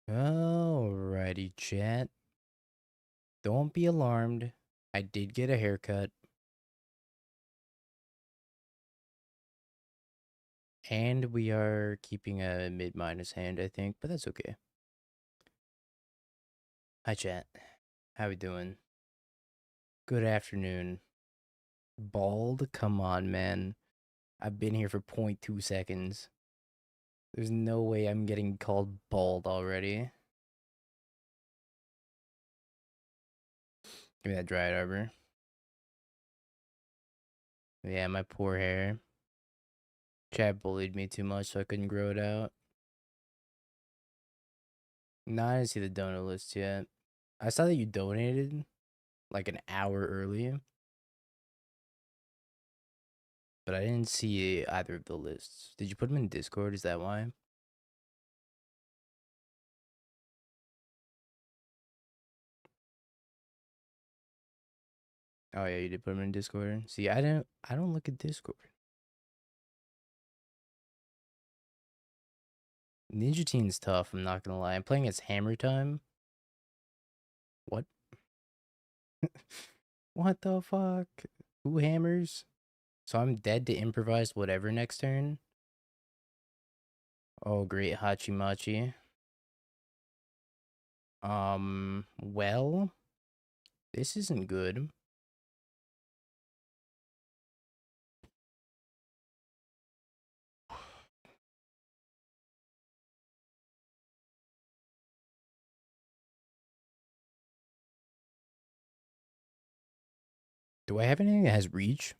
Alrighty, chat. Don't be alarmed. I did get a haircut. And we are keeping a mid-minus hand, I think, but that's okay. Hi, chat. How we doing? Good afternoon. Bald? Come on, man. I've been here for 0.2 seconds. There's no way I'm getting called bald already. Give me that dried arbor. Yeah, my poor hair. Chat bullied me too much, so I couldn't grow it out. No, I didn't see the donor list yet. I saw that you donated like an hour early, but I didn't see either of the lists. Did you put them in Discord? Is that why? Oh yeah, you did put them in Discord. See, I don't look at Discord. Ninja Teen's tough. I'm not gonna lie. I'm playing as Hammer Time. What? What the fuck? Who hammers? So I'm dead to improvise whatever next turn. Oh, great Hachimachi. Well, this isn't good. Do I have anything that has reach?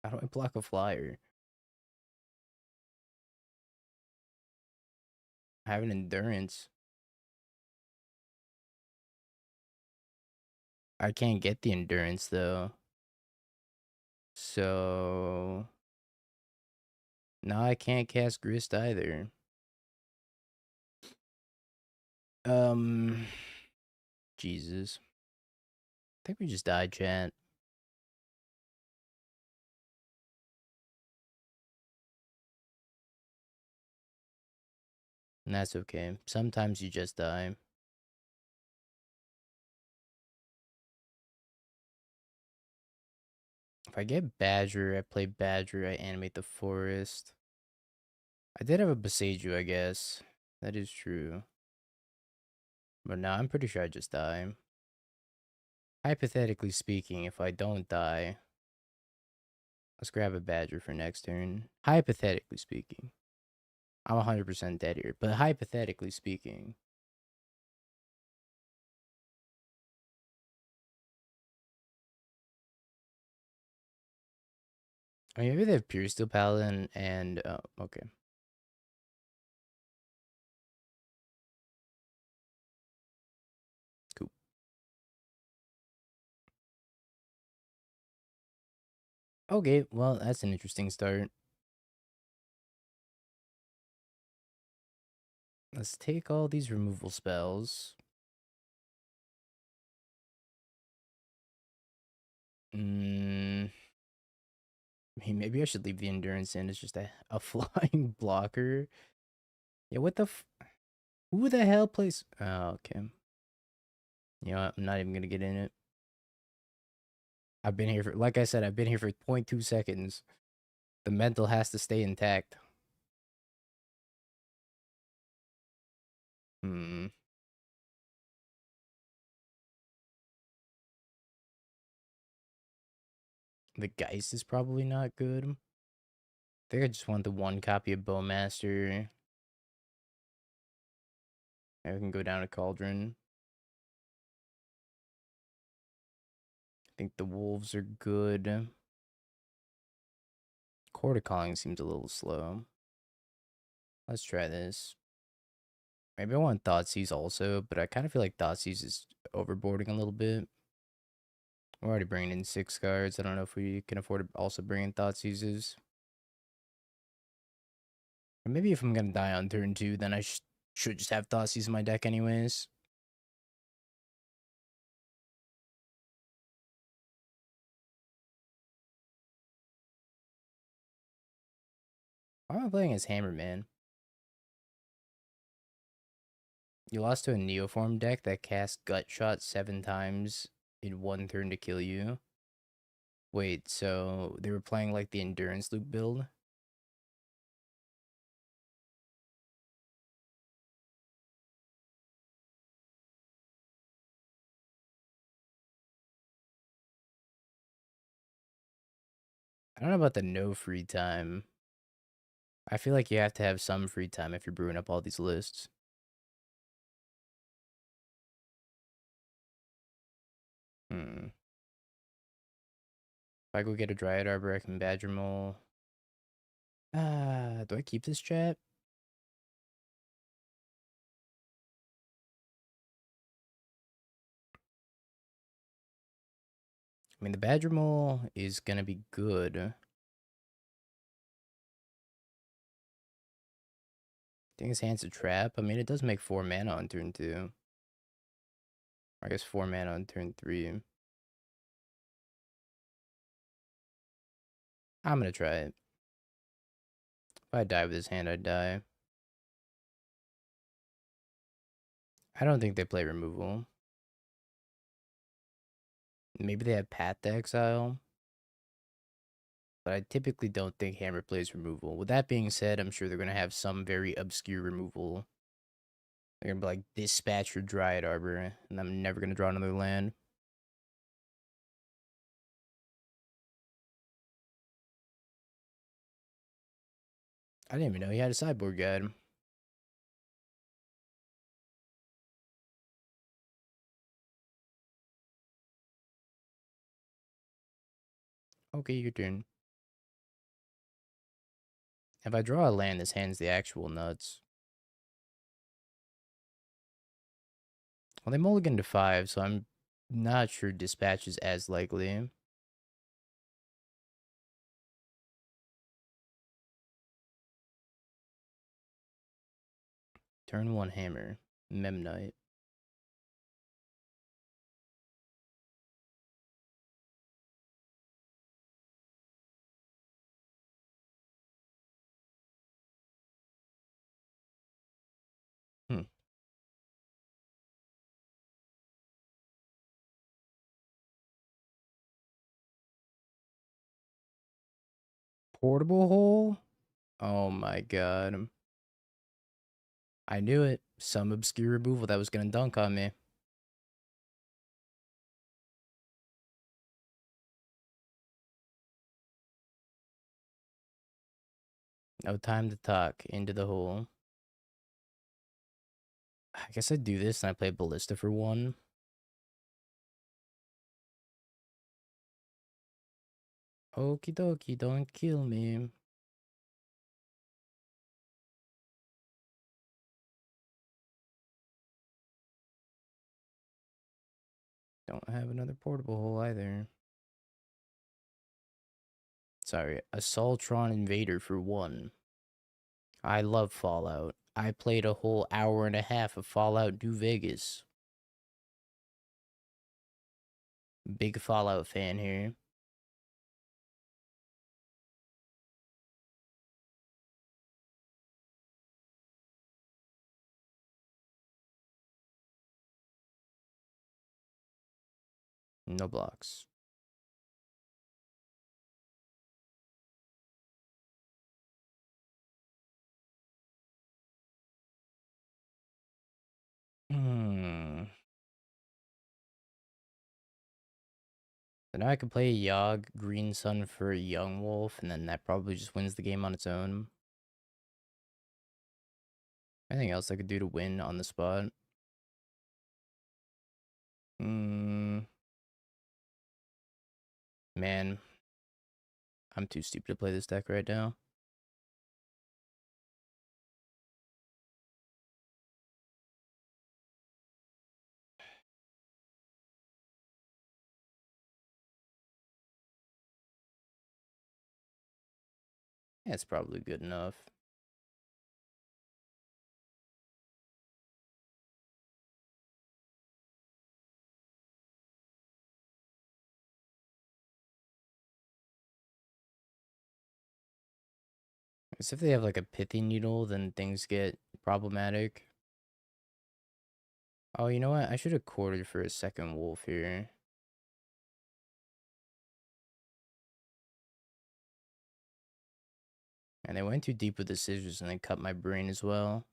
How do I block a flyer? I have an endurance. I can't get the endurance though. So now I can't cast Grist either. Jesus. I think we just died, chat. And that's okay. Sometimes you just die. If I get Badger, I play Badger, I animate the forest. I did have a Boseiju, I guess. That is true. But now I'm pretty sure I just die. Hypothetically speaking, if I don't die, let's grab a Badger for next turn. Hypothetically speaking. I'm 100% dead here, but hypothetically speaking. I mean, maybe they have Pure Steel Paladin and, okay. Cool. Okay, well, that's an interesting start. Let's take all these removal spells. I mean, maybe I should leave the endurance in. It's just a flying blocker. Yeah, what the who the hell plays? Oh, okay. You know what? I'm not even gonna get in it. I've been here for, like I said, I've been here for 0.2 seconds. The mental has to stay intact. Hmm. The Geist is probably not good. I think I just want the one copy of Bowmaster. I can go down to Cauldron. I think the Wolves are good. Quarter Calling seems a little slow. Let's try this. Maybe I want Thoughtseize also, but I kind of feel like Thoughtseize is overboarding a little bit. We're already bringing in 6 cards. I don't know if we can afford to also bring in Thoughtseizes. Or maybe if I'm going to die on turn 2, then I should just have Thoughtseize in my deck anyways. Why am I playing as Hammerman? You lost to a Neoform deck that cast Gut Shot 7 times in 1 turn to kill you. Wait, so they were playing like the Endurance Loop build? I don't know about the no free time. I feel like you have to have some free time if you're brewing up all these lists. Hmm. If I go get a Dryad Arbor, I can Badger Mole. Do I keep this chat? I mean, the Badger Mole is gonna be good. I think his hand's a trap. I mean, it does make 4 mana on turn 2. I guess 4 mana on turn 3. I'm gonna try it. If I die with his hand, I'd die. I don't think they play removal. Maybe they have Path to Exile, but I typically don't think Hammer plays removal. With that being said, I'm sure they're gonna have some very obscure removal. They're gonna be like Dispatch or Dryad Arbor, and I'm never gonna draw another land. I didn't even know he had a sideboard guide. Okay, your turn. If I draw a land, this hand's the actual nuts. Well, they mulligan to 5, so I'm not sure Dispatch is as likely. Turn 1 Hammer. Memnite. Hmm. Portable hole? Oh my god. I knew it. Some obscure removal that was gonna dunk on me. No time to talk. Into the hole. I guess I do this and I play Ballista for 1. Okie dokie, don't kill me. Don't have another portable hole either. Sorry, Assaultron Invader for 1. I love Fallout. I played a whole hour and a half of Fallout New Vegas. Big Fallout fan here. No blocks. Hmm. So now I can play Yawg, Green Sun for Young Wolf, and then that probably just wins the game on its own. Anything else I could do to win on the spot? Hmm. Man, I'm too stupid to play this deck right now. Yeah, it's probably good enough. Guess if they have like a pithy needle, then things get problematic. Oh, you know what? I should have quartered for a second wolf here. And they went too deep with the scissors and they cut my brain as well.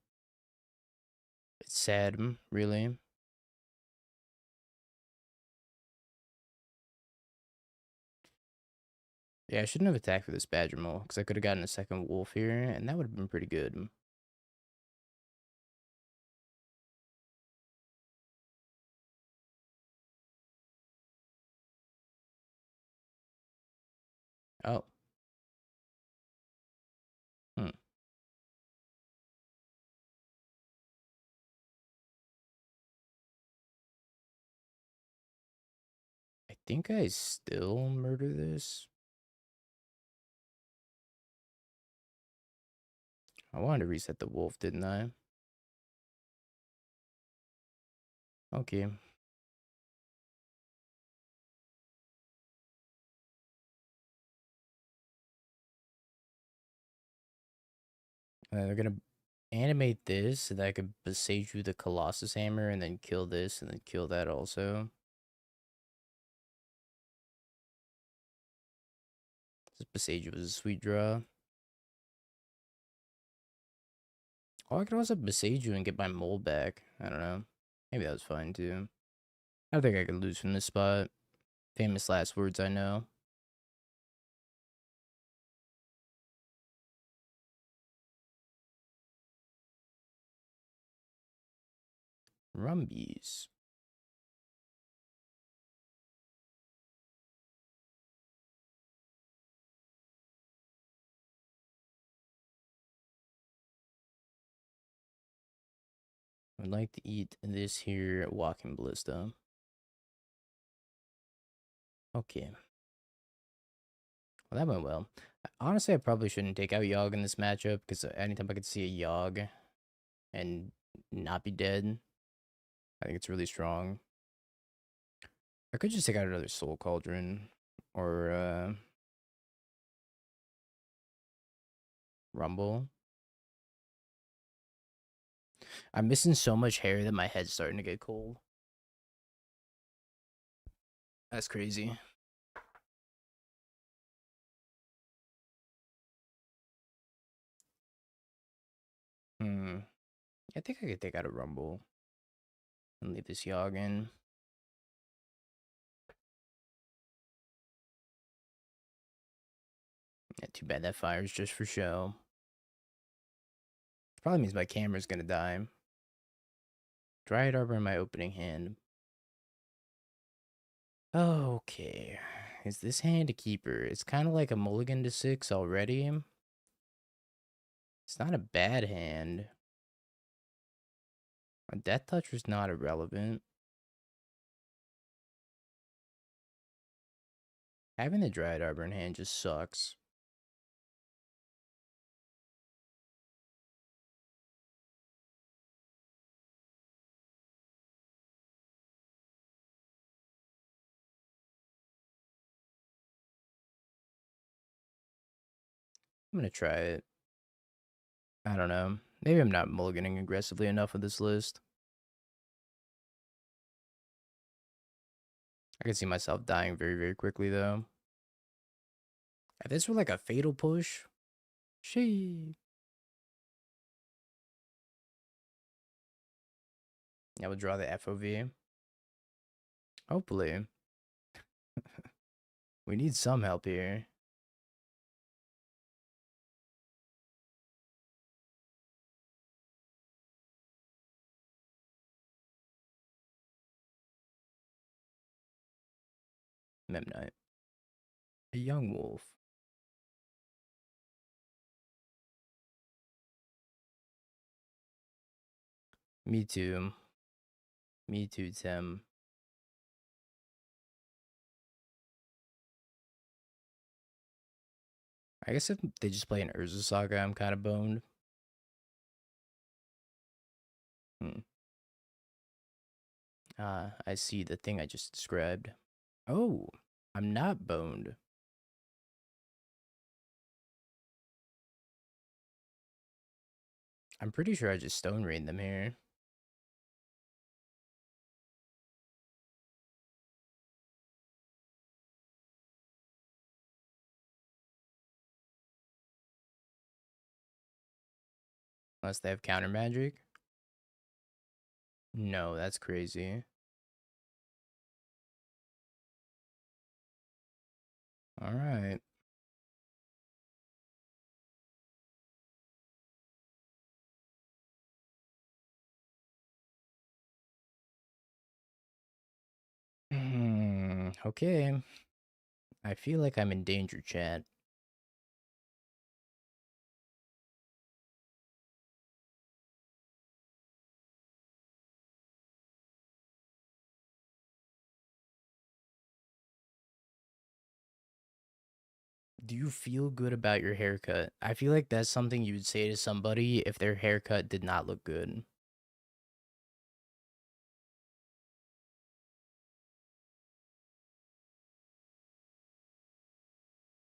It's sad, really. Yeah, I shouldn't have attacked for this badger mole because I could have gotten a second wolf here and that would have been pretty good. Oh. Hmm. I think I still murder this. I wanted to reset the wolf, didn't I? Okay. They're gonna animate this so that I could besiege you the Colossus Hammer and then kill this and then kill that also. This besiege was a sweet draw. Oh, I could also besiege you and get my mole back. I don't know. Maybe that was fine too. I think I could lose from this spot. Famous last words I know. Rumbies. I'd like to eat this here walking ballista. Okay. Well, that went well. Honestly, I probably shouldn't take out Yawg in this matchup because anytime I could see a Yawg and not be dead, I think it's really strong. I could just take out another Soul Cauldron or Rumble. I'm missing so much hair that my head's starting to get cold. That's crazy. Hmm. I think I could take out a Rumble and leave this Yawg in. Yeah, too bad that fire's just for show. Probably means my camera's gonna die. Dryad Arbor in my opening hand. Okay. Is this hand a keeper? It's kind of like a mulligan to 6 already. It's not a bad hand. A Death Touch was not irrelevant. Having the Dryad Arbor in hand just sucks. I'm gonna try it. I don't know. Maybe I'm not mulliganing aggressively enough with this list. I can see myself dying very, very quickly, though. If this were like a fatal push, she. I would draw the FOV. Hopefully. We need some help here. Memnite. A young wolf. Me too. Me too, Tim. I guess if they just play an Urza Saga, I'm kind of boned. Hmm. I see the thing I just described. Oh, I'm not boned. I'm pretty sure I just Stone Rain them here. Unless they have counter magic. No, that's crazy. All right. Okay. I feel like I'm in danger, chat. Do you feel good about your haircut? I feel like that's something you would say to somebody if their haircut did not look good.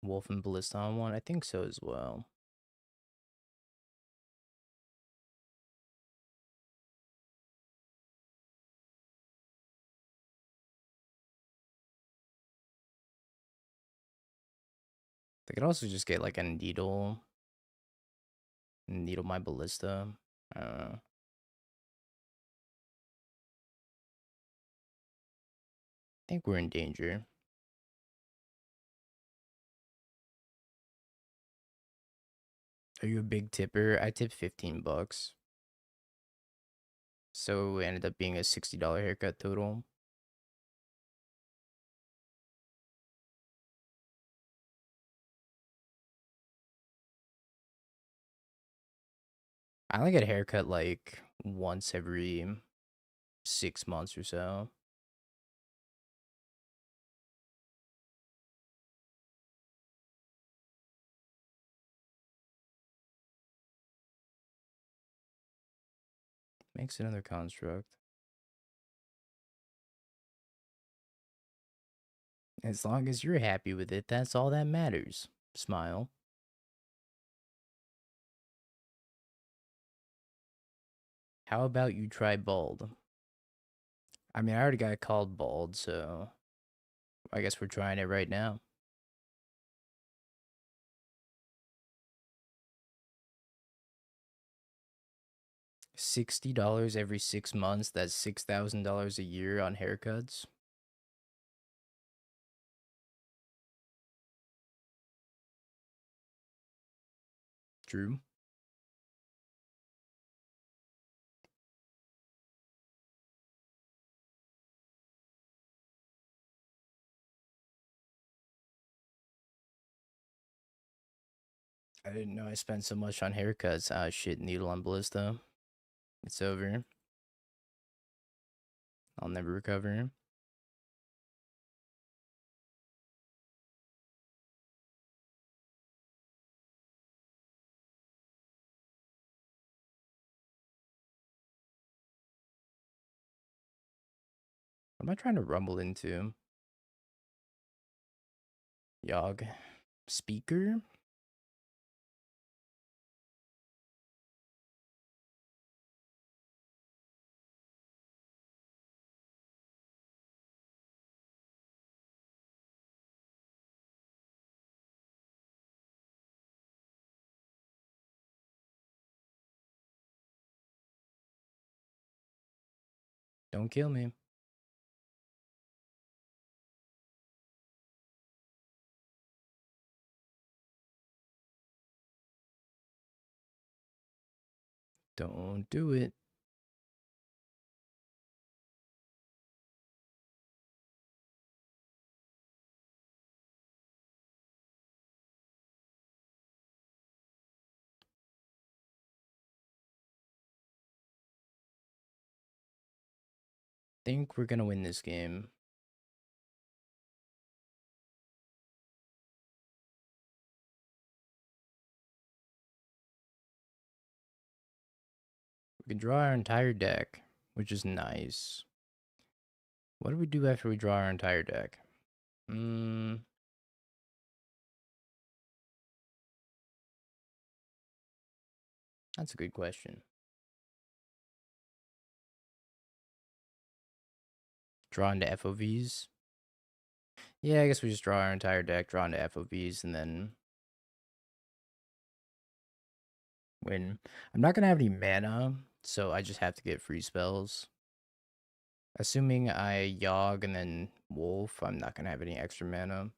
Wolf and Ballista on one? I think so as well. They could also just get like a needle my Ballista. I don't know. I think we're in danger. Are you a big tipper? I tipped $15. So it ended up being a $60 haircut total. I only get a haircut like once every 6 months or so. Makes another construct. As long as you're happy with it, that's all that matters. Smile. How about you try bald? I mean, I already got called bald, so I guess we're trying it right now. $60 every 6 months. That's $6,000 a year on haircuts. True. I didn't know I spent so much on haircuts. Ah, shit, needle on Ballista. It's over. I'll never recover. What am I trying to rumble into? Yawg. Speaker? Don't kill me. Don't do it. Think we're gonna win this game. We can draw our entire deck, which is nice. What do we do after we draw our entire deck? That's a good question. Draw into FOVs? Yeah, I guess we just draw our entire deck, draw into FOVs, and then when I'm not gonna have any mana, so I just have to get free spells. Assuming I Yawg and then Wolf, I'm not gonna have any extra mana.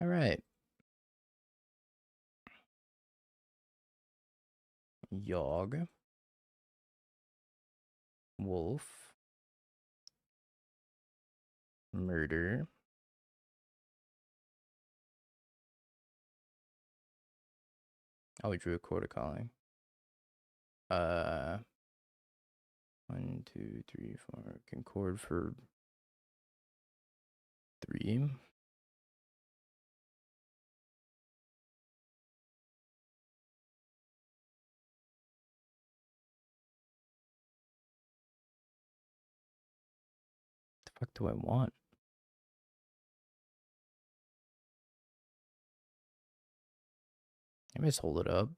All right, Yawg, Wolf, Murder. Oh, we drew a quarter calling. Uh, 1, 2, 3, 4. Concord for 3. The fuck do I want? Let me just hold it up.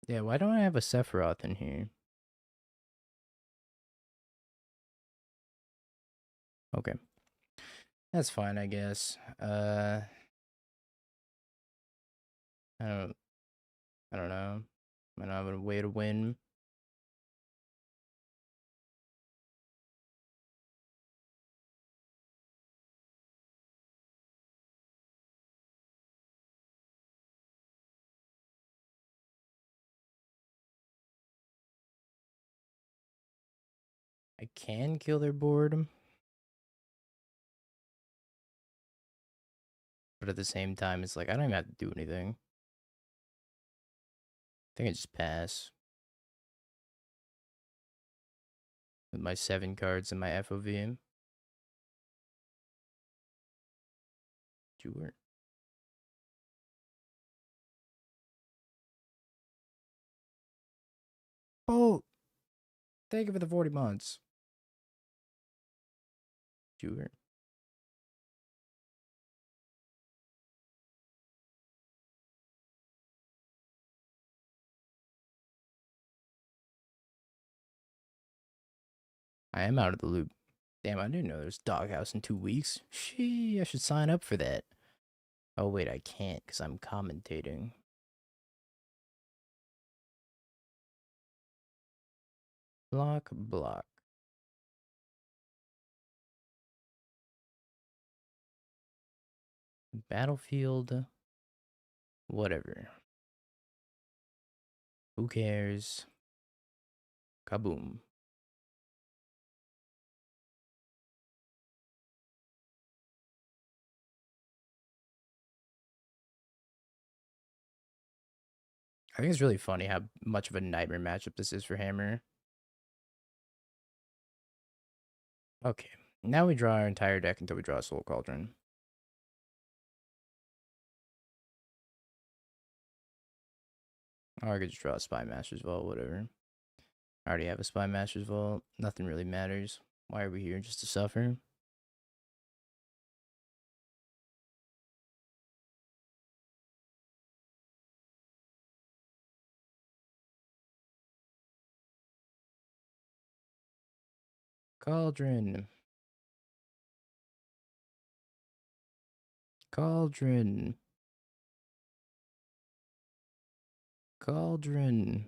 Yeah, why don't I have a Sephiroth in here? Okay. That's fine, I guess. I don't I don't know. I don't have a way to win. I can kill their board, but at the same time, it's like I don't even have to do anything. I think I just pass with my 7 cards and my FOV. Sure. Oh, thank you for the 40 months. Sure. I am out of the loop. Damn, I didn't know there's Doghouse in 2 weeks. Shee, I should sign up for that. Oh, wait, I can't because I'm commentating. Block, block. Battlefield. Whatever. Who cares? Kaboom. I think it's really funny how much of a nightmare matchup this is for Hammer. Okay, now we draw our entire deck until we draw a Soul Cauldron. Or I could just draw a Spy Master's Vault, whatever. I already have a Spy Master's Vault. Nothing really matters. Why are we here? Just to suffer? Cauldron. Cauldron. Cauldron.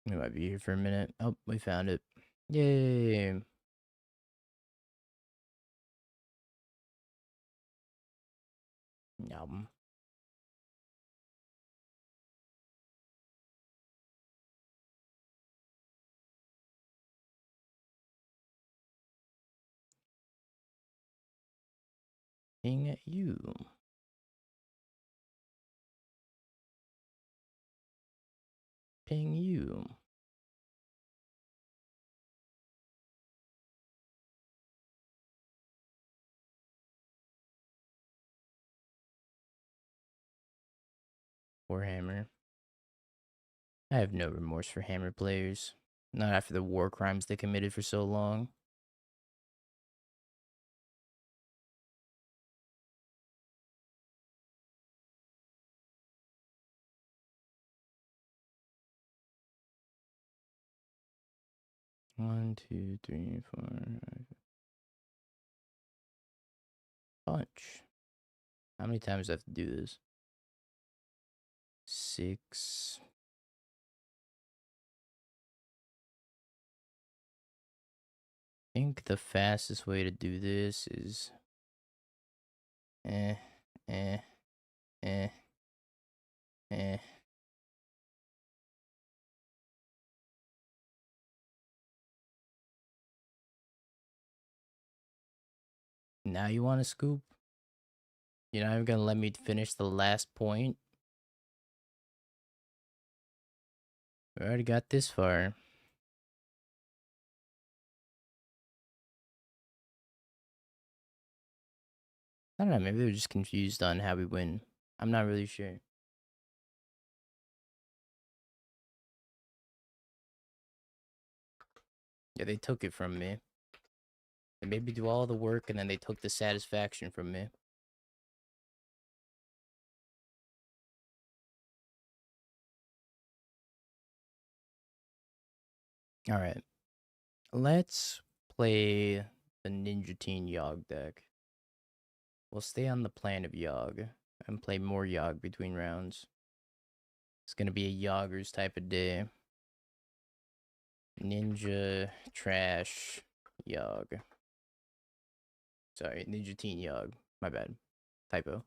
We might be here for a minute. Oh, we found it. Yay. Yum. Ping you. Ping you. Warhammer. I have no remorse for Hammer players. Not after the war crimes they committed for so long. One, two, three, four, five. Punch. How many times do I have to do this? 6. I think the fastest way to do this is eh, eh, eh, eh. Now you want to scoop? You're not even gonna let me finish the last point? We already got this far. I don't know, maybe they're just confused on how we win. I'm not really sure. Yeah, they took it from me. They made me do all the work and then they took the satisfaction from me. Alright. Let's play the Ninja Teen Yawg deck. We'll stay on the plan of Yawg and play more Yawg between rounds. It's gonna be a Yawgers type of day. Ninja Trash Yawg. Sorry, Ninja Teen Yawg. My bad. Typo.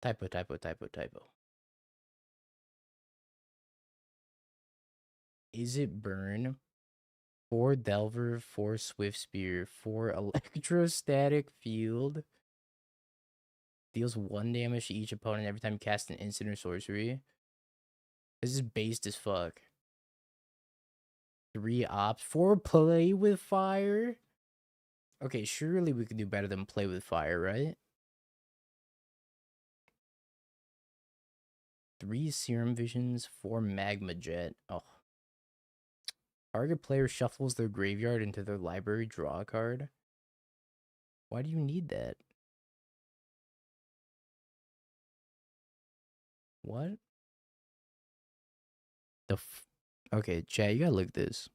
Typo. Is it burn? 4 Delver, 4 Swift Spear, 4 Electrostatic Field. Deals 1 damage to each opponent every time you cast an instant or sorcery. This is based as fuck. 3 ops, 4 Play with Fire. Okay, surely we could do better than Play with Fire, right? 3 Serum Visions, 4 Magma Jet. Oh. Target player shuffles their graveyard into their library, draw a card. Why do you need that? What? Okay, chat, you gotta look at this.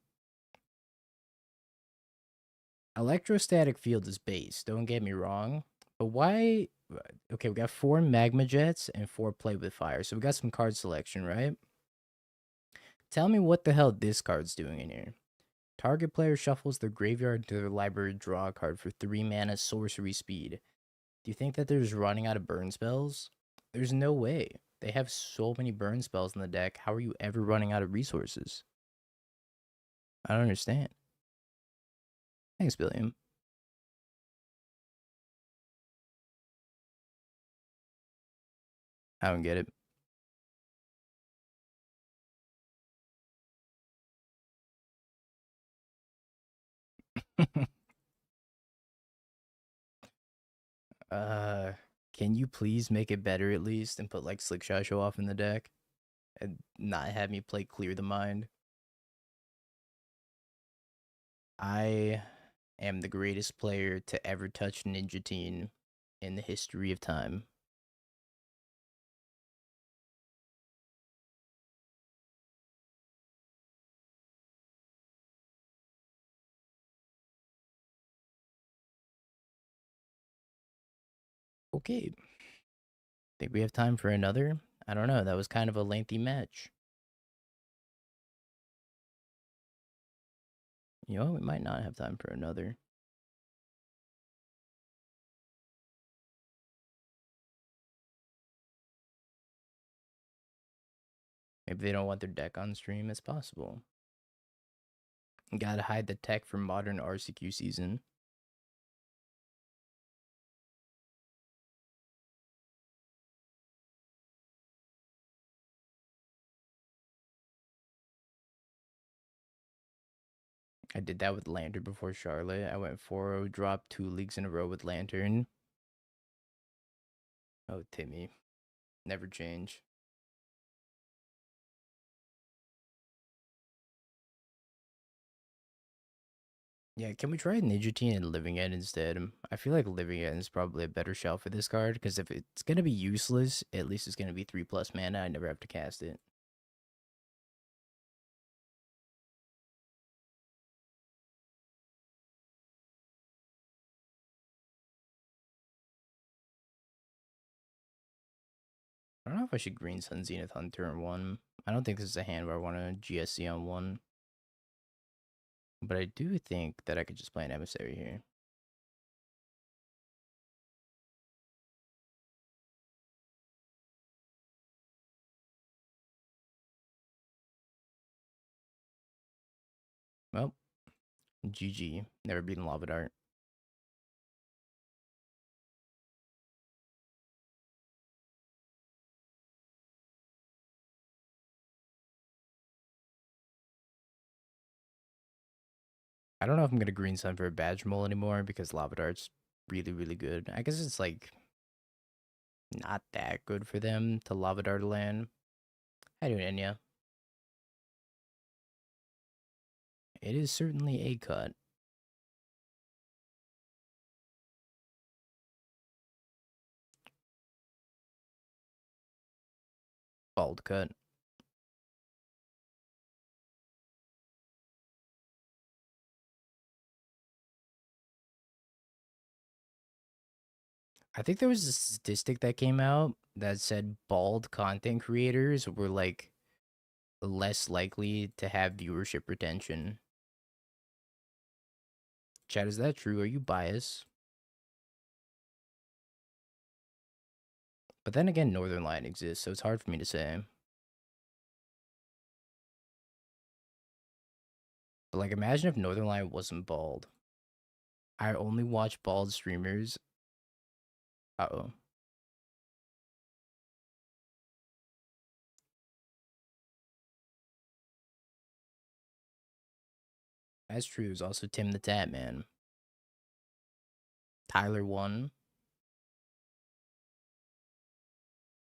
Electrostatic Field is base, don't get me wrong. But why? Okay, we got 4 Magma Jets and 4 Play with Fire. So we got some card selection, right? Tell me what the hell this card's doing in here. Target player shuffles their graveyard to their library, draw a card for 3 mana sorcery speed. Do you think that they're just running out of burn spells? There's no way. They have so many burn spells in the deck. How are you ever running out of resources? I don't understand. Thanks, Billiam. I don't get it. Can you please make it better at least and put like Slickshot Show Off in the deck? And not have me play Clear the Mind? I am the greatest player to ever touch Ninja Teen in the history of time. Okay. Think we have time for another? I don't know. That was kind of a lengthy match. You know, we might not have time for another. Maybe they don't want their deck on stream. It's possible. Gotta hide the tech for modern RCQ season. I did that with Lantern before Charlotte. I went 4-0, dropped 2 leagues in a row with Lantern. Oh, Timmy. Never change. Yeah, can we try Ninja Teen and Living End instead? I feel like Living End is probably a better shout for this card, because if it's going to be useless, at least it's going to be 3+ mana. I never have to cast it. I don't know if I should Green Sun Zenith on turn 1. I don't think this is a hand where I want to GSC on 1. But I do think that I could just play an Emissary here. Well, GG. Never beaten Lava Dart. I don't know if I'm going to Green Sun for a Badge Mole anymore, because Lava Dart's really, really good. I guess it's like not that good for them to Lava Dart land. How you doing, Enya? It is certainly a cut. Bald cut. I think there was a statistic that came out that said bald content creators were like less likely to have viewership retention. Chad, is that true? Are you biased? But then again, Northern Light exists, so it's hard for me to say. But like, imagine if Northern Light wasn't bald. I only watch bald streamers. Uh-oh. That's true. There's also Tim the Tat Man. Tyler won.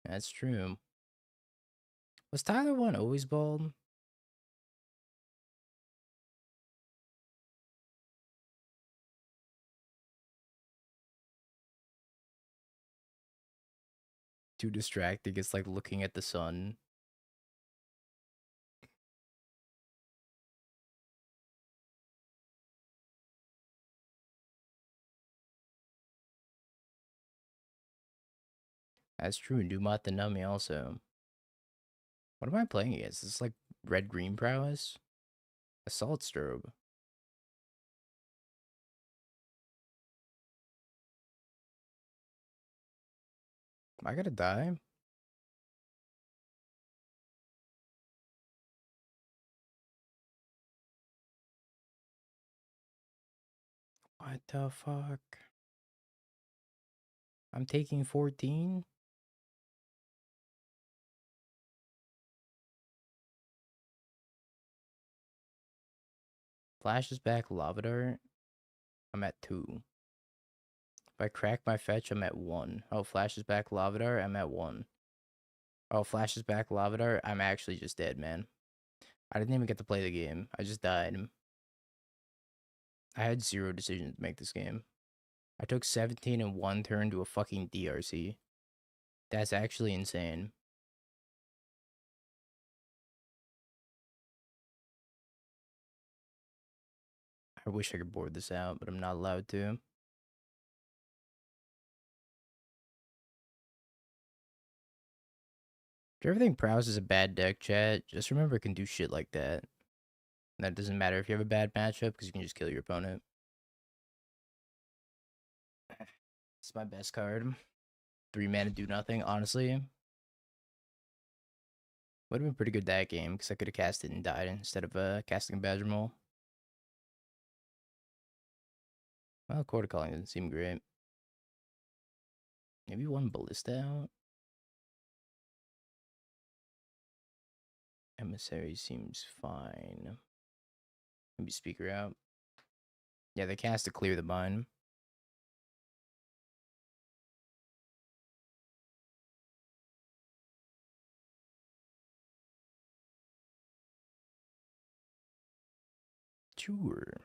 That's true. Was Tyler one always bald? Too distracting. It's like looking at the sun. That's true. Dumat the Nummy also. What am I playing against? Is this like red green prowess? Assault strobe. Am I gonna die? What the fuck? I'm taking 14? Flashes back Lava Dart. I'm at 2. If I crack my fetch, I'm at 1. Oh, flashes back Lava Dart, I'm at 1. Oh, flashes back Lava Dart, I'm actually just dead, man. I didn't even get to play the game. I just died. I had 0 decisions to make this game. I took 17 in 1 turn to a fucking DRC. That's actually insane. I wish I could board this out, but I'm not allowed to. If you ever think Prowse is a bad deck, chat, just remember it can do shit like that. And that doesn't matter if you have a bad matchup, because you can just kill your opponent. It's my best card. 3 mana do nothing, honestly. Would have been pretty good that game, because I could have cast it and died instead of casting a Badger Mole. Well, Quarter Calling doesn't seem great. Maybe one Ballista out? Emissary seems fine. Maybe speaker out. Yeah, they cast to clear the bind. Sure.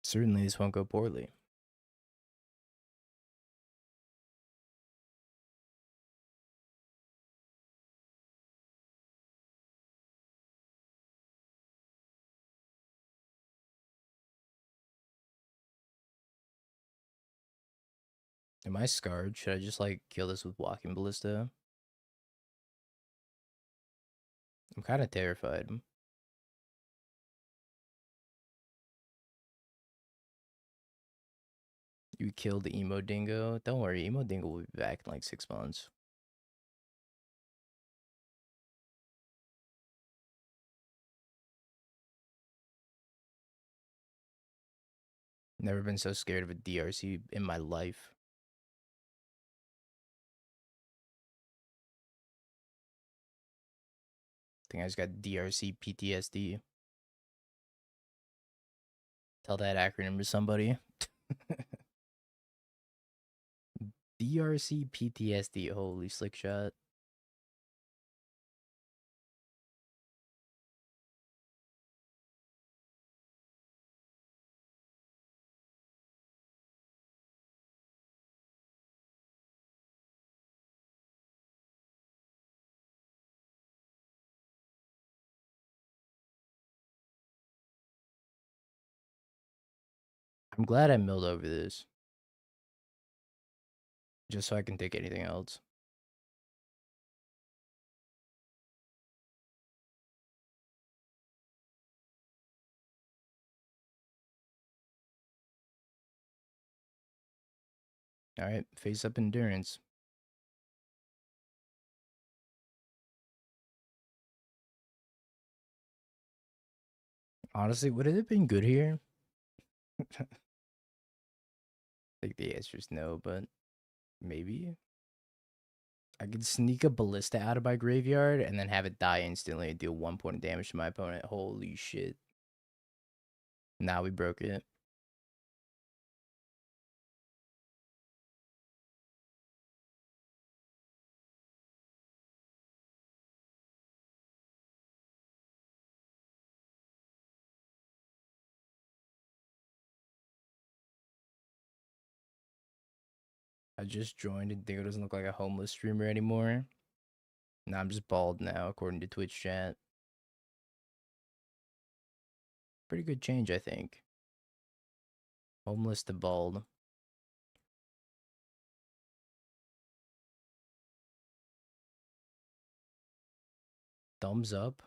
Certainly this won't go poorly. Am I scarred? Should I just like kill this with walking ballista? I'm kind of terrified. You killed the YungDingo. Don't worry, YungDingo will be back in like 6 months. Never been so scared of a DRC in my life. I think I just got DRC PTSD. Tell that acronym to somebody. DRC PTSD. Holy slick shot. I'm glad I milled over this. Just so I can take anything else. Alright, face up endurance. Honestly, would it have been good here? I think the answer is no, but maybe. I could sneak a ballista out of my graveyard and then have it die instantly and deal 1 point of damage to my opponent. Holy shit. Now we broke it. I just joined and Dingo doesn't look like a homeless streamer anymore. Now I'm just bald now, according to Twitch chat. Pretty good change, I think. Homeless to bald. Thumbs up?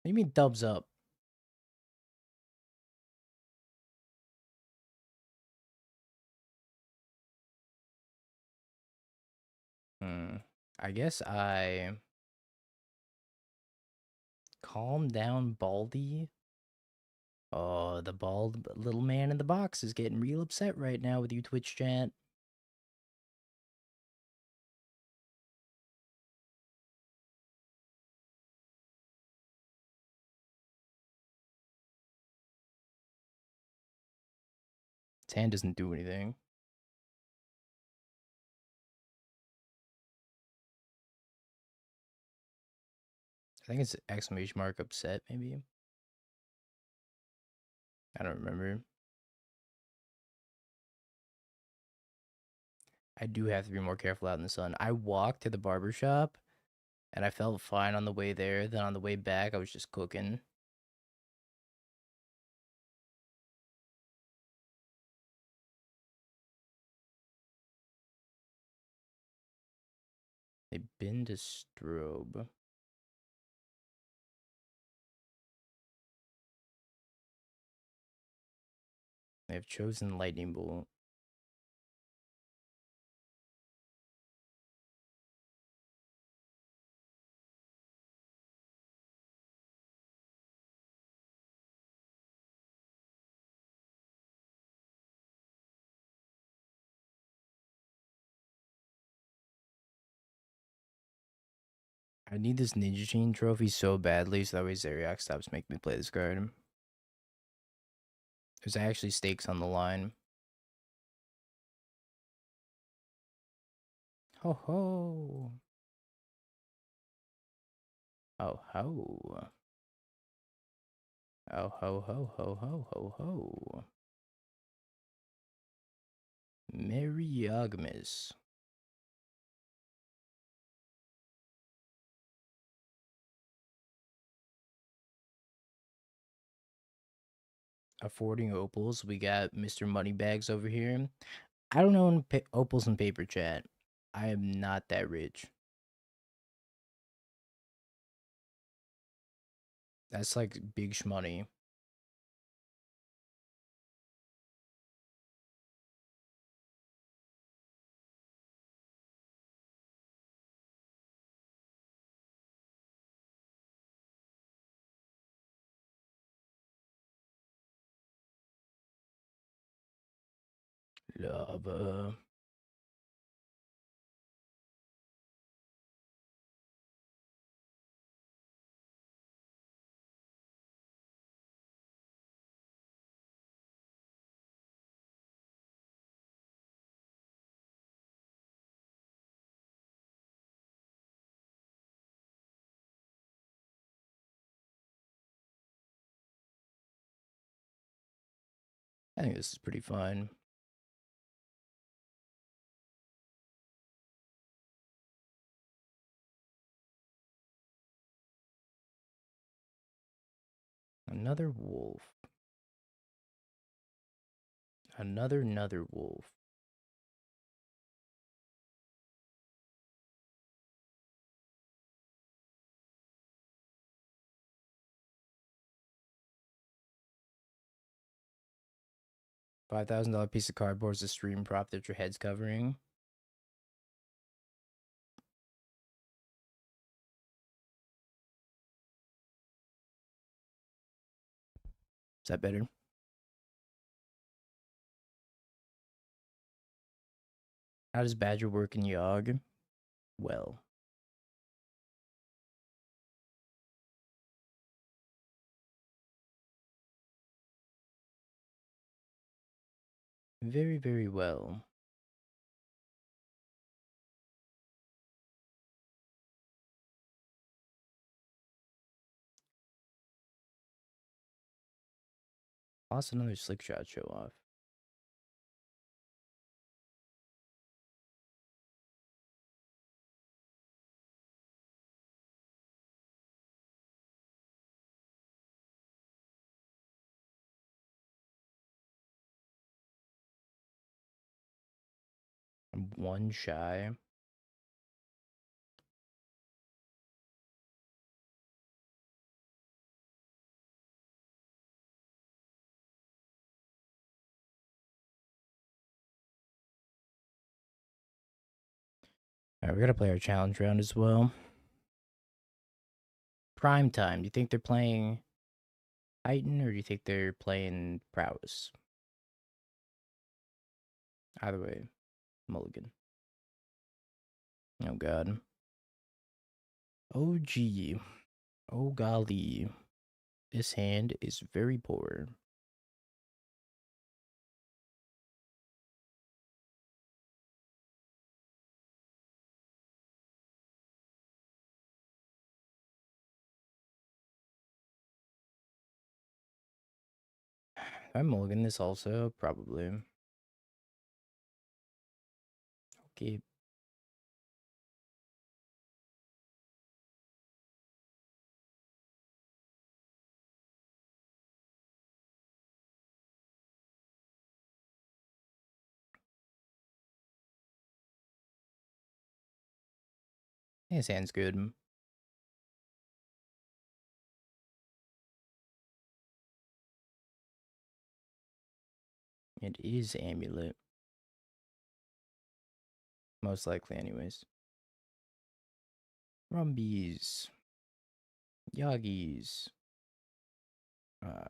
What do you mean thumbs up? I guess I calm down Baldy. Oh, the bald little man in the box is getting real upset right now with you, Twitch chat. His hand doesn't do anything. I think it's exclamation mark upset, maybe. I don't remember. I do have to be more careful out in the sun. I walked to the barber shop and I felt fine on the way there. Then on the way back, I was just cooking. They've been to strobe. They have chosen lightning bolt. I need this Ninja Chain trophy so badly, so that way Zeriak stops making me play this card. There's actually stakes on the line. Ho ho. Oh ho. Oh ho ho ho ho ho ho. Merry Yawgmas. Affording opals. We got Mr. Moneybags over here. I don't own opals in paper chat. I am not that rich. That's like big shmoney. Lava. I think this is pretty fun. Another wolf. Another wolf. $5,000 piece of cardboard is a stream prop that your head's covering. Is that better? How does Badger work in Yawg? Well. Very, very well. Also, another slick shot show off. I'm one shy. Alright, we gotta play our challenge round as well. Prime time. Do you think they're playing Titan or do you think they're playing Prowess? Either way, mulligan. Oh god. Oh gee. Oh golly. This hand is very poor. I'm mulligan this also, probably. Okay. His hand's good. It is amulet. Most likely, anyways. Rumbies. Yoggies. Uh,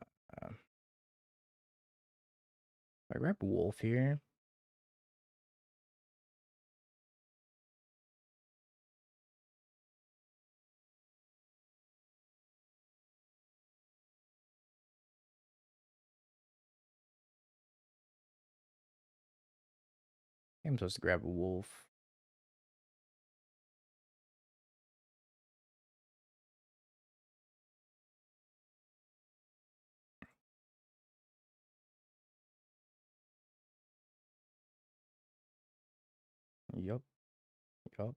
I grab wolf here. I'm supposed to grab a wolf. Yup. Yup.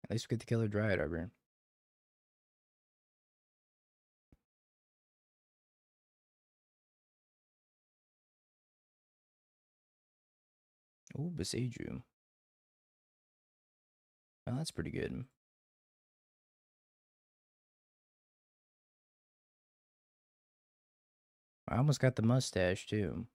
At least we get to kill a dryad arbor. Ooh, Besiju. Oh, that's pretty good. I almost got the mustache too.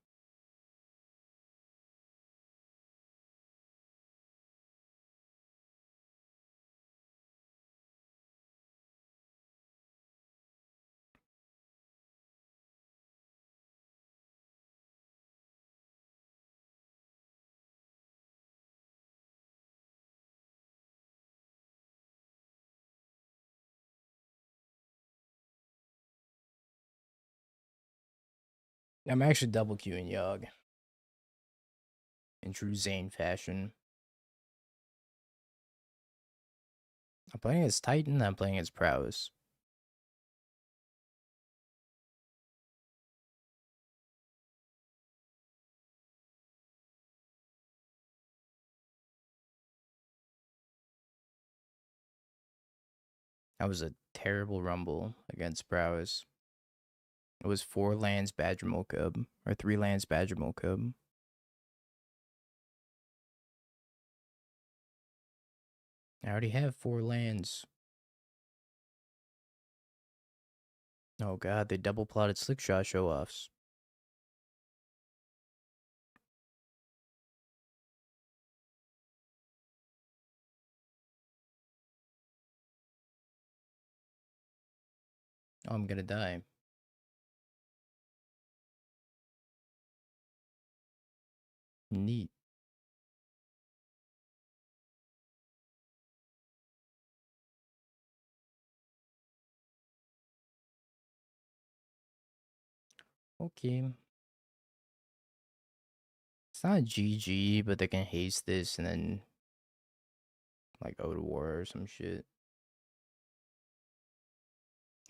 I'm actually double queuing Yawg in true Zane fashion. I'm playing as Titan, I'm playing as Prowess. That was a terrible rumble against Prowess. It was 4 lands Badger Cub, or 3 lands Badger Cub. I already have 4 lands. Oh god, they double plotted Slickshot show-offs. Oh, I'm gonna die. Neat. Okay. It's not GG, but they can haste this and then like go to war or some shit.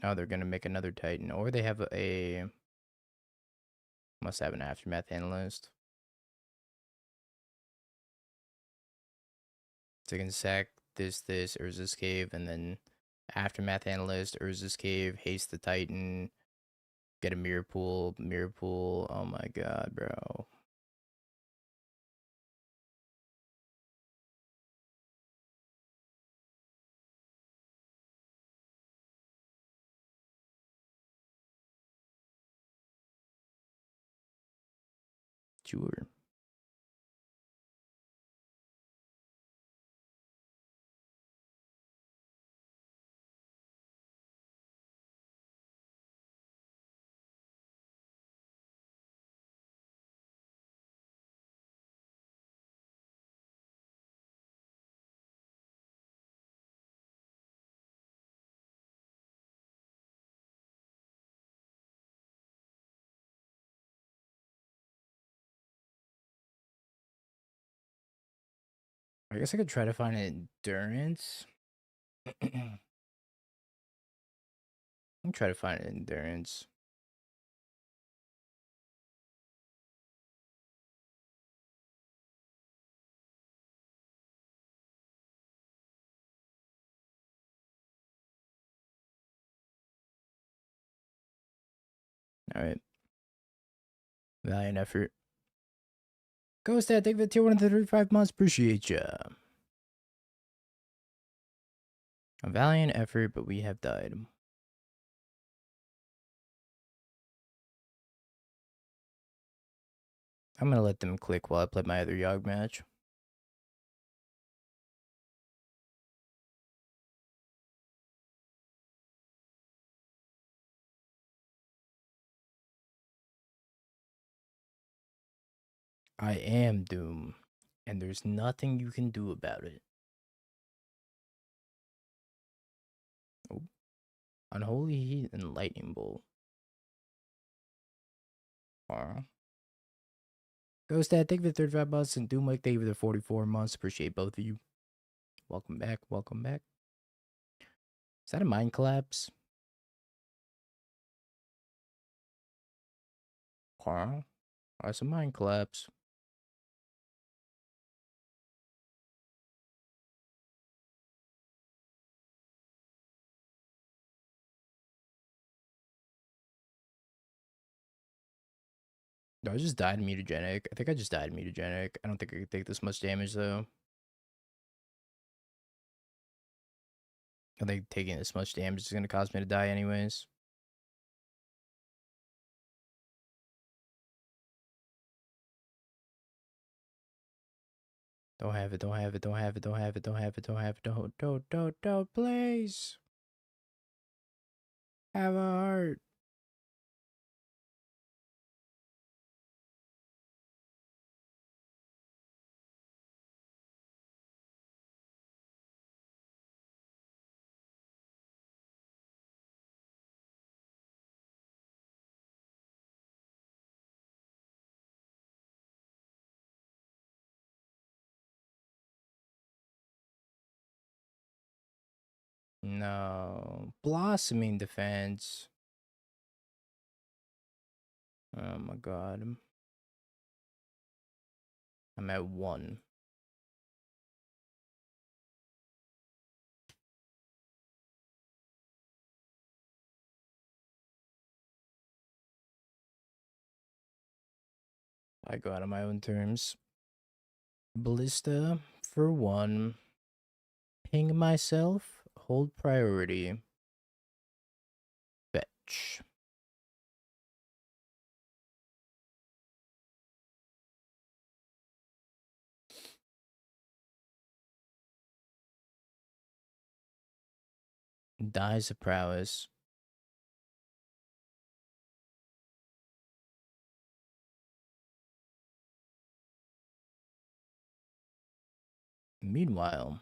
Oh, they're gonna make another Titan, or they have a must have an aftermath analyst. So they can sack this, Urza's Cave, and then aftermath analyst, Urza's Cave, haste the Titan, get a mirror pool. Oh my god, bro. Sure. I guess I could try to find endurance. I'm try to find endurance. All right. Valiant effort. Ghost Dad, thank you for the tier 1 of the 35 months. Appreciate ya. A valiant effort, but we have died. I'm gonna let them click while I play my other Yawg match. I am Doom, and there's nothing you can do about it. Oh. Unholy Heat and Lightning Bolt. Ghost Dad, thank you for the 35 months, and Doom Mike, thank you for the 44 months. Appreciate both of you. Welcome back. Welcome back. Is that a mind collapse? Huh? That's a mind collapse. No, I just died mutagenic. I think I just died mutagenic. I don't think I could take this much damage, though. I think taking this much damage is going to cause me to die anyways. Don't have it, don't have it, don't have it, don't have it, don't have it, don't have it, don't, please. Have a heart. No. Blossoming defense. Oh my god. I'm at 1. I go out on my own terms. Ballista for 1. Ping myself. Hold priority. Fetch. Dies of prowess. Meanwhile,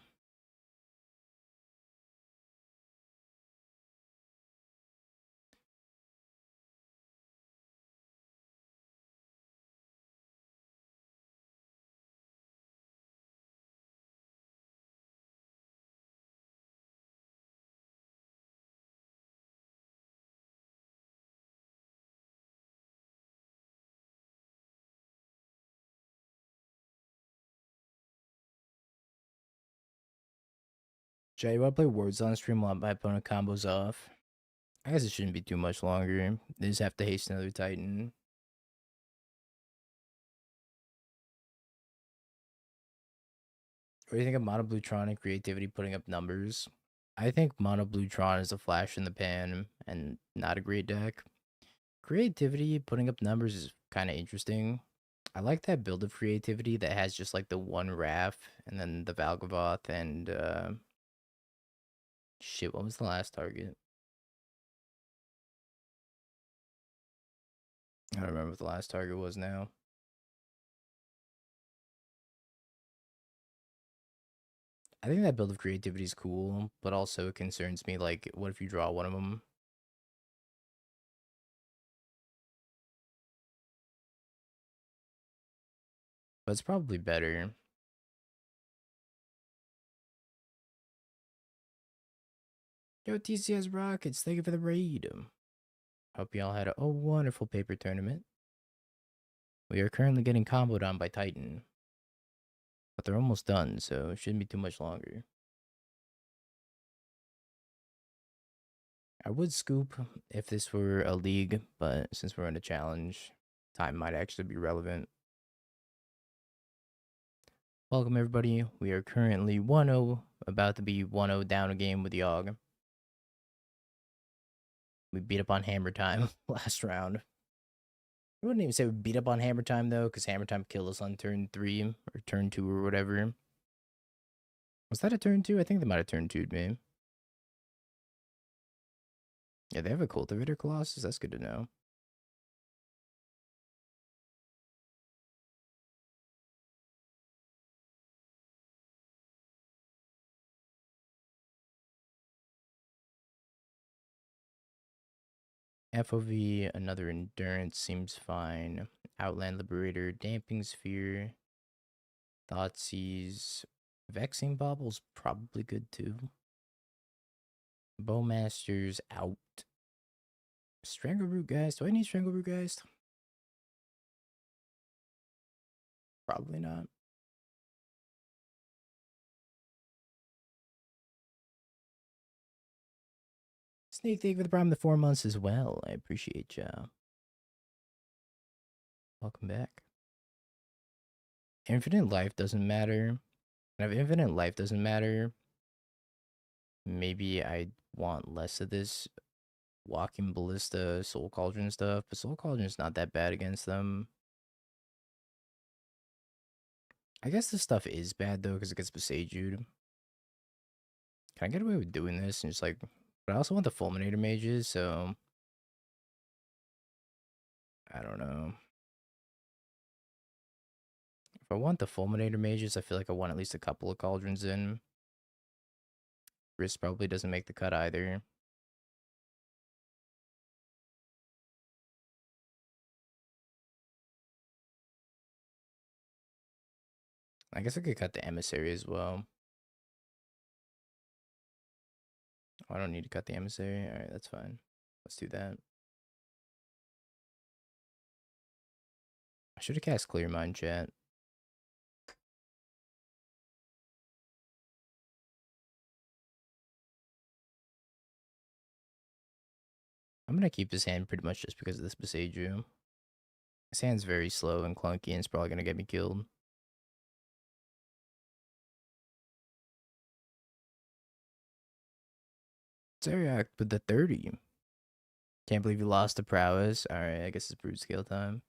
Jay, you want to play words on stream while my opponent combos off? I guess it shouldn't be too much longer. They just have to haste another Titan. What do you think of Mono Bluetron and creativity putting up numbers? I think Mono Bluetron is a flash in the pan and not a great deck. Creativity putting up numbers is kind of interesting. I like that build of creativity that has just like the one Raph and then the Valgavoth and shit, what was the last target? I don't remember what the last target was now. I think that build of creativity is cool, but also it concerns me, like, what if you draw one of them? But it's probably better. Yo, TCS Rockets, thank you for the raid. Hope y'all had a wonderful paper tournament. We are currently getting comboed on by Titan. But they're almost done, so it shouldn't be too much longer. I would scoop if this were a league, but since we're in a challenge, time might actually be relevant. Welcome, everybody. We are currently 1-0, about to be 1-0 down a game with Yawg. We beat up on Hammer Time last round. I wouldn't even say we beat up on Hammer Time, though, because Hammer Time killed us on turn 3 or turn 2 or whatever. Was that a turn 2? I think they might have turn 2'd me. Yeah, they have a Cultivator Colossus. That's good to know. FOV, another endurance seems fine. Outland Liberator, Damping Sphere, Thoughtseize, Vexing Bobble's probably good too. Bowmaster's out. Strangleroot Geist. Do I need Strangleroot Geist? Probably not. Snake, thank you for the prime the 4 months as well. I appreciate ya. Welcome back. Infinite life doesn't matter. And if infinite life doesn't matter, maybe I want less of this Walking Ballista, Soul Cauldron stuff. But Soul Cauldron's not that bad against them. I guess this stuff is bad though because it gets Besaju'd. Can I get away with doing this and just like... But I also want the Fulminator mages, so... I don't know. If I want the Fulminator mages, I feel like I want at least a couple of Cauldrons in. Risk probably doesn't make the cut either. I guess I could cut the Emissary as well. Oh, I don't need to cut the Emissary. Alright, that's fine. Let's do that. I should have cast Clear Mind, chat. I'm gonna keep this hand pretty much just because of this Besaju'd. This hand's very slow and clunky and it's probably gonna get me killed. Zeriak with the 30. Can't believe you lost to Prowess. Alright, I guess it's Brute Scale time.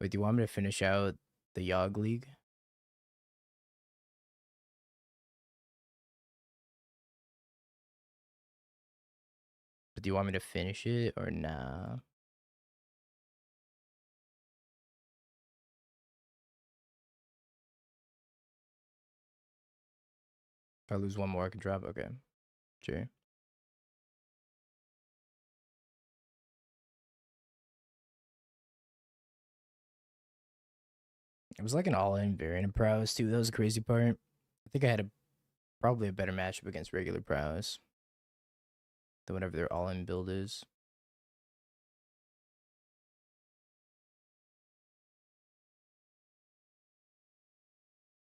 Wait, do you want me to finish out the Yawg League? But do you want me to finish it or nah? If I lose one more, I can drop. Okay, sure. It was like an all-in variant of Prowess too. That was the crazy part. I think I had probably a better matchup against regular Prowess than whatever their all-in build is.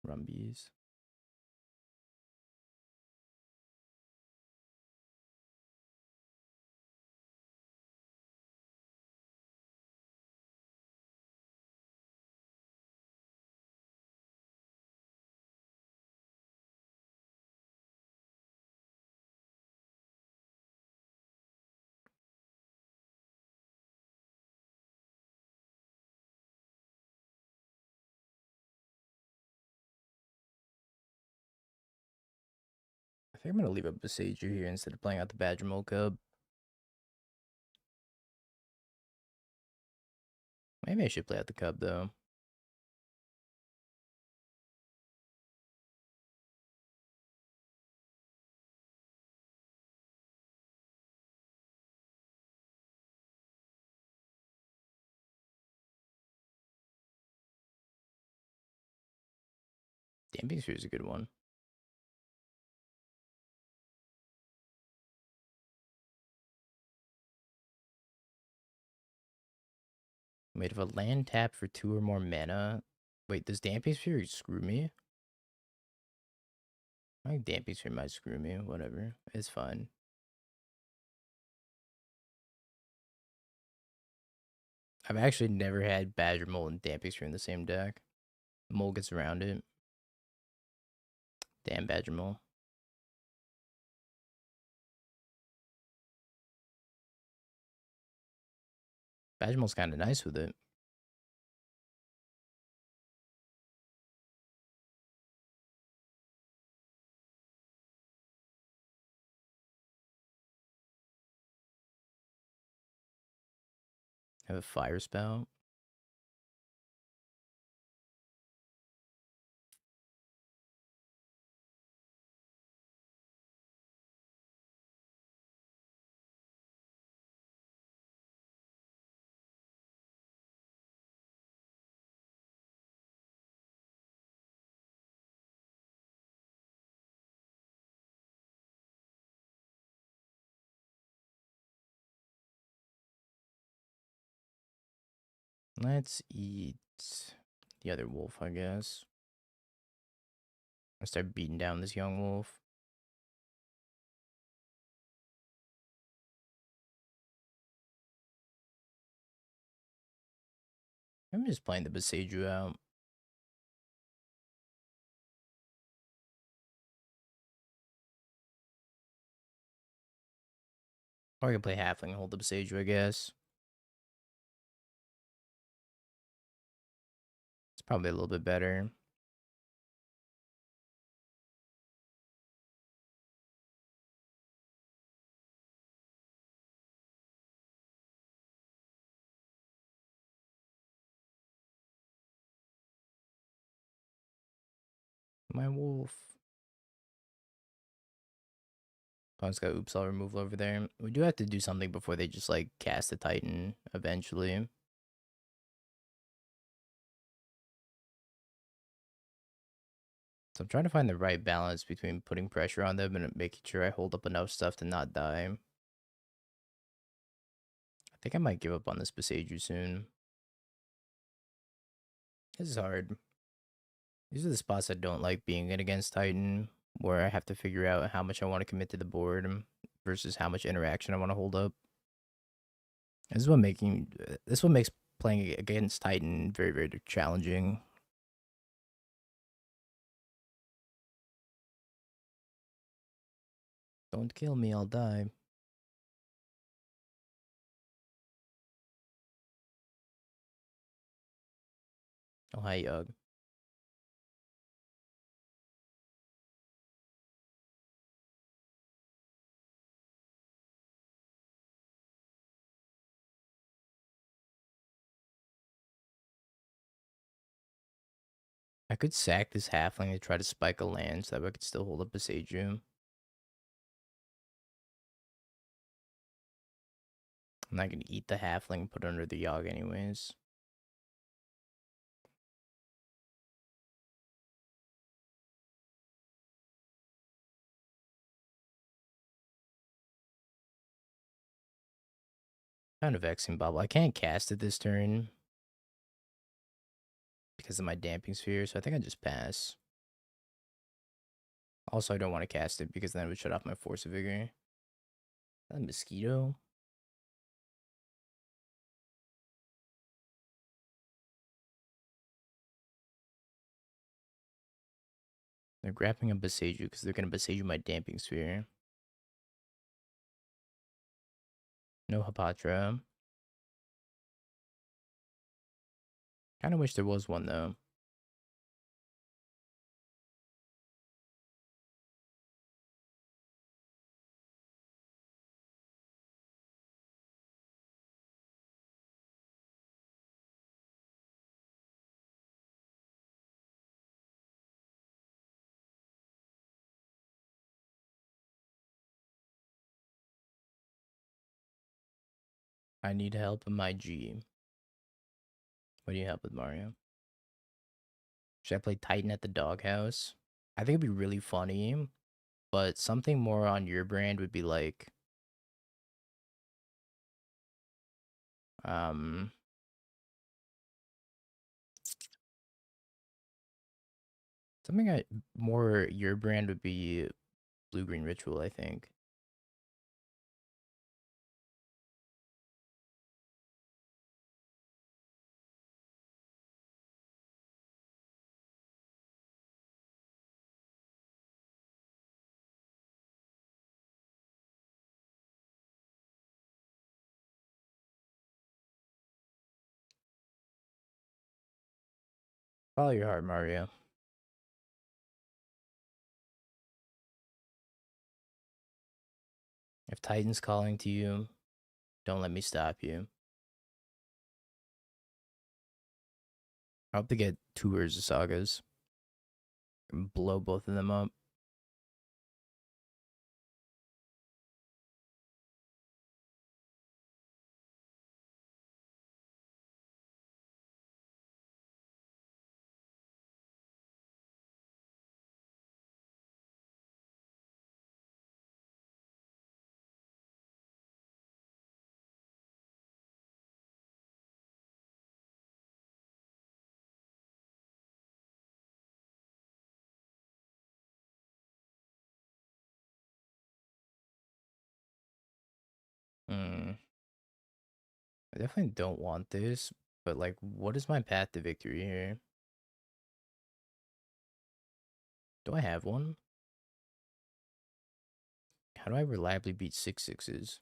Rumbies. I think I'm gonna leave a Besager here instead of playing out the Badger Mole Cub. Maybe I should play out the Cub though. Damping Sphere is a good one. Wait, if a land tap for 2 or more mana... Wait, does Damping Sphere screw me? I think Damping Sphere might screw me. Whatever. It's fine. I've actually never had Badger Mole and Damping Sphere in the same deck. Mole gets around it. Damn Badger Mole. Badger Mole's kind of nice with it. Have a Fire Spout. Let's eat the other wolf, I guess. Let's start beating down this young wolf. I'm just playing the Besiju out. Or I can play Halfling and hold the Besiju, I guess. It's probably a little bit better. My wolf. Opponent's got oops all removal over there. We do have to do something before they just like cast the Titan eventually. So I'm trying to find the right balance between putting pressure on them and making sure I hold up enough stuff to not die. I think I might give up on this Besiju soon. This is hard. These are the spots I don't like being in against Titan, where I have to figure out how much I want to commit to the board versus how much interaction I want to hold up. This is what makes playing against Titan very, very challenging. Don't kill me, I'll die. Oh, hi, Yawg. I could sack this halfling to try to spike a land so that way I could still hold up a Seiju. I'm not gonna eat the halfling and put it under the Yawg anyways. Kind of vexing bubble. I can't cast it this turn because of my damping sphere, so I think I just pass. Also, I don't want to cast it because then it would shut off my force of vigor. A mosquito. They're grabbing a Besiju because they're gonna Besiju my damping sphere. No Hapatra. Kind of wish there was one though. I need help in my G. What do you help with, Mario? Should I play Titan at the doghouse? I think it'd be really funny, but something more on your brand would be like, um, something more your brand would be blue green ritual. I think. Follow your heart, Mario. If Titan's calling to you, don't let me stop you. I hope to get two Urza Sagas and blow both of them up. I definitely don't want this, but like, what is my path to victory here? Do I have one? How do I reliably beat 6/6s?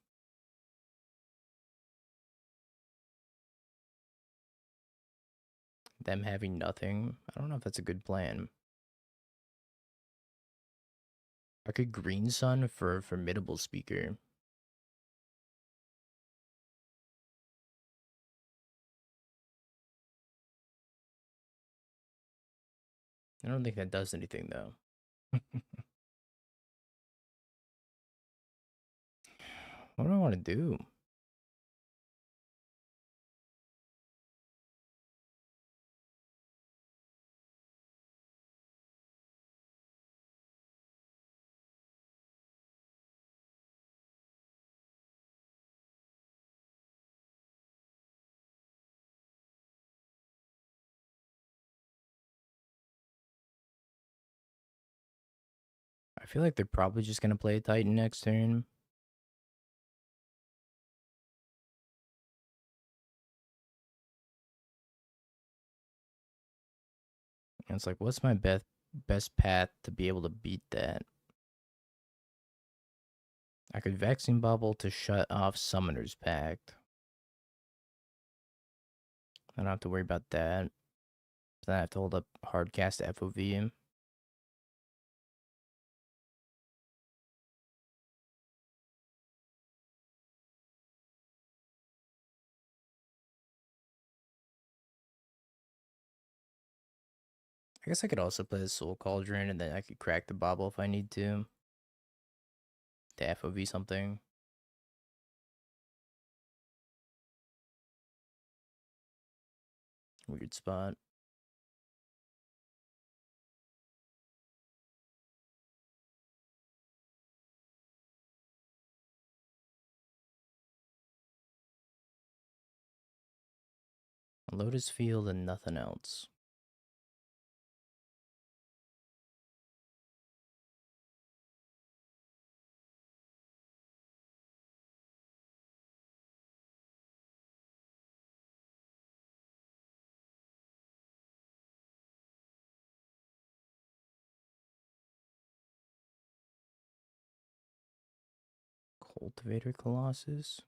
Them having nothing? I don't know if that's a good plan. I could Green Sun for a formidable speaker. I don't think that does anything though. What do I want to do? I feel like they're probably just gonna play a Titan next turn. And it's like, what's my best path to be able to beat that? I could Vexing Bubble to shut off Summoner's Pact. I don't have to worry about that. Then I have to hold up Hardcast FOV. I guess I could also play the Soul Cauldron and then I could crack the Bobble if I need to FOV something. Weird spot. A Lotus Field and nothing else. Cultivator Colossus.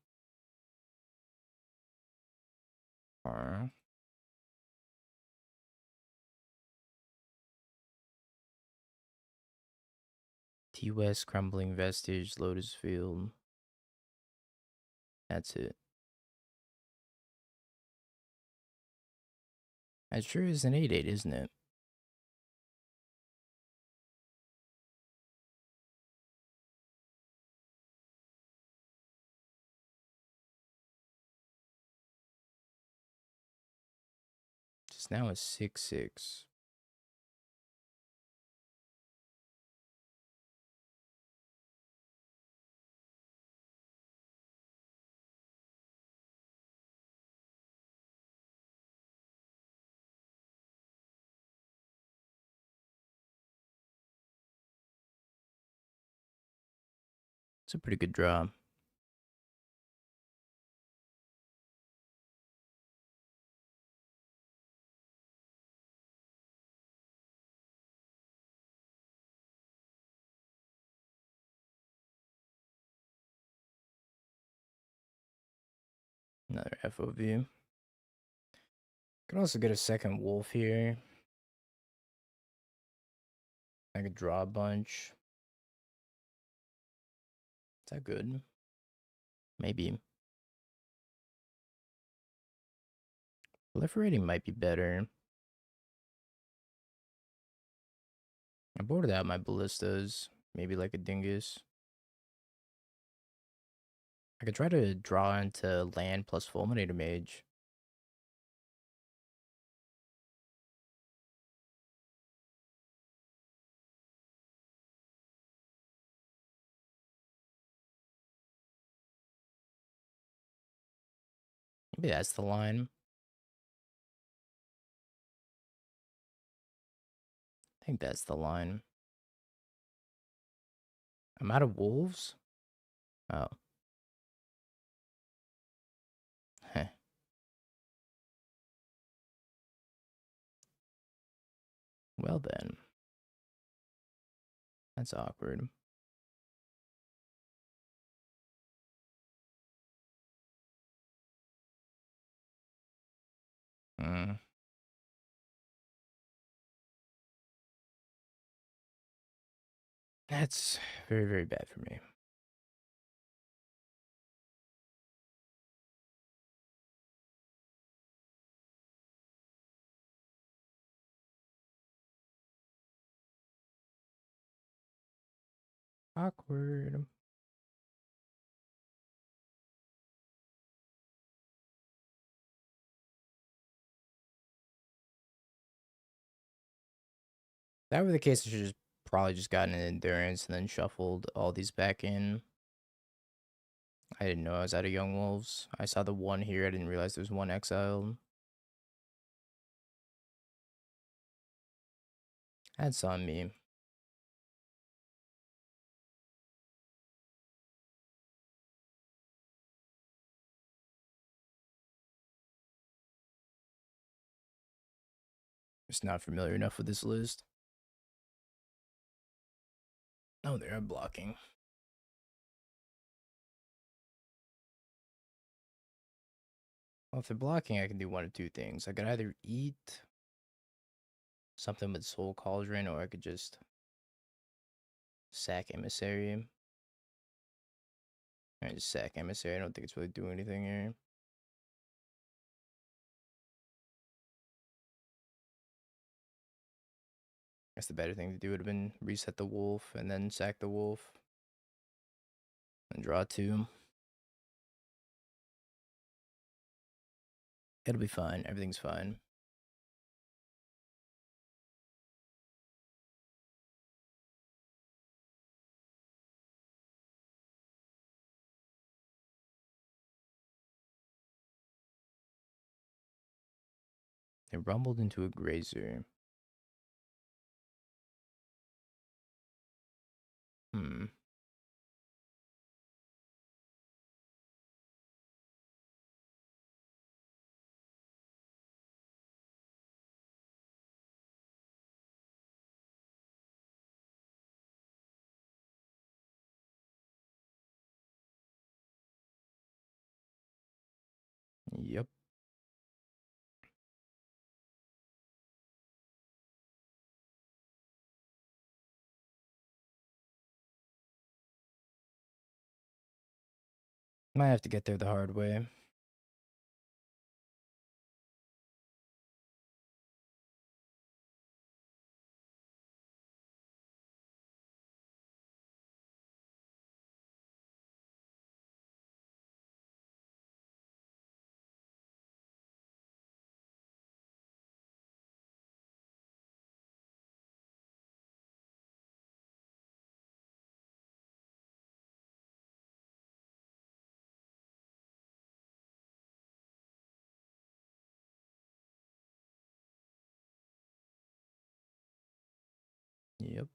T-West, Crumbling Vestige, Lotus Field. That's it. That sure is an 8/8, isn't it? Just now it's 6/6. It's a pretty good draw. Another FOV. Could also get a second wolf here. I could draw a bunch. Is that good? Maybe. Proliferating might be better. I boarded out my ballistas. Maybe like a dingus. I could try to draw into land plus Fulminator Mage. Maybe that's the line. I think that's the line. I'm out of wolves? Oh. Heh. Well then. That's awkward. Mm. That's very, very bad for me. Awkward. If that were the case, I should just probably just gotten an endurance and then shuffled all these back in. I didn't know I was out of Young Wolves. I saw the one here. I didn't realize there was one exiled. That's on me. Just not familiar enough with this list. Oh, they're blocking. Well, if they're blocking, I can do one of two things. I could either eat something with Soul Cauldron, or I could just sack Emissary. I just sack Emissary. I don't think it's really doing anything here. Guess the better thing to do would have been reset the wolf and then sack the wolf and draw two. It'll be fine. Everything's fine. They rumbled into a grazer. Hmm. Yep. Might have to get there the hard way. Yep.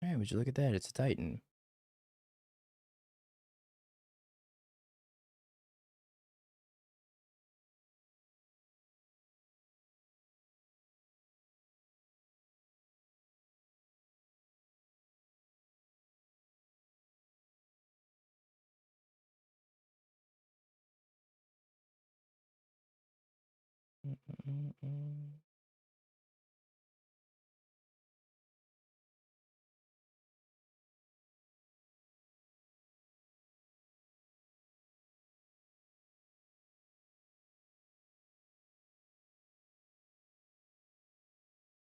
Hey, would you look at that? It's a Titan.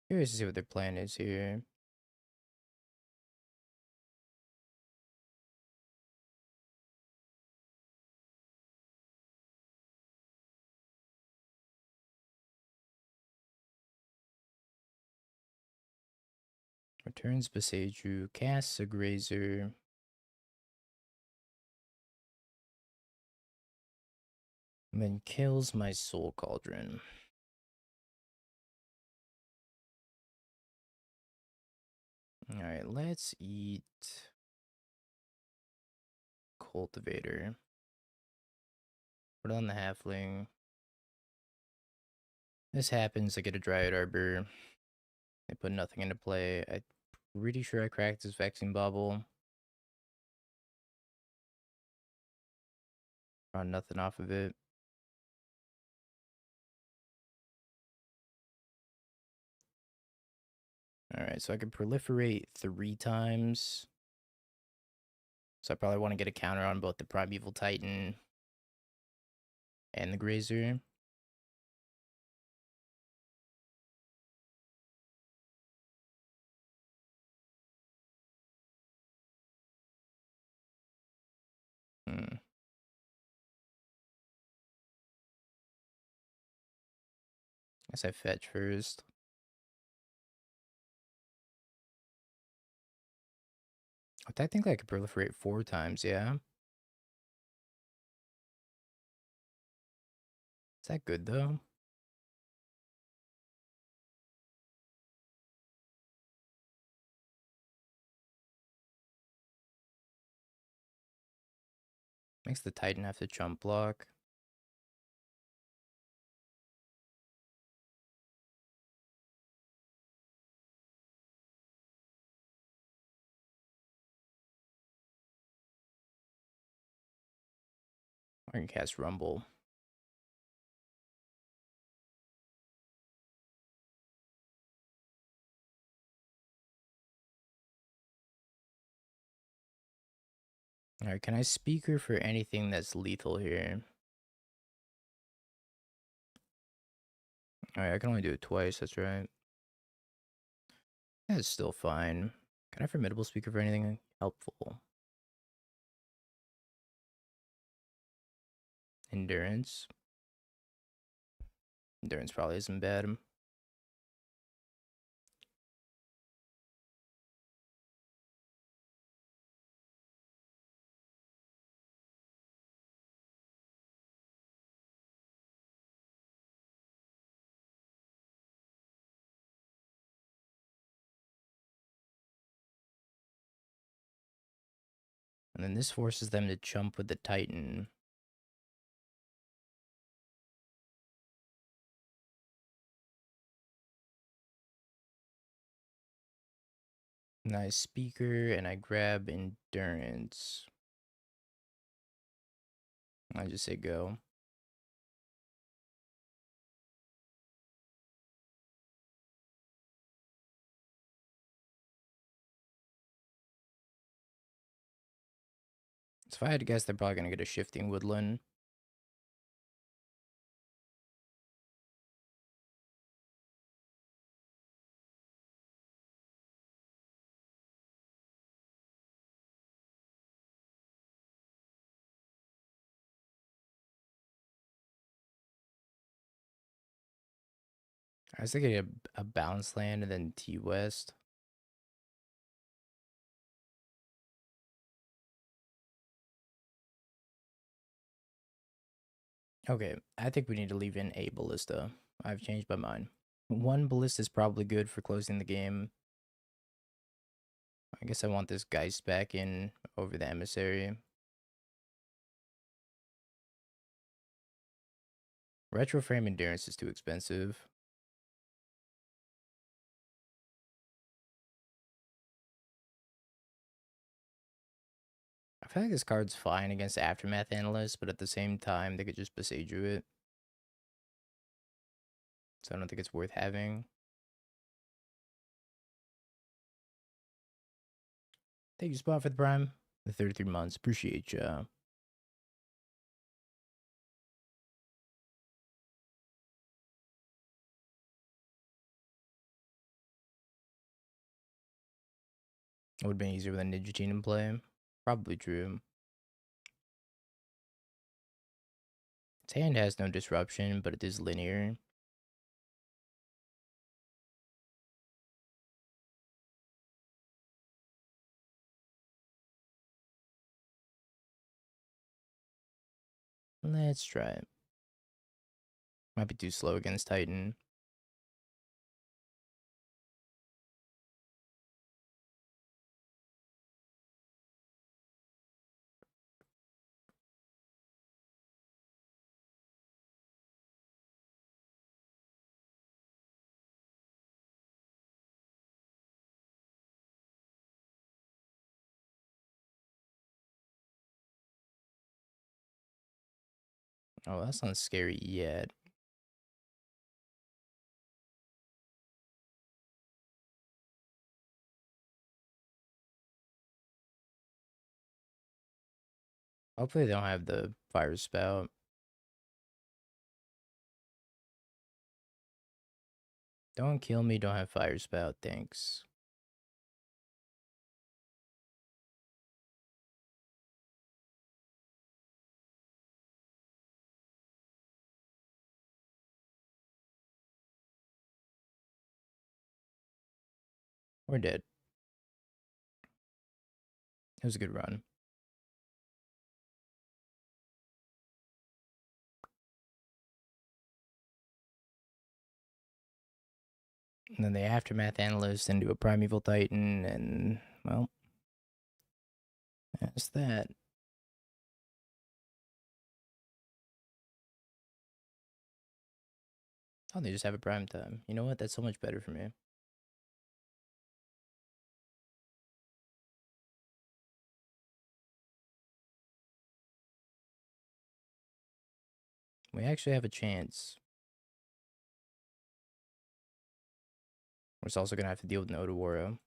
Curious to see what their plan is here. Returns Beseju, casts a grazer. And then kills my Soul Cauldron. Alright, let's eat Cultivator. Put on the halfling. This happens, I get a Dryad Arbor. I put nothing into play. I'm pretty sure I cracked this Vexing Bauble. Draw nothing off of it. Alright, so I can proliferate 3 times. So I probably want to get a counter on both the Primeval Titan and the Grazer. Guess I fetch first. Oh, technically I could proliferate 4 times, yeah? Is that good, though? Makes the Titan have to jump block. I can cast Rumble. Alright, can I speaker for anything that's lethal here? Alright, I can only do it twice, that's right. That's still fine. Can I formidable speaker for anything helpful? Endurance. Endurance probably isn't bad. And then this forces them to jump with the Titan. Nice speaker, and I grab endurance. I just say go. So if I had to guess, they're probably gonna get a shifting woodland. I was thinking a bounce land and then T West. Okay, I think we need to leave in a ballista. I've changed my mind. 1 ballista is probably good for closing the game. I guess I want this Geist back in over the emissary. Retro frame endurance is too expensive. I feel like this card's fine against Aftermath Analyst, but at the same time, they could just Besieger it. So I don't think it's worth having. Thank you, Spot, for the Prime. The 33 months. Appreciate ya. It would have been easier with a Ninja Team in play. Probably true. Its hand has no disruption, but it is linear. Let's try it. Might be too slow against Titan. Oh, that's not scary yet. Hopefully they don't have the fire spout. Don't kill me, don't have fire spout, thanks. We're dead. It was a good run. And then the Aftermath Analyst into a Primeval Titan, and, well, that's that. Oh, they just have a prime time. You know what? That's so much better for me. We actually have a chance. We're also going to have to deal with an Odawara.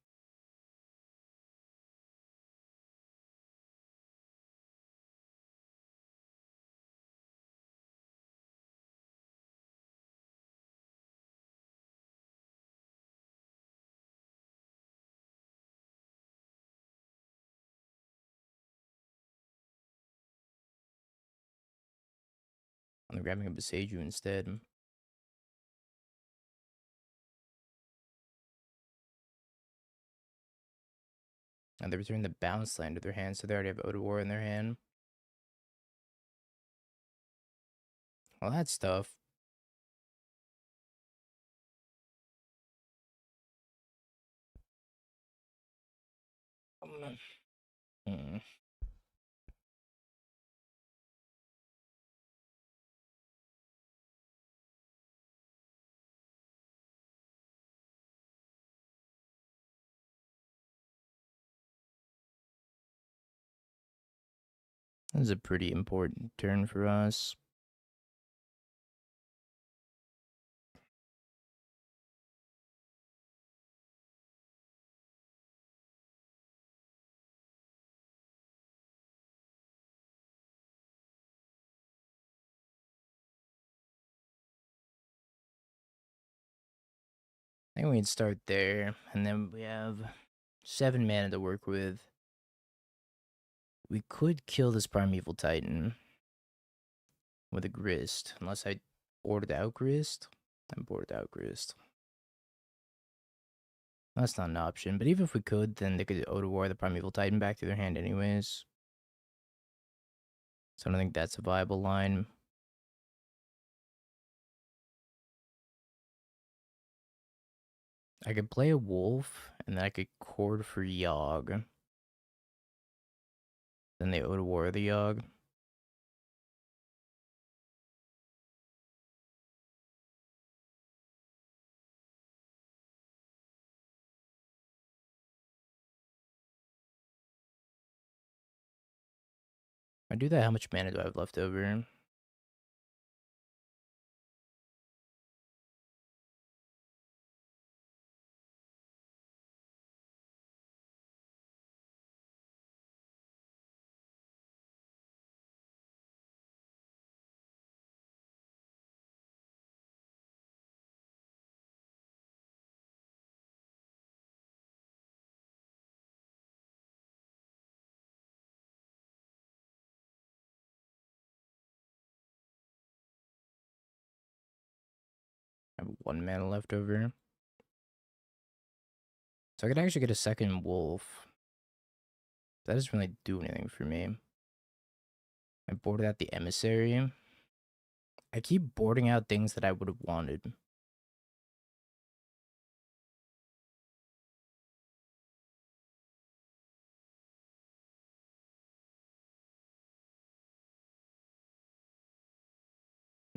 I'm grabbing a Beseiju instead. And they return the Bounce Land to their hand, so they already have Odawara in their hand. Well, that's tough. Hmm. This is a pretty important turn for us. I think we'd start there, and then we have 7 mana to work with. We could kill this Primeval Titan with a Grist, unless I boarded out Grist. I boarded out Grist. That's not an option, but even if we could, then they could Odawara the Primeval Titan back to their hand anyways. So I don't think that's a viable line. I could play a Wolf, and then I could Chord for Yawg. Then they Odawara the Yawg. If I do that, how much mana do I have left over? I have 1 mana left over. So I could actually get a second Wolf. That doesn't really do anything for me. I boarded out the Emissary. I keep boarding out things that I would have wanted.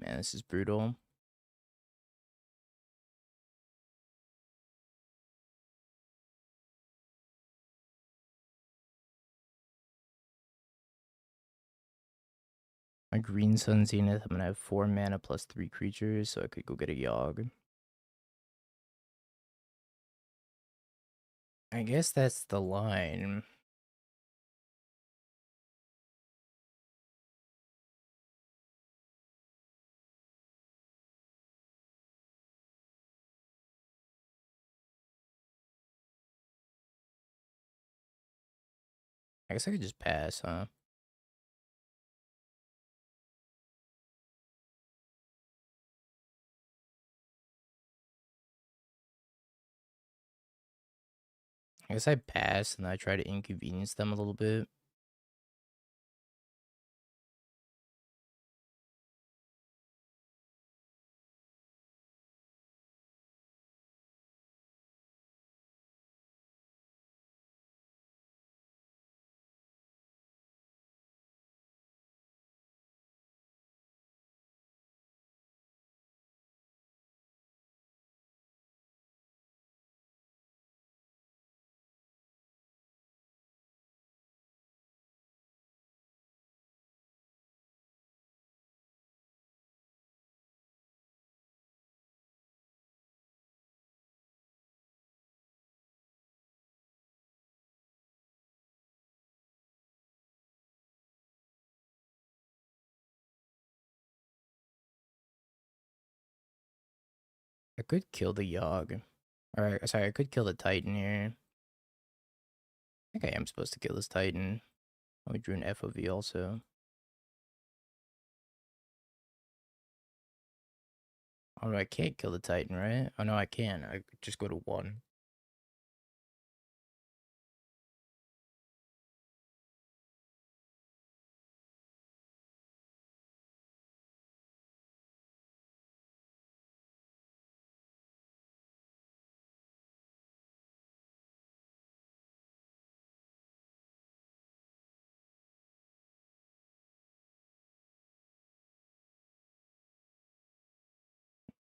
Man, this is brutal. My green Sun Zenith, I'm gonna have 4 mana plus 3 creatures, so I could go get a Yawg. I guess that's the line. I guess I could just pass, huh? I guess I pass and I try to inconvenience them a little bit. I could kill the Yawg. Alright, sorry, I could kill the Titan here. I think I am supposed to kill this Titan. Oh, we drew an FOV also. Oh, I can't kill the Titan, right? Oh, no, I can. I could just go to 1.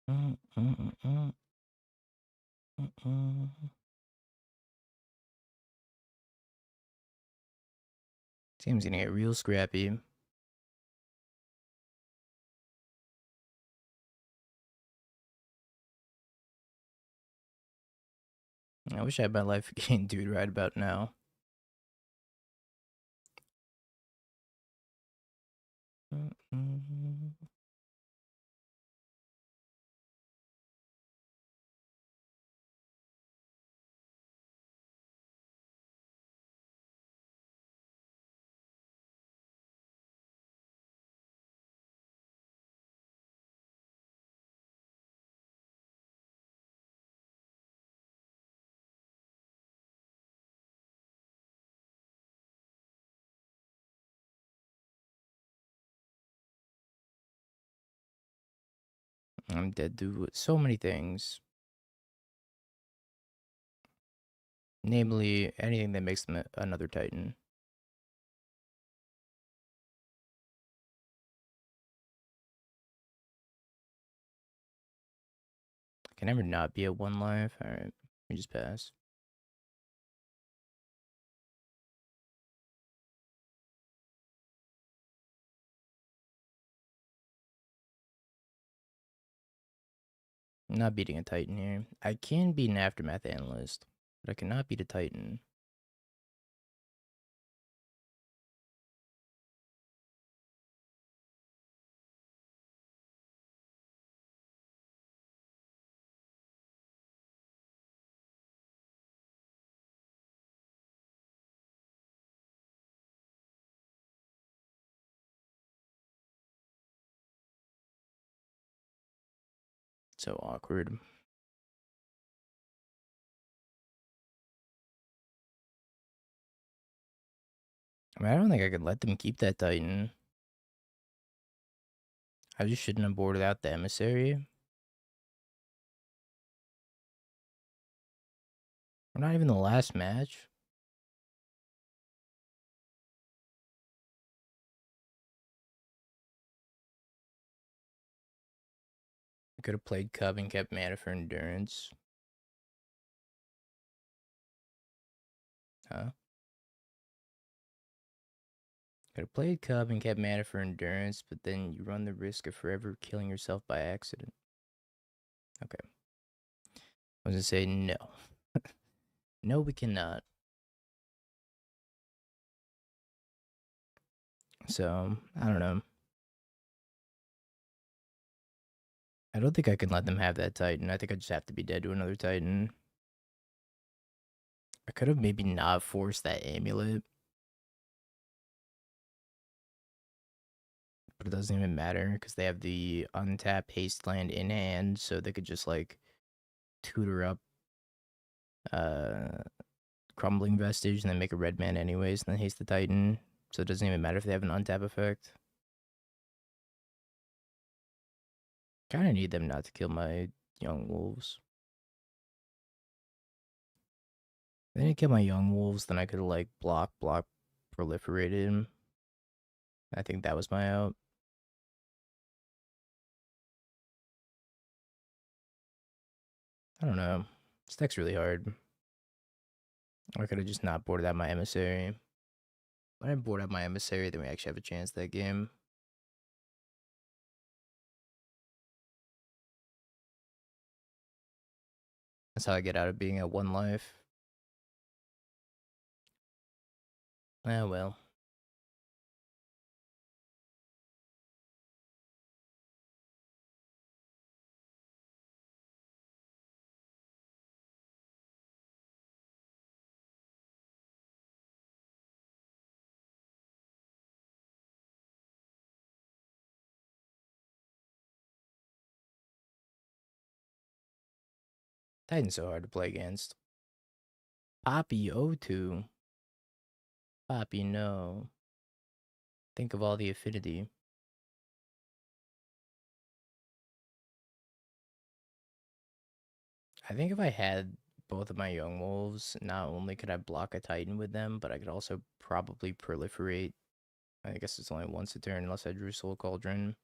Mm, mm, mm, mm. Seems gonna get real scrappy. I wish I had my life gained, dude, right about now. I'm dead to so many things. Namely, anything that makes them another Titan. Can never not be at 1 life. Alright, we just pass. I'm not beating a Titan here. I can beat an Aftermath Analyst, but I cannot beat a Titan. So awkward. I mean, I don't think I could let them keep that Titan. I just shouldn't have boarded out the Emissary. We're not even the last match. I could have played Cub and kept mana for Endurance. Huh? Could have played Cub and kept mana for endurance, but then you run the risk of forever killing yourself by accident. Okay. I was gonna say no. No, we cannot. So, I don't know. I don't think I can let them have that Titan. I think I just have to be dead to another Titan. I could have maybe not forced that amulet. But it doesn't even matter because they have the untapped haste land in hand, so they could just like tutor up uh Crumbling Vestige and then make a red man anyways, and then haste the Titan. So it doesn't even matter if they have an untap effect. Kind of need them not to kill my young wolves. If they didn't kill my young wolves, then I could like block, proliferated him. I think that was my out. I don't know. This deck's really hard. I could have just not boarded out my emissary. If I didn't board out my emissary, then we actually have a chance that game. That's how I get out of being at one life. Ah, well. Titan's so hard to play against. Poppy O2. Poppy, no. Think of all the affinity. I think if I had both of my young wolves, not only could I block a Titan with them, but I could also probably proliferate. I guess it's only once a turn unless I drew Soul Cauldron.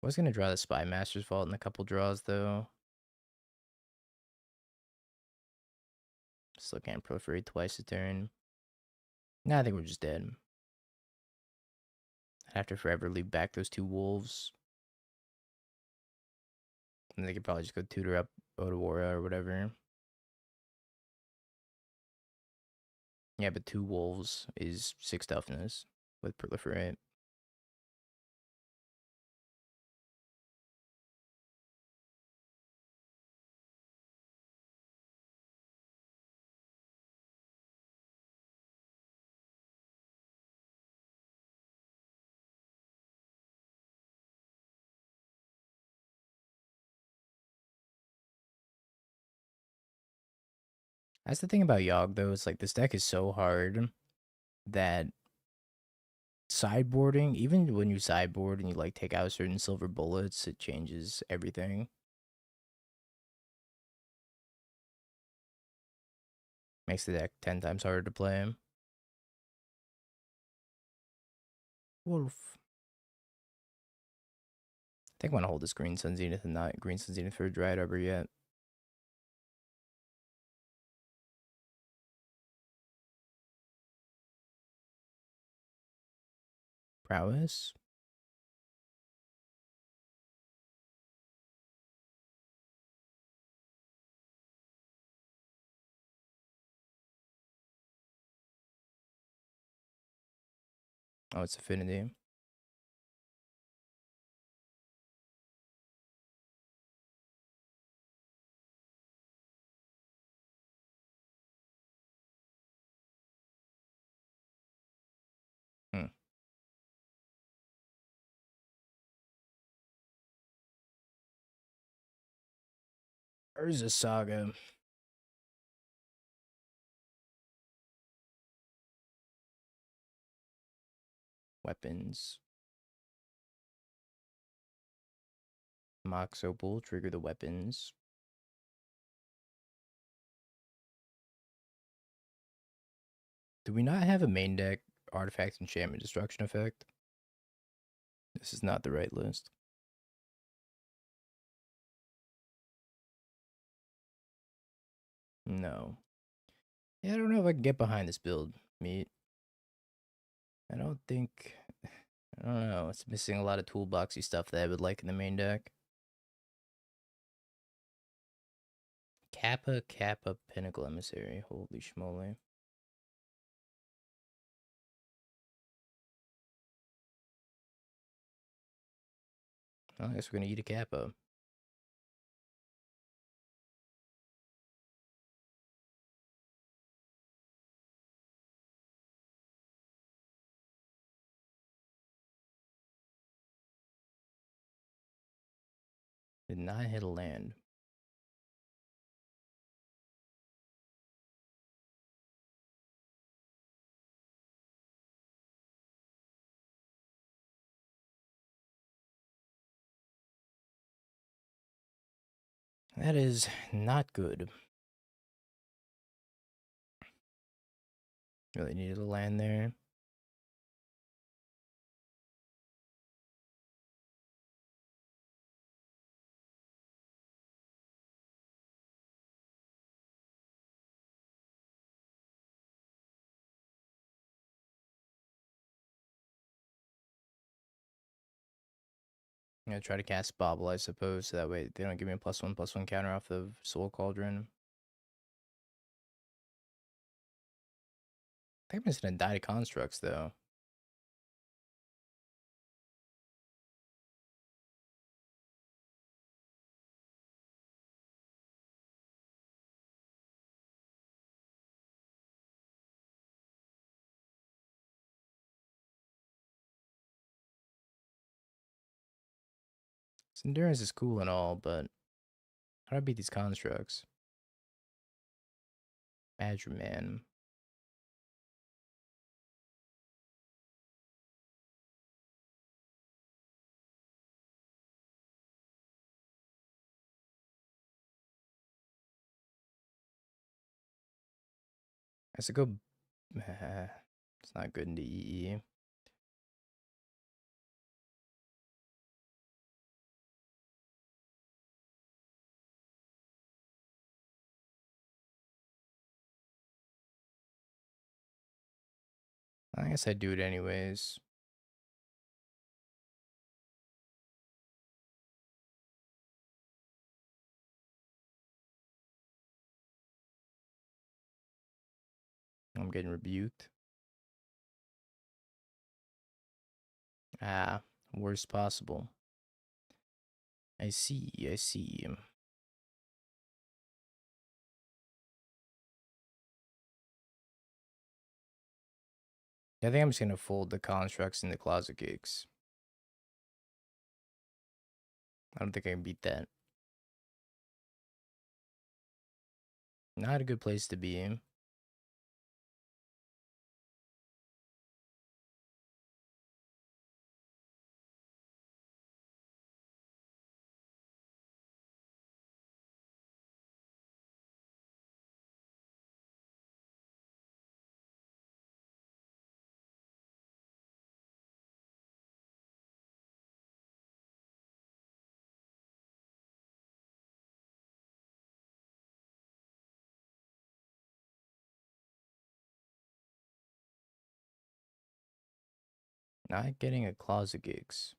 I was gonna draw the Spy Master's Vault in a couple draws though. Still can't proliferate twice a turn. Nah, I think we're just dead. I'd have to forever leave back those two wolves. And they could probably just go tutor up Otawara or whatever. Yeah, but two wolves is 6 toughness with proliferate. That's the thing about Yawg though, it's like this deck is so hard that sideboarding, even when you sideboard and you like take out certain silver bullets, it changes everything. Makes the deck 10 times harder to play. Wolf. I think I want to hold this Green Sun Zenith and not Green Sun Zenith for a Dryad Arbor yet. Prowess? Oh, it's Affinity. Hmm. Urza Saga. Weapons. Mox Opal, trigger the weapons. Do we not have a main deck artifact enchantment destruction effect? This is not the right list. No. Yeah, I don't know if I can get behind this build, Meat. I don't think. I don't know. It's missing a lot of toolboxy stuff that I would like in the main deck. Kappa, Pinnacle Emissary. Holy schmoly. Well, I guess we're gonna eat a Kappa. Did not hit a land. That is not good. Really needed a land there. I'm gonna try to cast Bobble, I suppose, so that way they don't give me a +1/+1 counter off of Soul Cauldron. I think I'm just gonna die to Constructs, though. This Endurance is cool and all, but how do I beat these Constructs? Badger Man. I should go. It's not good into EE. I guess I'd do it anyways. I'm getting rebuked. Ah, worst possible. I see, I see. I think I'm just gonna fold the Constructs and the Closet Gigs. I don't think I can beat that. Not a good place to be in. Not getting a Closet Gigs.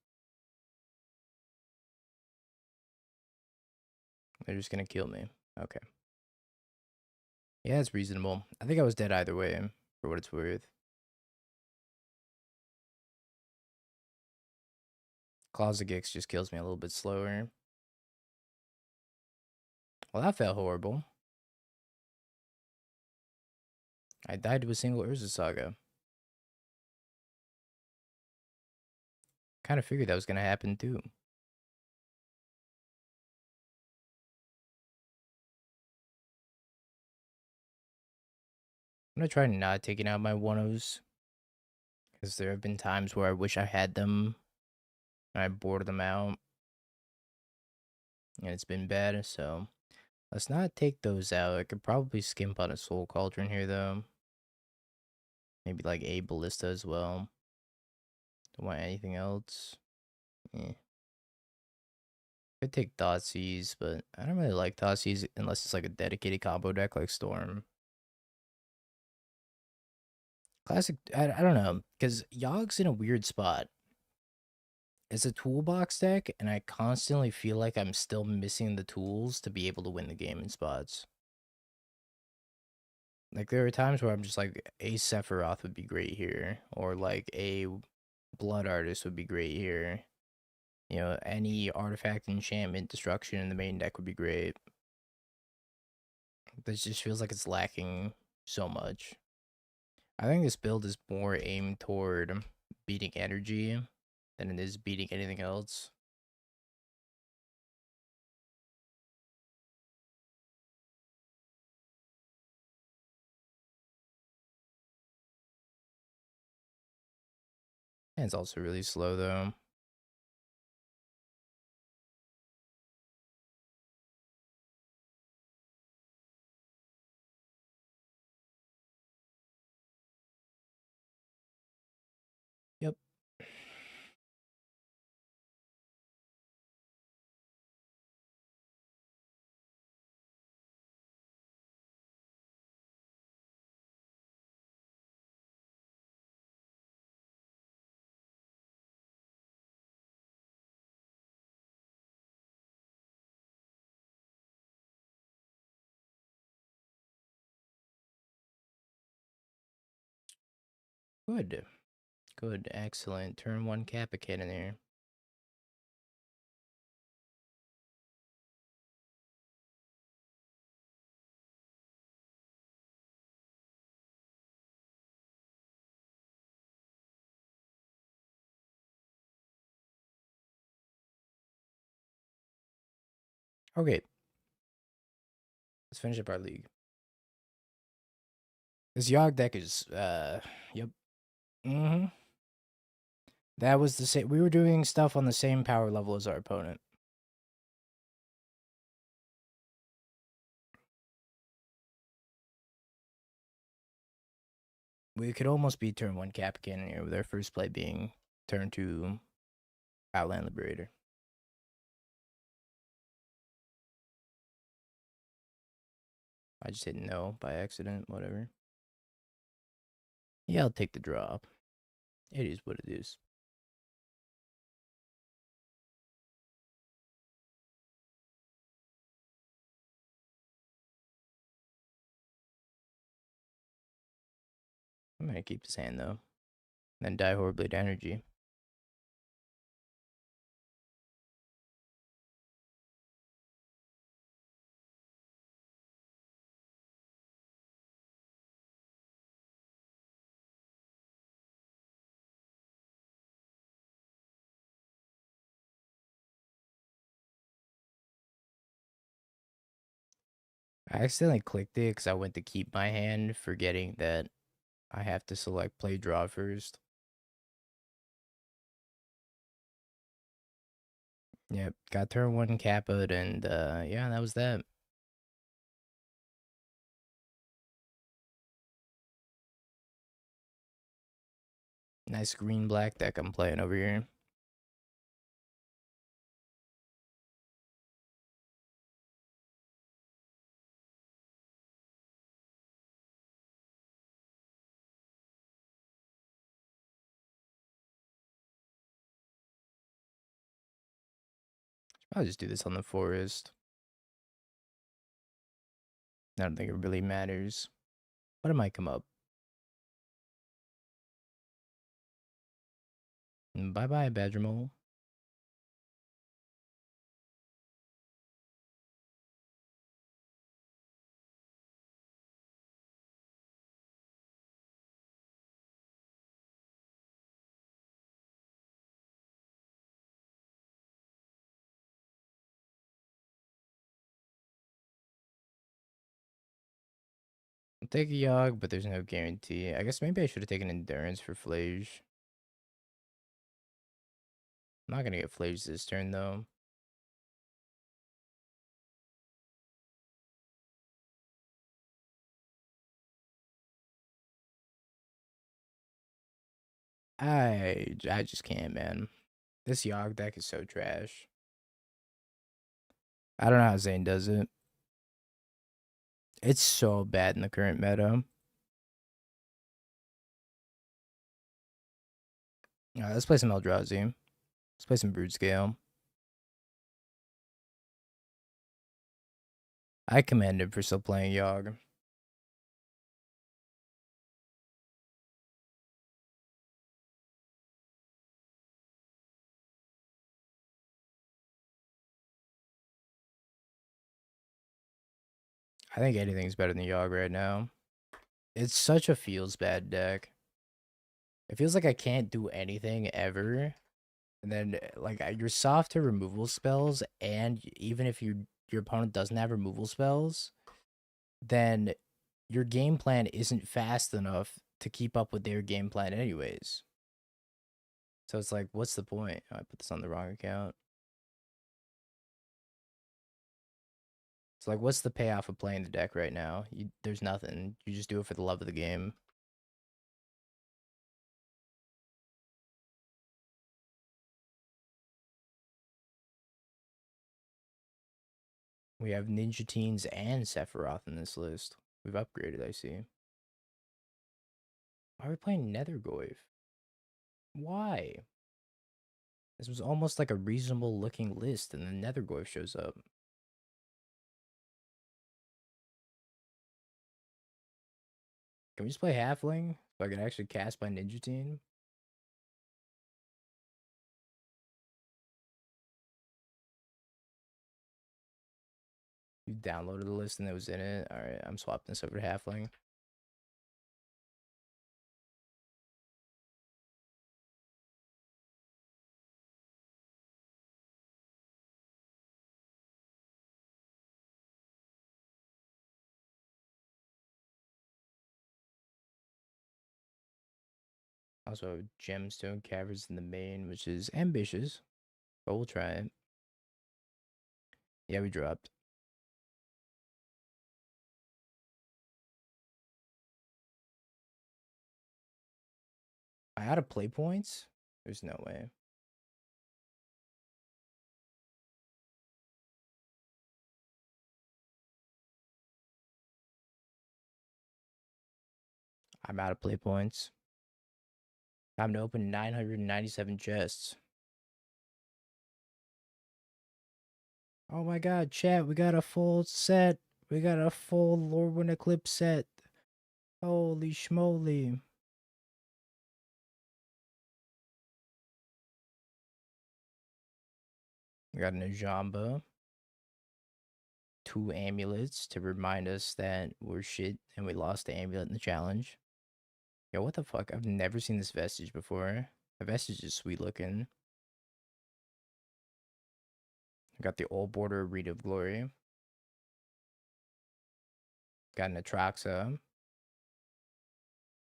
They're just gonna kill me. Okay. Yeah, it's reasonable. I think I was dead either way, for what it's worth. Closet Gigs just kills me a little bit slower. Well, that felt horrible. I died to a single Urza Saga. Kind of figured that was gonna happen too. I'm gonna try not taking out my 1-0s. Because there have been times where I wish I had them. And I bored them out. And it's been bad, so let's not take those out. I could probably skimp on a Soul Cauldron here, though. Maybe like a Ballista as well. Don't want anything else. Eh. Could take Thoughtseize, but I don't really like Thoughtseize unless it's like a dedicated combo deck like Storm. Classic, I don't know, because Yawg's in a weird spot. It's a toolbox deck, and I constantly feel like I'm still missing the tools to be able to win the game in spots. Like, there are times where I'm just like, a Sephiroth would be great here, or like a Blood Artist would be great here. You know, any artifact, enchantment, destruction in the main deck would be great. This just feels like it's lacking so much. I think this build is more aimed toward beating energy than it is beating anything else. And it's also really slow though. Yep. Good. Good. Excellent. Turn one Kappa Cannon here. Okay. Let's finish up our league. This Yawg deck is, yep. Mm-hmm. That was the same. We were doing stuff on the same power level as our opponent. We could almost be turn one Kappa Cannon here with our first play being turn two Outland Liberator. I just hit no by accident, whatever. Yeah, I'll take the drop. It is what it is. I'm gonna keep this hand though. Then die horribly to energy. I accidentally clicked it because I went to keep my hand, forgetting that I have to select play draw first. Yep, got turn one Kappa, and yeah, that was that. Nice green black deck I'm playing over here. I'll just do this on the forest. I don't think it really matters. But it might come up. Bye bye, Badger Mole. I'll take a Yawg, but there's no guarantee. I guess maybe I should have taken Endurance for Flage. I'm not gonna get Flage this turn though. I just can't, man. This Yawg deck is so trash. I don't know how Zane does it. It's so bad in the current meta. Alright, let's play some Eldrazi. Let's play some Brood Scale. I commend him for still playing Yawg. I think anything's better than Yawg right now. It's such a feels bad deck. It feels like I can't do anything ever. And then like you're soft to removal spells, and even if your opponent doesn't have removal spells, then your game plan isn't fast enough to keep up with their game plan anyways. So it's like, what's the point? Oh, I put this on the wrong account. It's like, what's the payoff of playing the deck right now? There's nothing. You just do it for the love of the game. We have Ninja Teens and Sephiroth in this list. We've upgraded, I see. Why are we playing Nethergoyf? Why? This was almost like a reasonable looking list, and then Nethergoyf shows up. Can we just play Halfling so I can actually cast my Ninja Teen? You downloaded the list and it was in it. Alright, I'm swapping this over to Halfling. Also, Gemstone Caverns in the main, which is ambitious, but we'll try it. Yeah, we dropped. I had to play points? There's no way. I'm out of play points. Time to open 997 chests. Oh my god, chat, we got a full set. We got a full Lordwind Eclipse set. Holy schmoly. We got an Ajamba. 2 amulets to remind us that we're shit and we lost the amulet in the challenge. Yo, what the fuck? I've never seen this vestige before. The vestige is sweet looking. Got the old border Reed of Glory. Got an Atraxa.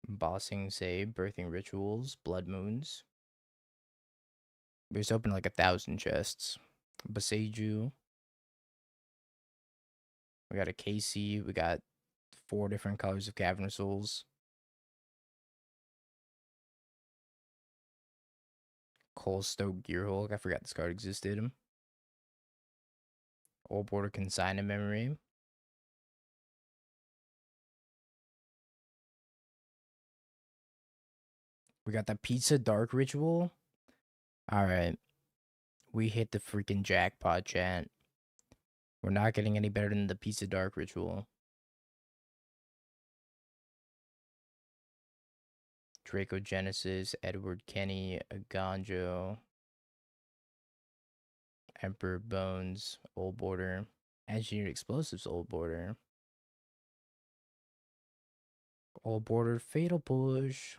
Bossing Save, Birthing Rituals, Blood Moons. We just opened like 1,000 chests. Boseiju. We got a KC. We got 4 different colors of Cavernous Souls. Coalstoke Gearhulk. I forgot this card existed. Old Border Consignment Memory. We got the Pizza Dark Ritual. Alright. We hit the freaking jackpot, chat. We're not getting any better than the Pizza Dark Ritual. Draco Genesis, Edward Kenny, Aganjo, Emperor Bones, Old Border, Engineered Explosives, Old Border, Old Border, Fatal Push.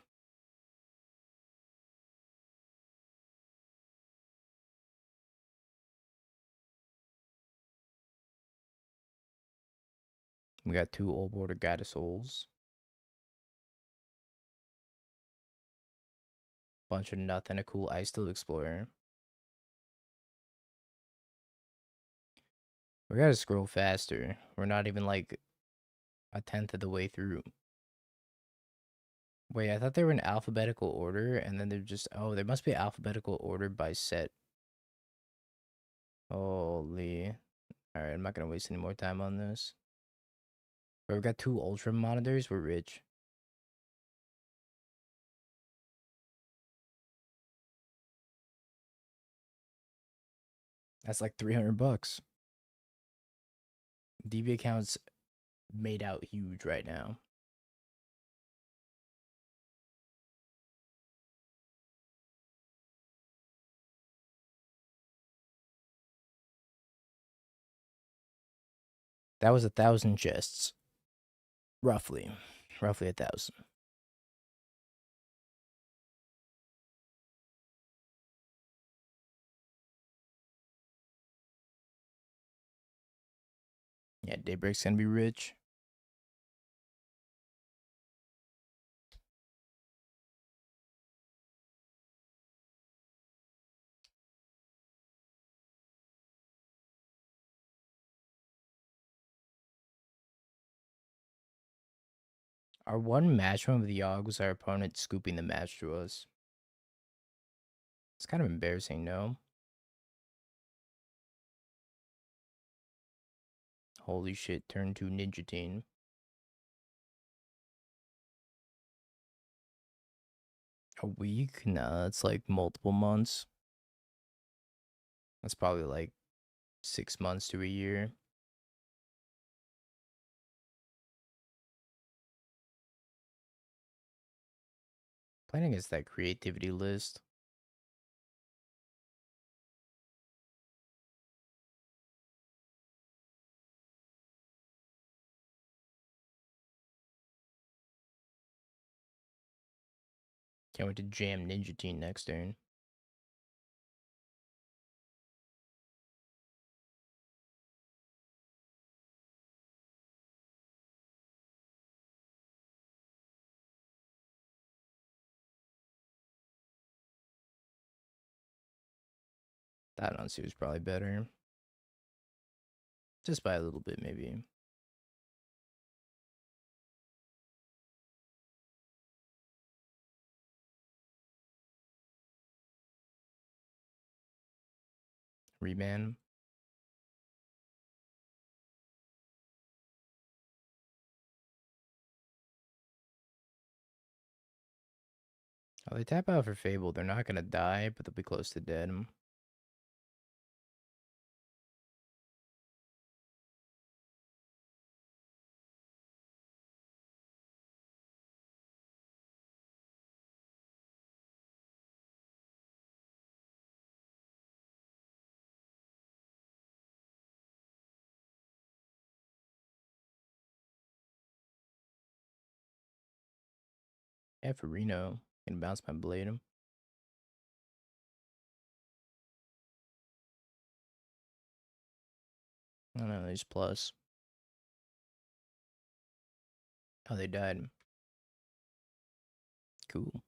We got 2 Old Border Guide of Souls. Bunch of nothing, a cool Ice Steel Explorer. We gotta scroll faster. We're not even like 1/10 of the way through. Wait, I thought they were in alphabetical order, and then they're just, oh, they must be alphabetical order by set. Holy. Alright, I'm not gonna waste any more time on this. But we got 2 Ultra monitors, we're rich. That's like $300. DB accounts made out huge right now. That was 1,000 chests. Roughly 1,000. Yeah, Daybreak's gonna be rich. Our one match win with the Yawg was our opponent scooping the match to us. It's kind of embarrassing, no? Holy shit, turn to Ninja Team. A week? Nah, that's like multiple months. That's probably like 6 months to a year. Playing against that creativity list. Can't wait to jam Ninja Team next turn. That on was probably better. Just by a little bit, maybe. Reban. Oh, they tap out for Fable. They're not gonna die, but they'll be close to dead. Yeah, for Reno. Can bounce my blade him. I don't know, he's plus. Oh, they died. Cool.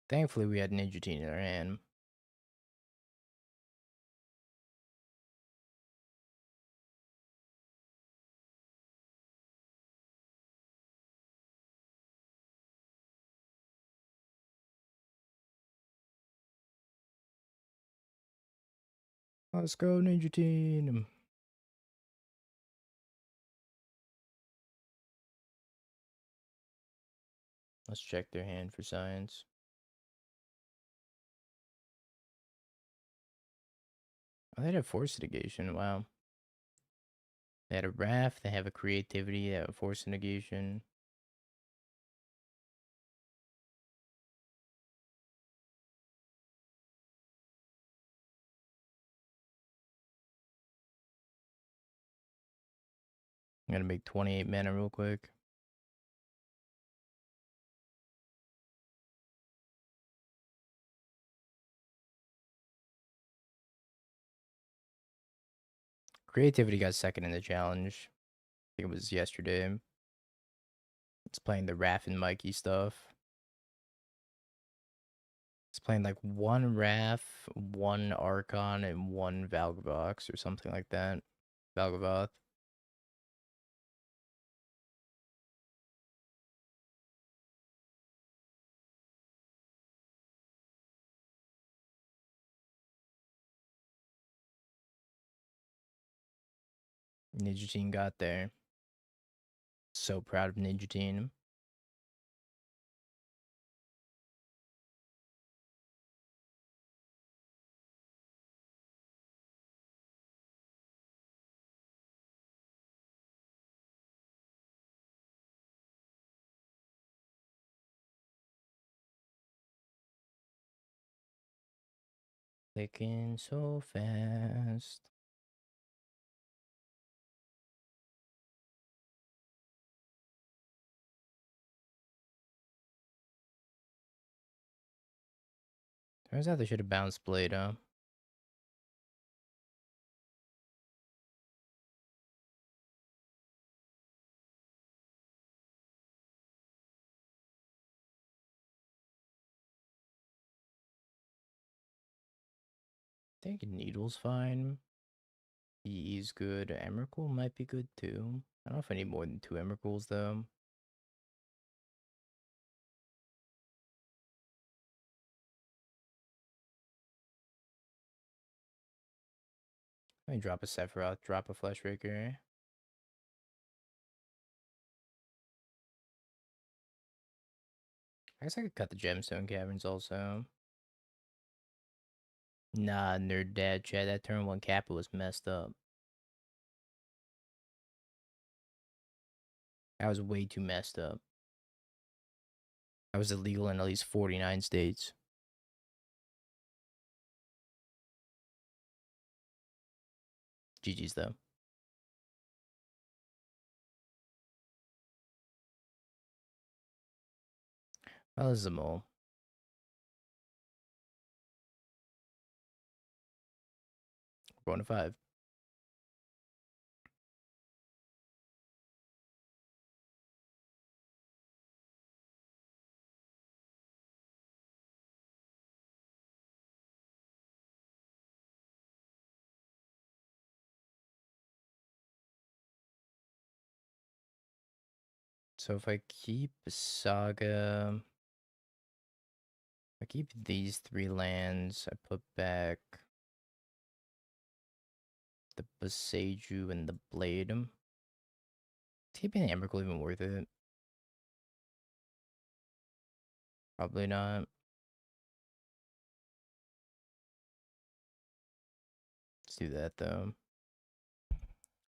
Thankfully, we had Ninja Team in our hand. Let's go, Ninja Team. Let's check their hand for science. Oh, they had a force negation. Wow. They had a raft. They have a creativity. They have a force negation. I'm gonna make 28 mana real quick. Creativity got second in the challenge. I think it was yesterday. It's playing the Raph and Mikey stuff. It's playing like one Raph, one Archon, and one Valgavox or something like that. Valgavoth. Ninja Team got there. So proud of Ninja Team. Clicking so fast. Turns out they should have bounced Blade, huh? I think Needle's fine. He's good. Emrakul might be good too. I don't know if I need more than 2 Emrakuls though. Let me drop a Sephiroth, drop a Fleshbreaker. I guess I could cut the Gemstone Caverns also. Nah, nerd dad, Chad. That turn 1 Kappa was messed up. That was way too messed up. That was illegal in at least 49 states. GG's though. Well, this is a mole. We're going to 5. So if I keep Saga, I keep these 3 lands, I put back the Boseiju and the Blade. Keeping the Emrakul even worth it? Probably not. Let's do that though.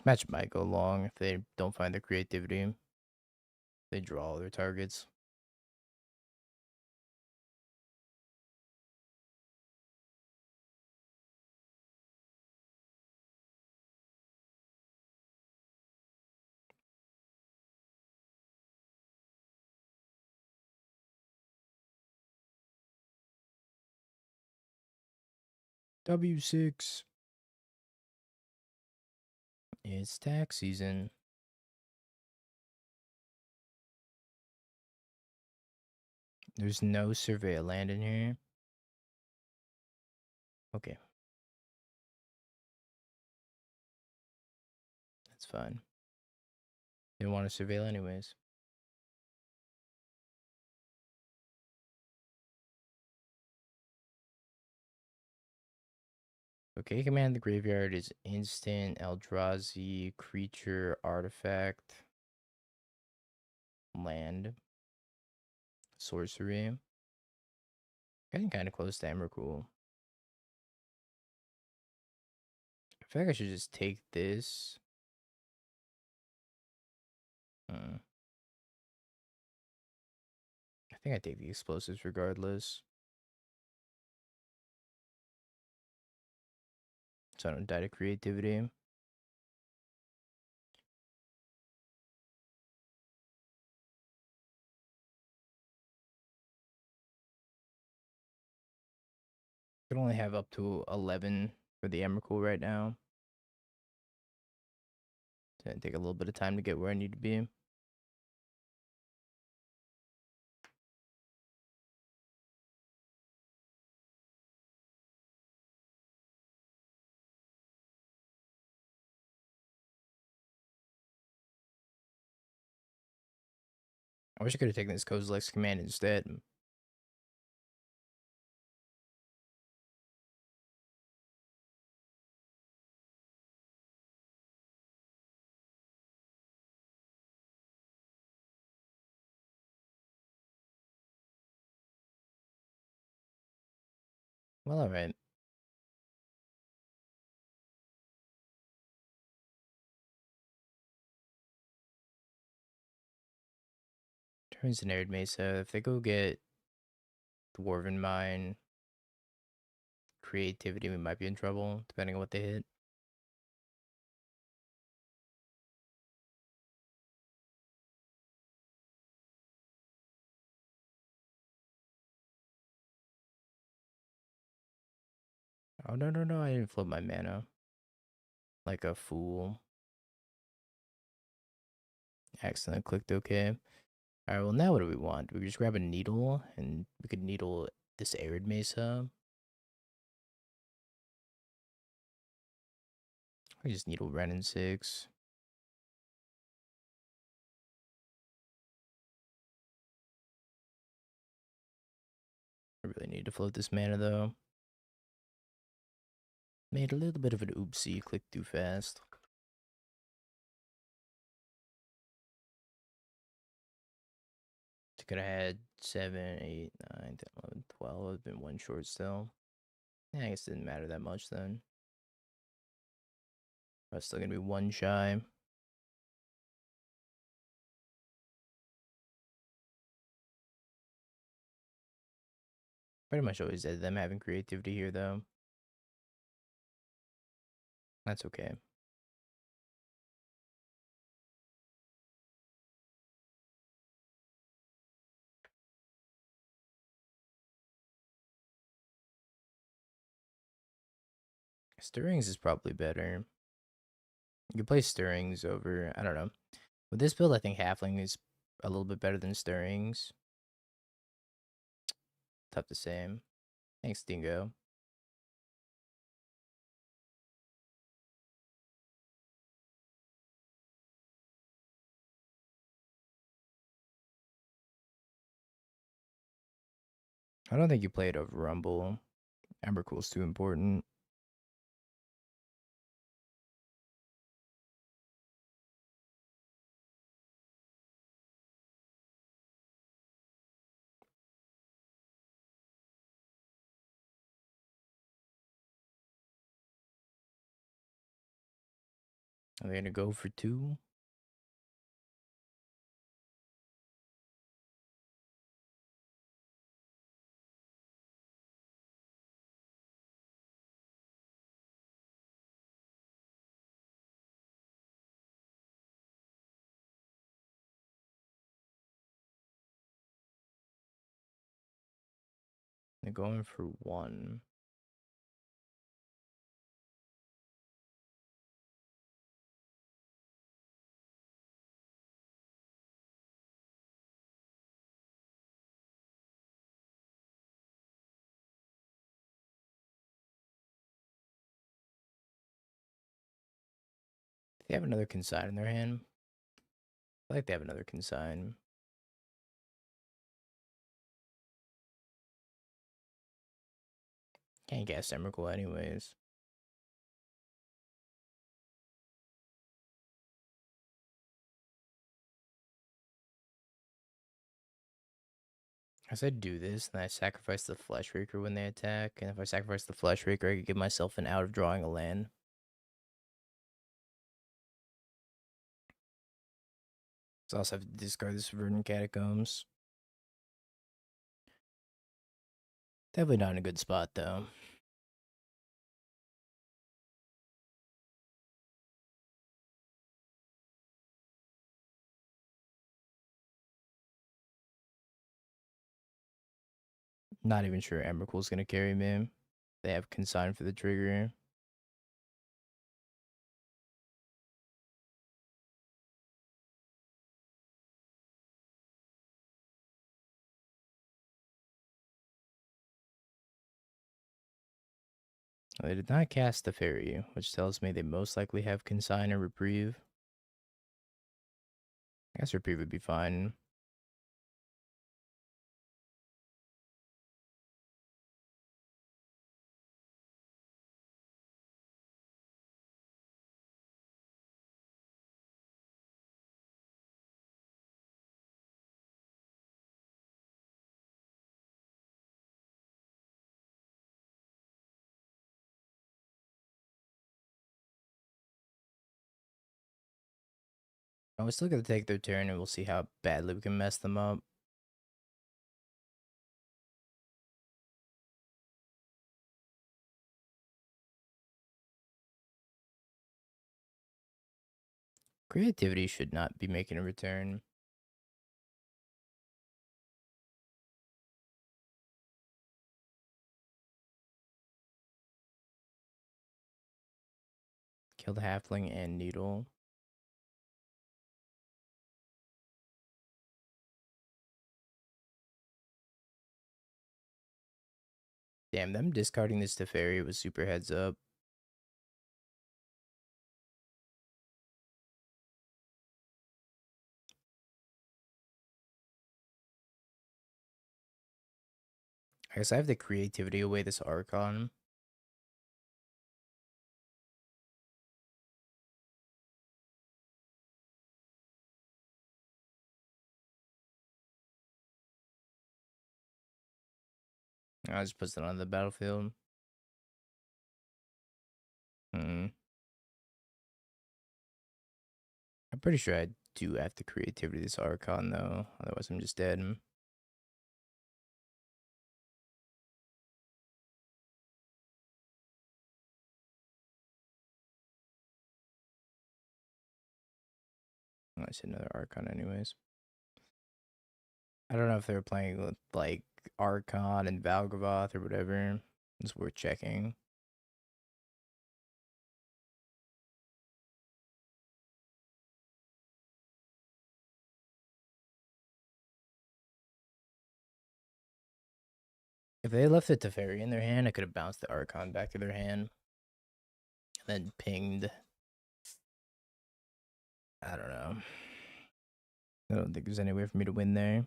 Match might go long if they don't find their creativity. They draw all their targets. W6. It's tax season. There's no survey land in here. Okay. That's fine. Didn't want to surveil anyways. Okay, command the graveyard is instant, Eldrazi, creature, artifact, land, sorcery. Getting kind of close to Emrakul. I feel like I should just take this. I think I take the explosives regardless. So I don't die to creativity. I can only have up to 11 for the Emrakul right now. It's gonna take a little bit of time to get where I need to be. I wish I could have taken this Kozilek's command instead. Well, alright. Turns an Arid Mesa. If they go get Dwarven Mine, Creativity, we might be in trouble, depending on what they hit. Oh, no, no, no, I didn't flip my mana. Like a fool. Accidentally clicked OK. Alright, well, now what do we want? We just grab a needle, and we could needle this Arid Mesa. We just needle Ren and 6. I really need to float this mana, though. Made a little bit of an oopsie, clicked too fast. Could have had 7, 8, 9, 10, 11, 12. Would have been one short still. Yeah, I guess it didn't matter that much then. I was still gonna be one shy. Pretty much always did them having creativity here, though. That's okay. Stirrings is probably better. You can play Stirrings over, I don't know. With this build, I think Halfling is a little bit better than Stirrings. Tough to say. Thanks, Dingo. I don't think you play it over Rumble. Embercool's too important. Are they gonna go for 2? They're going for 1. They have another consign in their hand. I like they have another consign. Can't guess Emrakul anyways. I said do this, and I sacrifice the Flesh Raker when they attack, and if I sacrifice the Flesh Raker, I could give myself an out of drawing a land. So I also have to discard this Verdant Catacombs. Definitely not in a good spot, though. Not even sure Emrakul's gonna carry me. They have consign for the trigger. They did not cast the fairy, which tells me they most likely have consign or reprieve. I guess reprieve would be fine. Oh, we're still gonna take their turn, and we'll see how badly we can mess them up. Creativity should not be making a return. Kill the halfling and needle. Damn, them discarding this Teferi was super heads up. I guess I have the creativity away this Archon. I just put it on the battlefield. I'm pretty sure I do have the creativity this Archon though. Otherwise I'm just dead. I said another Archon anyways. I don't know if they were playing with like Archon and Valgavoth or whatever. It's worth checking. If they left the Teferi in their hand, I could have bounced the Archon back to their hand. And then pinged. I don't know. I don't think there's any way for me to win there.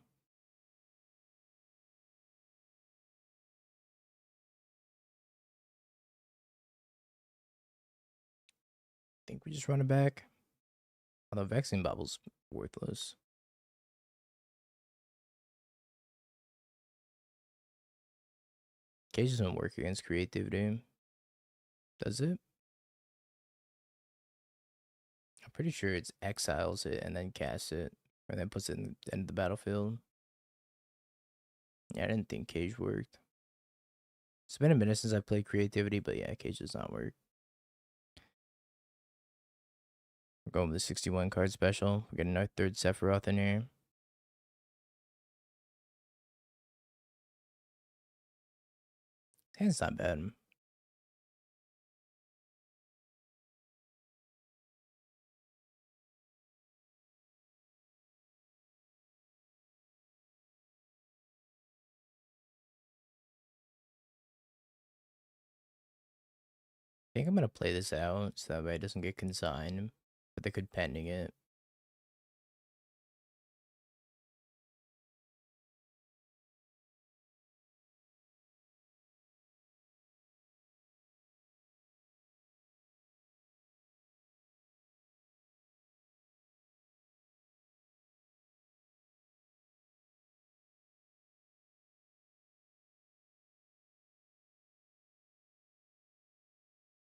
I think we just run it back. Although Vexing Bubble's worthless. Cage doesn't work against creativity. Does it? I'm pretty sure it's exiles it and then casts it. Or then puts it in the end of the battlefield. Yeah, I didn't think Cage worked. It's been a minute since I played creativity, but yeah, Cage does not work. We're going with the 61 card special. We're getting our third Sephiroth in here. Hand's not bad. I think I'm gonna play this out so that way it doesn't get consigned. But they could pending it.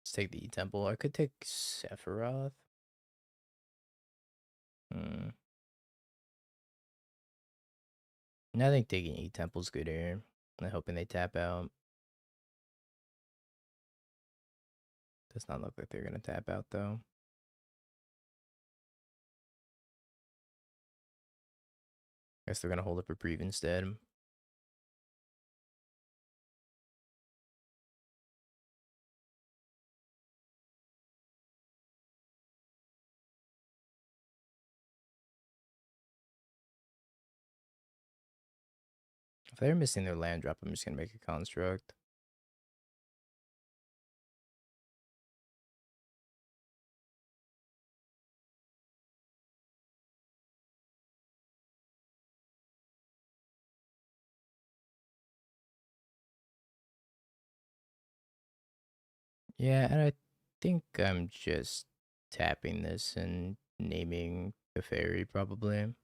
Let's take the E-Temple. I could take Sephiroth. Hmm. I think taking E-Temple's good here. I'm hoping they tap out. Does not look like they're gonna tap out though. Guess they're gonna hold up reprieve instead. If they're missing their land drop, I'm just gonna make a construct. Yeah, and I think I'm just tapping this and naming the fairy probably.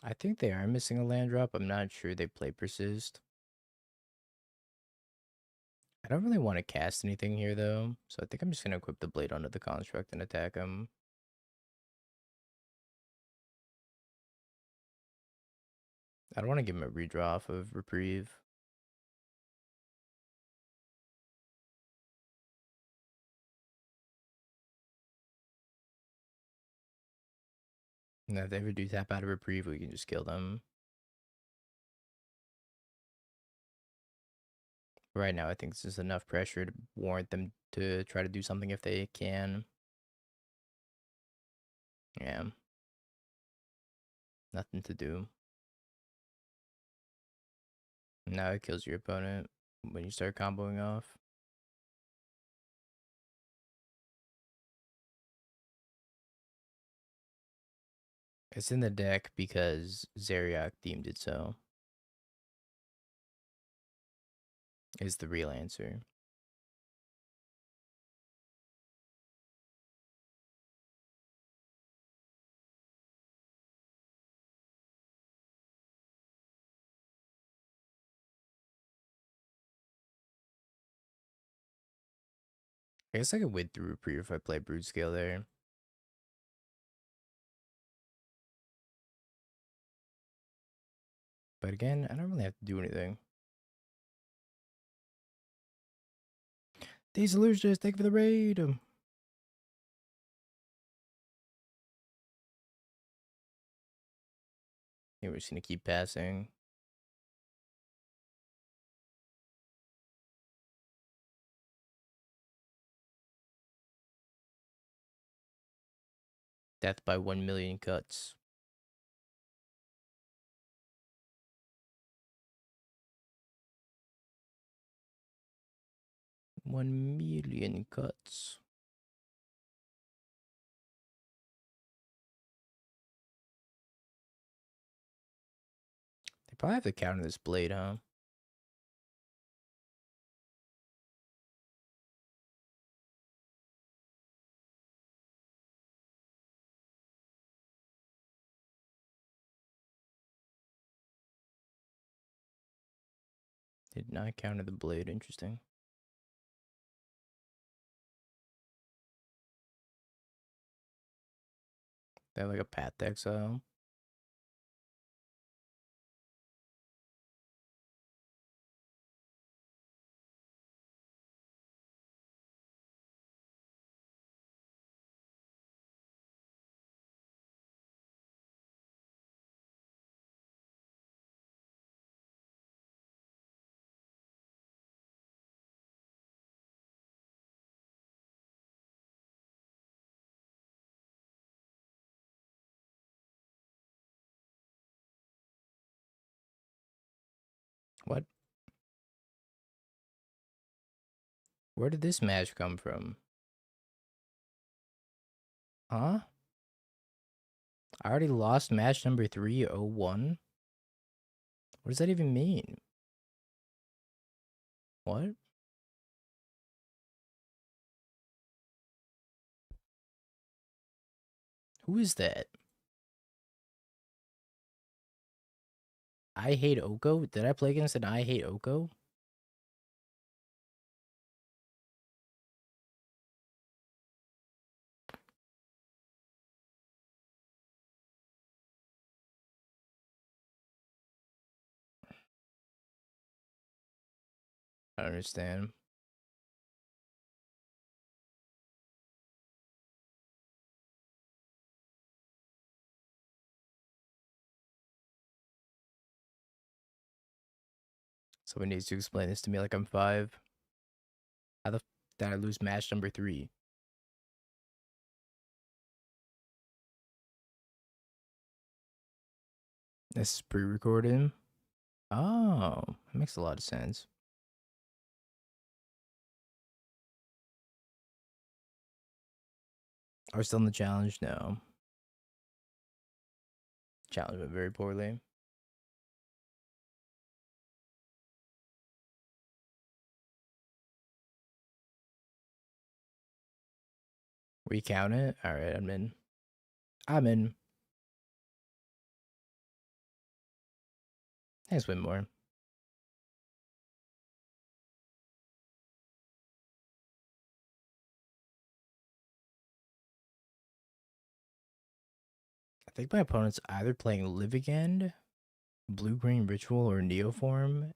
I think they are missing a land drop. I'm not sure they play persist. I don't really want to cast anything here, though, so I think I'm just going to equip the blade onto the construct and attack him. I don't want to give him a redraw off of Reprieve. And if they ever do tap out of Reprieve, we can just kill them. Right now, I think this is enough pressure to warrant them to try to do something if they can. Yeah. Nothing to do. Now it kills your opponent when you start comboing off. It's in the deck because Zeriak deemed it so. Is the real answer. I guess I could wait through Reprieve if I play Brood Scale there. But again, I don't really have to do anything. These illusions, thank you for the raid. Yeah, we're just gonna keep passing. Death by 1 million cuts. One million cuts. They probably have to counter this blade, huh? Did not counter the blade. Interesting. They have like a Path to Exile. What? Where did this match come from? Huh? I already lost match number 3-0-1? What does that even mean? What? Who is that? I hate Oko? Did I play against an I hate Oko? I don't understand. Someone needs to explain this to me like I'm 5. How the f did I lose match number 3? This is pre-recorded. Oh, that makes a lot of sense. Are we still in the challenge? No. Challenge went very poorly. Recount it? Alright, I'm in. I'm in. Let's win more. I think my opponent's either playing Live Again, Blue Green Ritual, or Neoform.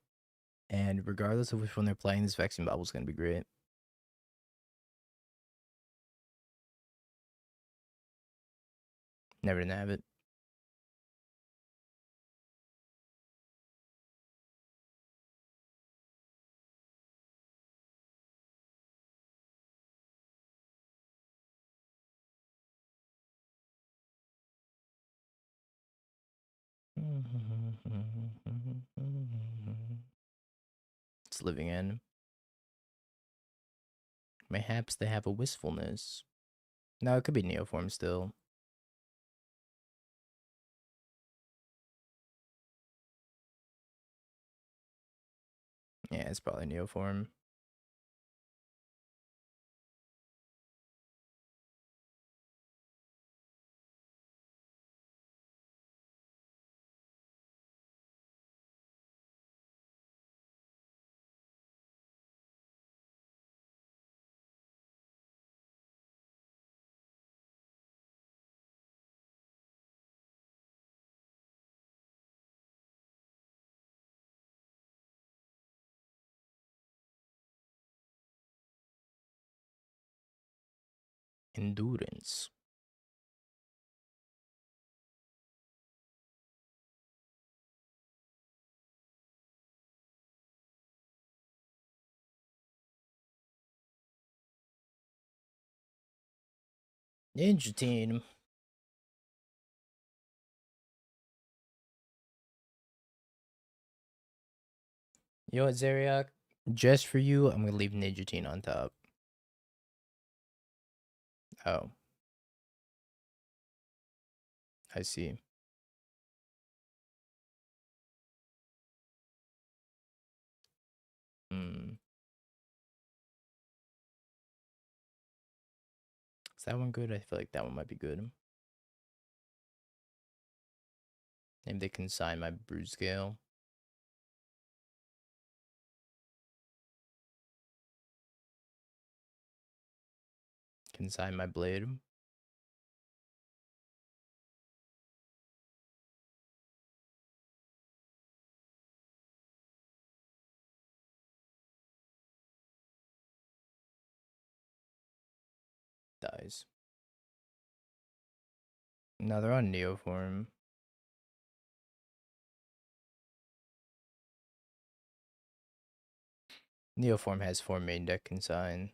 And regardless of which one they're playing, this Vexing Bubble is going to be great. Never didn't have it. It's Living End. Mayhaps they have a wistfulness. No, it could be Neoform still. Yeah, it's probably Neoform. Endurance. Ninja Team. You know what, Zeriak? Just for you, I'm going to leave Ninja Team on top. Oh, I see. Hmm. Is that one good? I feel like that one might be good. Maybe they can sign my Bruise Scale. Can sign my Blade. Dies. No, they're on Neoform. Neoform has 4 main deck consign.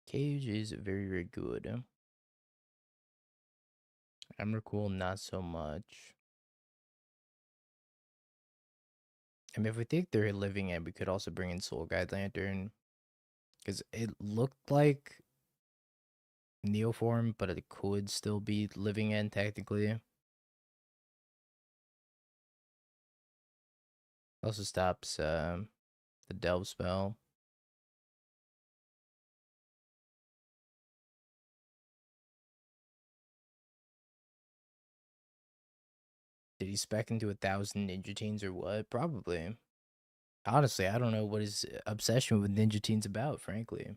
Cage is very, very good. Emrakul, not so much. I mean, if we think they're living in, we could also bring in Soul Guide Lantern. Because it looked like Neoform, but it could still be living in, technically. Also stops the Delve spell. Did he spec into 1,000 Ninja Teens or what? Probably. Honestly, I don't know what his obsession with Ninja Teens about, frankly.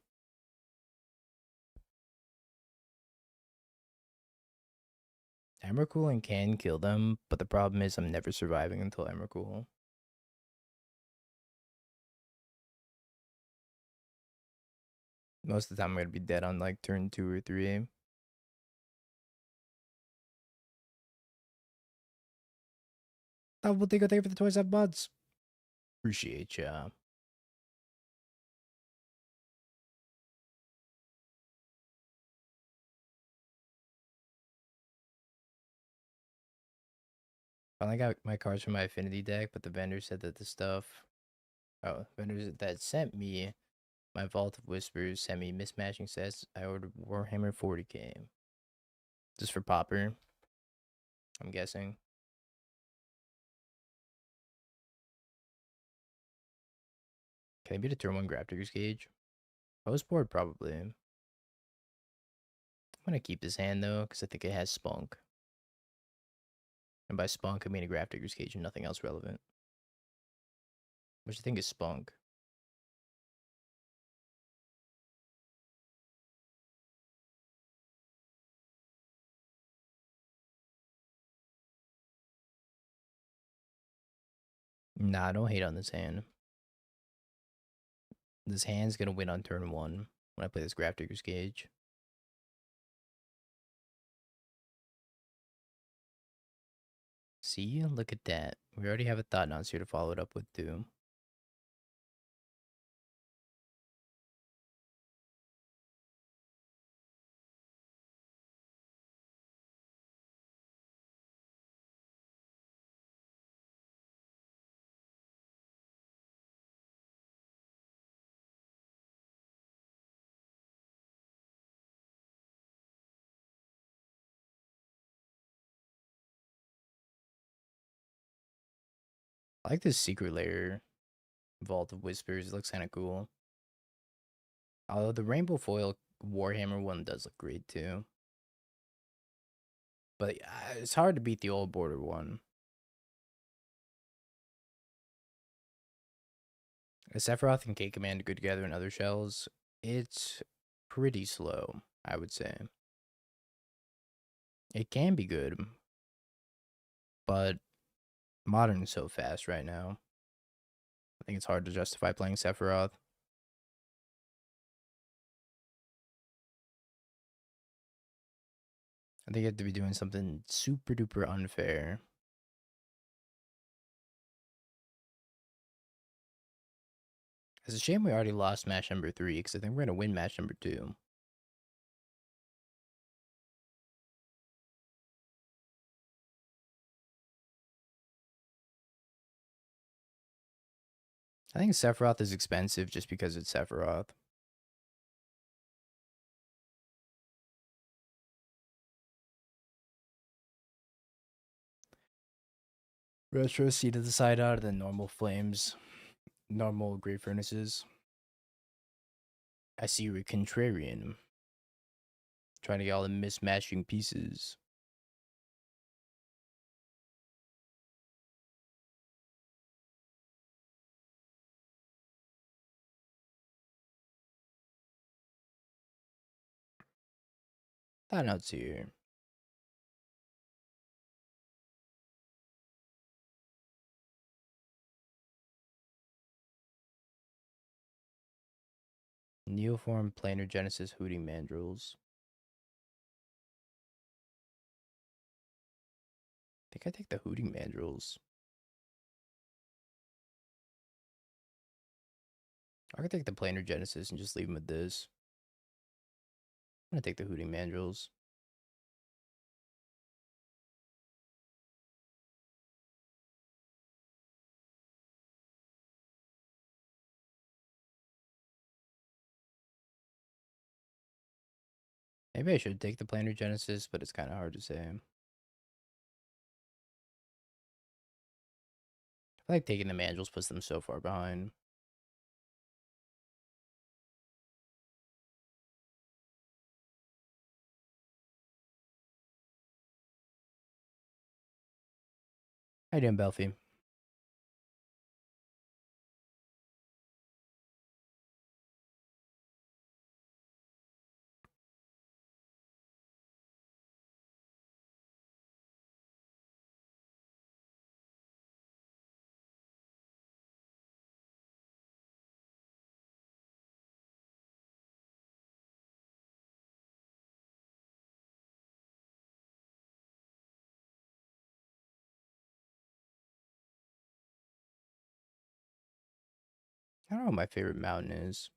Emrakul can kill them, but the problem is I'm never surviving until Emrakul. Most of the time I'm going to be dead on like turn 2 or 3. Double thank you for the 27 buds. Appreciate ya. Finally got my cards from my affinity deck, but the vendor said that the stuff. Oh, vendors that sent me my Vault of Whispers sent me mismatching sets. I ordered Warhammer 40k. Just for Popper, I'm guessing. Can I beat a turn 1 Grafdigger's Cage? Post board, probably. I'm gonna keep this hand though, because I think it has Spunk. And by Spunk, I mean a Grafdigger's Cage and nothing else relevant. Which I think is Spunk. Nah, don't hate on this hand. This hand's gonna win on turn 1 when I play this Grafdigger's Cage. See? Look at that. We already have a Thought-Knots here to follow it up with, too. I like this Secret Lair Vault of Whispers. It looks kind of cool. Although the Rainbow Foil Warhammer one does look great, too. But it's hard to beat the old border one. A Sephiroth can K command good together in other shells. It's pretty slow, I would say. It can be good, but Modern is so fast right now. I think it's hard to justify playing Sephiroth. I think you have to be doing something super duper unfair. It's a shame we already lost match number 3 because I think we're going to win match number 2. I think Sephiroth is expensive just because it's Sephiroth. Retro Seed of the Side out of the normal flames. Normal Great Furnaces. I see you're a contrarian. Trying to get all the mismatching pieces. Thought Nuts here. Neoform Planar Genesis Hooting Mandrills. I think I take the Hooting Mandrills. I could take the Planar Genesis and just leave them with this. I'm gonna take the Hooting Mandrills. Maybe I should take the Planar Genesis, but it's kind of hard to say. I feel like taking the Mandrills puts them so far behind. How you doing, Belfie? I don't know what my favorite mountain is.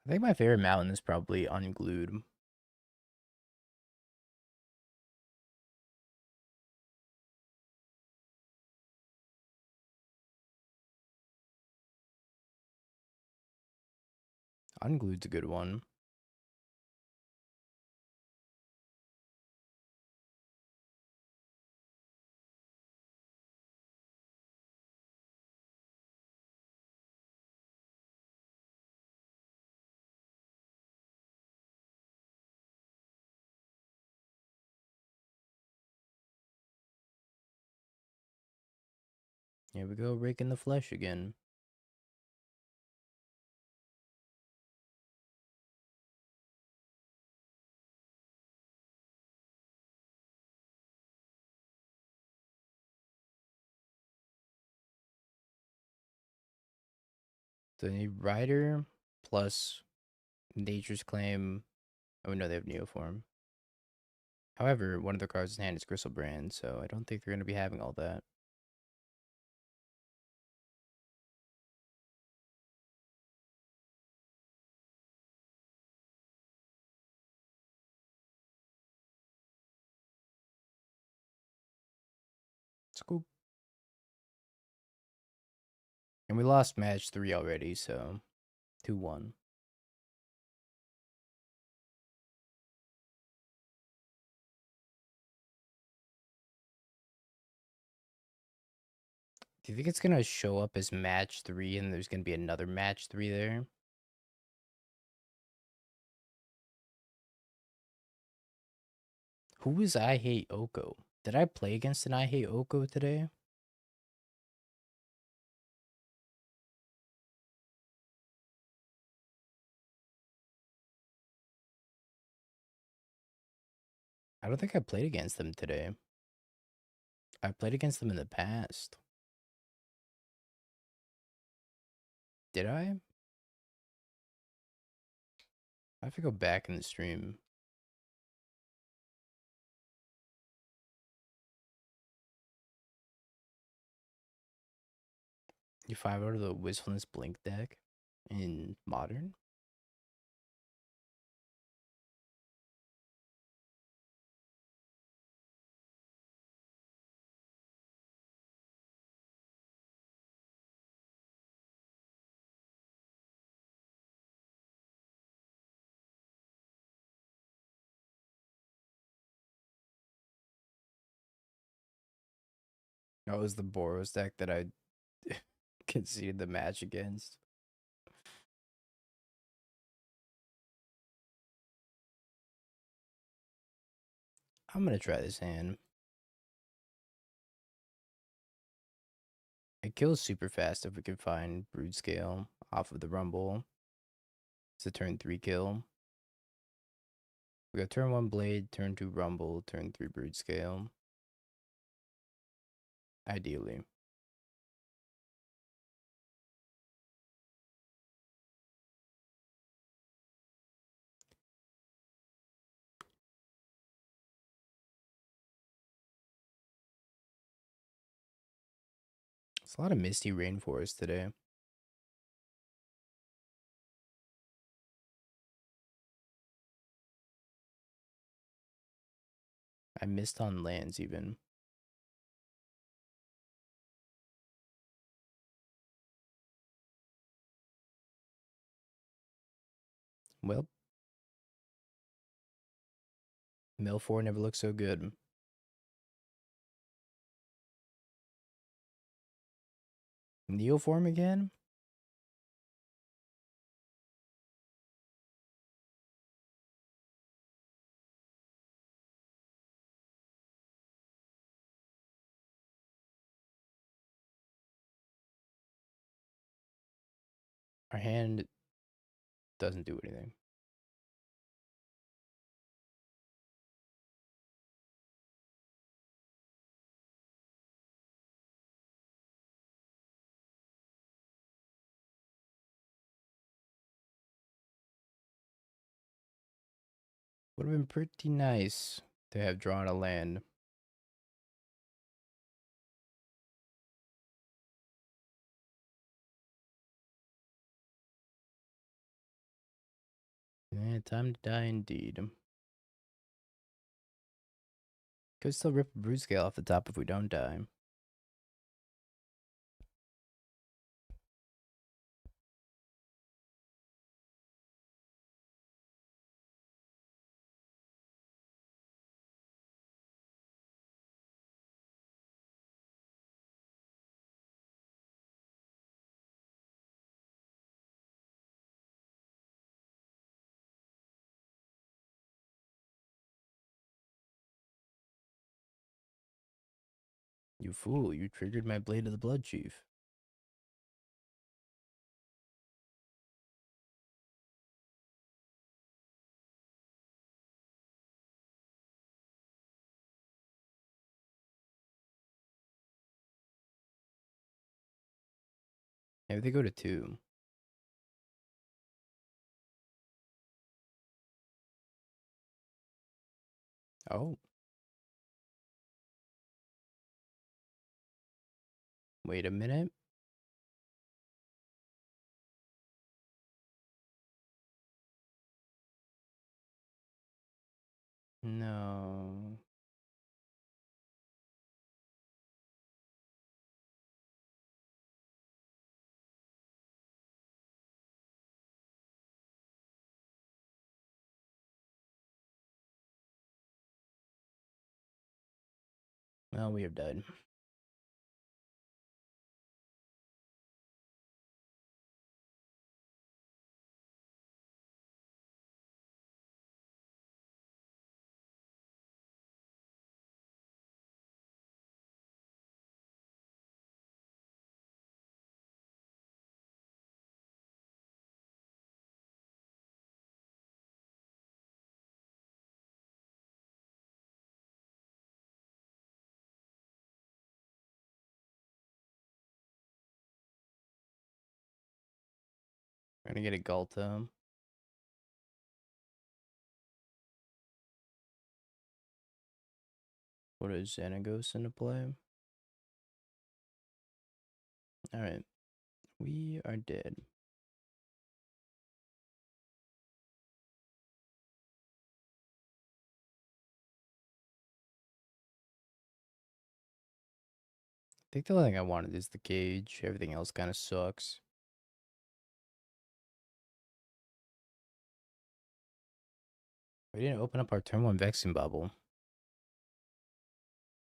I think my favorite mountain is probably Unglued. Unglued's a good one. Here we go, raking the flesh again. So they need Rider plus Nature's Claim. Oh no, they have Neoform. However, one of their cards in hand is Gristlebrand, so I don't think they're going to be having all that. It's cool. And we lost match 3 already, so 2-1. Do you think it's going to show up as match 3 and there's going to be another match 3 there? Who is I Hate Oko? Did I play against an I Hate Oko today? I don't think I played against them today. I played against them in the past. Did I? I have to go back in the stream. You 5 out of the Wistfulness Blink deck in Modern? That was the Boros deck that I conceded the match against. I'm gonna try this hand. It kills super fast if we can find Brood Scale off of the Rumble. It's a turn 3 kill. We got turn 1 Blade, turn 2 Rumble, turn 3 Brood Scale. Ideally. It's a lot of Misty Rainforest today. I missed on lands even. Well, Mill 4 never looked so good. Neoform again? Our hand doesn't do anything. Would have been pretty nice to have drawn a land. Time to die indeed. Could still rip a Brood Scale off the top if we don't die. You fool, you triggered my Blade of the Blood Chief. Maybe they go to 2. Oh, wait a minute. No. Well, we are dead. We're gonna get a Galta. What is Xenagos into play? Alright. We are dead. I think the only thing I wanted is the cage. Everything else kind of sucks. We didn't open up our turn one Vexing Bubble.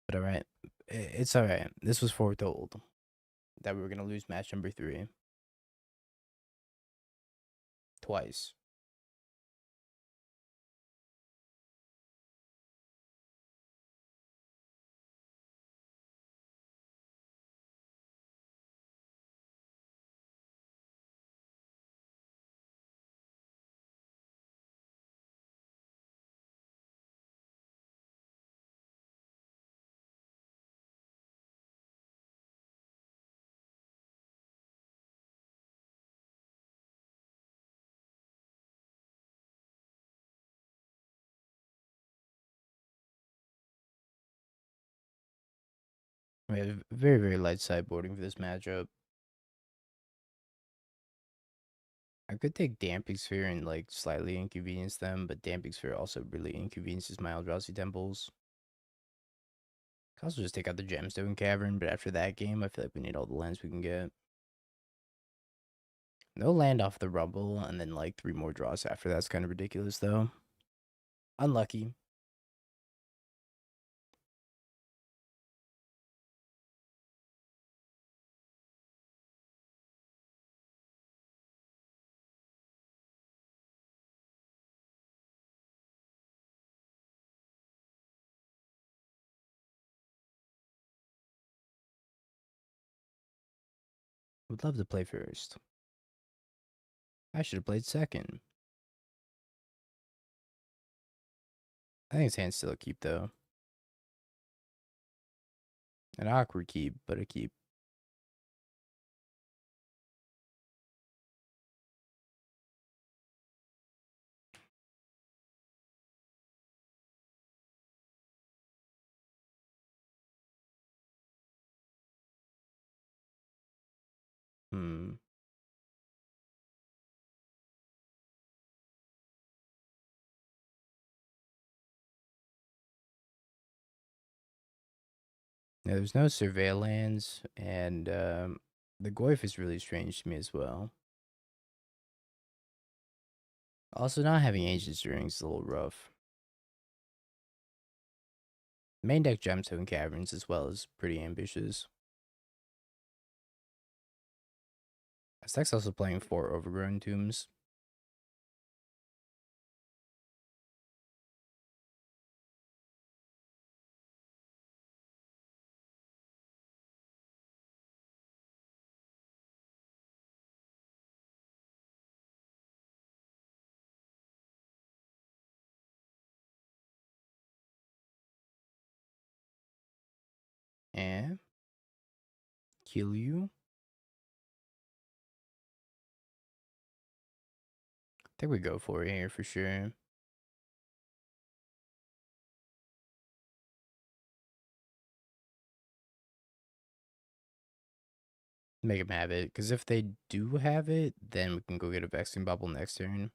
But alright. It's alright. This was foretold that we were gonna lose match number 3. Twice. We have very, very light sideboarding for this matchup. I could take Damping Sphere and like slightly inconvenience them, but Damping Sphere also really inconveniences my Eldrazi Temples. I could also just take out the Gemstone Cavern, but after that game, I feel like we need all the lands we can get. No land off the Rumble, and then like 3 more draws after that's kind of ridiculous though. Unlucky. Would love to play first. I should have played second. I think his hand's still a keep though. An awkward keep, but a keep. Hmm. Yeah, there's no surveillance, and the Goyf is really strange to me as well. Also, not having Ancient Stirrings is a little rough. Main deck Gemstone Caverns as well is pretty ambitious. This deck's also playing 4 Overgrown Tombs. And kill you. I think we go for it here for sure. Make them have it, because if they do have it, then we can go get a vaccine bubble next turn.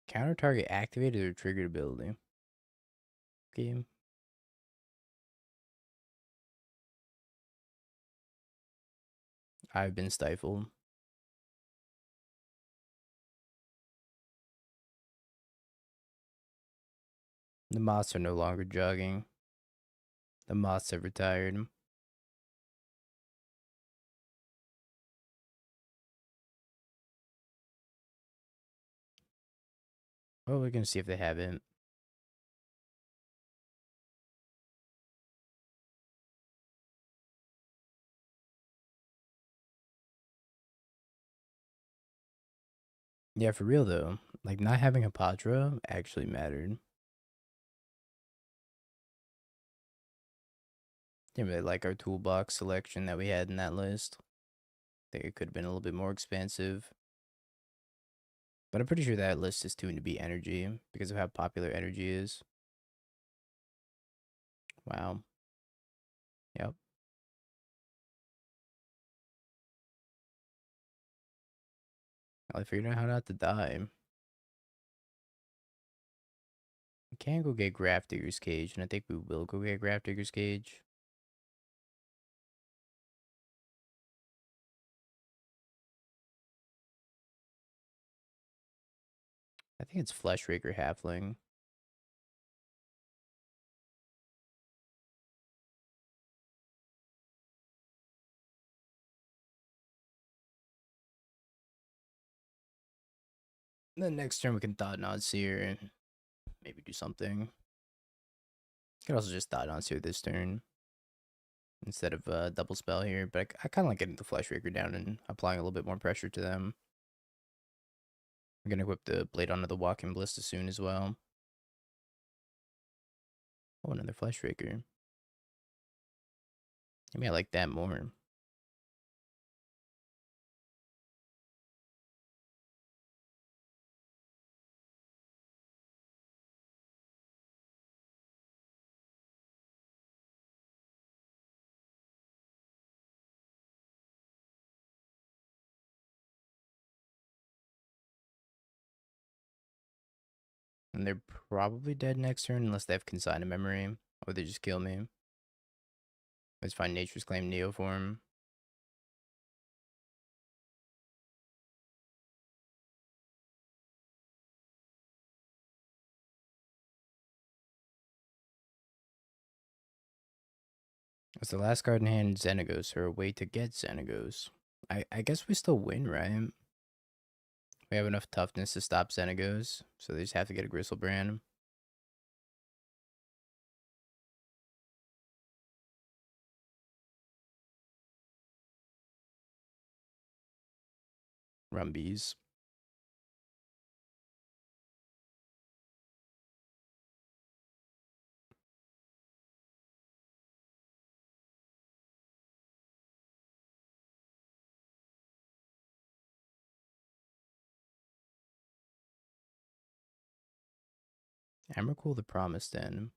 Counter target activated or triggered ability. Game. I've been stifled. The moths are no longer jogging. The moths have retired. Oh, we're gonna see if they have it. Yeah, for real though. Like not having a Padra actually mattered. Didn't really like our toolbox selection that we had in that list. I think it could have been a little bit more expansive. But I'm pretty sure that list is tuned to be energy because of how popular energy is. Wow. Yep. I figured out how not to die. We can go get Grafdigger's Cage, and I think we will go get Grafdigger's Cage. I think it's Fleshraker Halfling. Then next turn we can Thought Knot Seer and maybe do something. Could also just Thought Knot Seer this turn instead of double spell here, but I kind of like getting the Fleshraker down and applying a little bit more pressure to them. I'm gonna whip the Blade onto the Walking Ballista soon as well. Oh, another Fleshraker. Maybe I like that more. And they're probably dead next turn unless they have Consign Memory, or they just kill me. Let's find Nature's Claim Neoform. It's the last card in hand, Xenagos, or a way to get Xenagos. I guess we still win, right? We have enough toughness to stop Xenagos, so they just have to get a Gristlebrand. Rumbies. Emrakul the Promised End.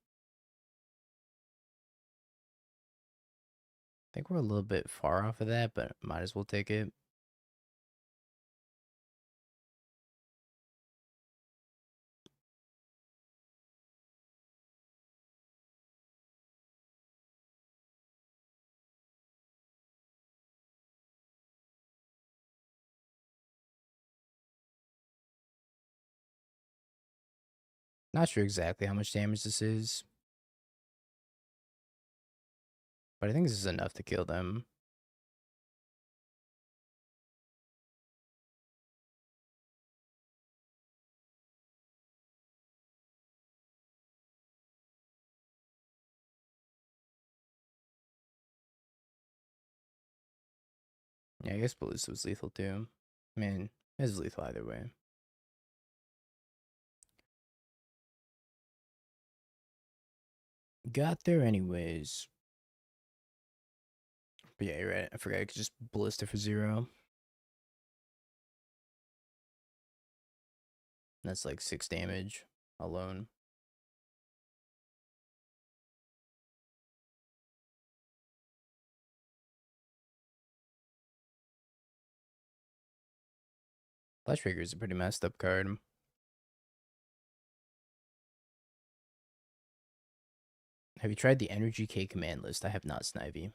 I think we're a little bit far off of that, but might as well take it. Not sure exactly how much damage this is, but I think this is enough to kill them. Yeah, I guess Ballista was lethal too. I mean, It's lethal either way. Got there anyways. But yeah, you're right. I forgot I could just ballista for 0. That's like 6 damage alone. Flash Trigger is a pretty messed up card. Have you tried the Energy K command list? I have not, Snivy.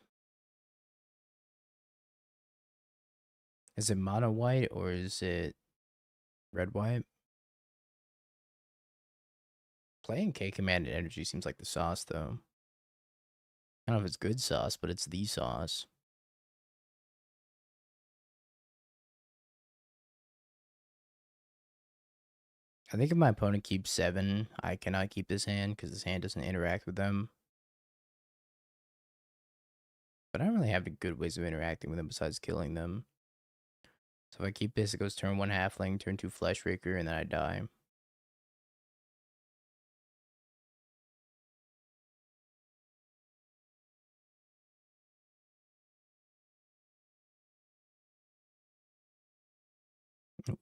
Is it mono white or is it red white? Playing K command and energy seems like the sauce though. I don't know if it's good sauce, but it's the sauce. I think if my opponent keeps 7, I cannot keep this hand because this hand doesn't interact with them. But I don't really have good ways of interacting with them besides killing them. So if I keep this, it goes turn 1 halfling, turn 2 flesh raker, and then I die.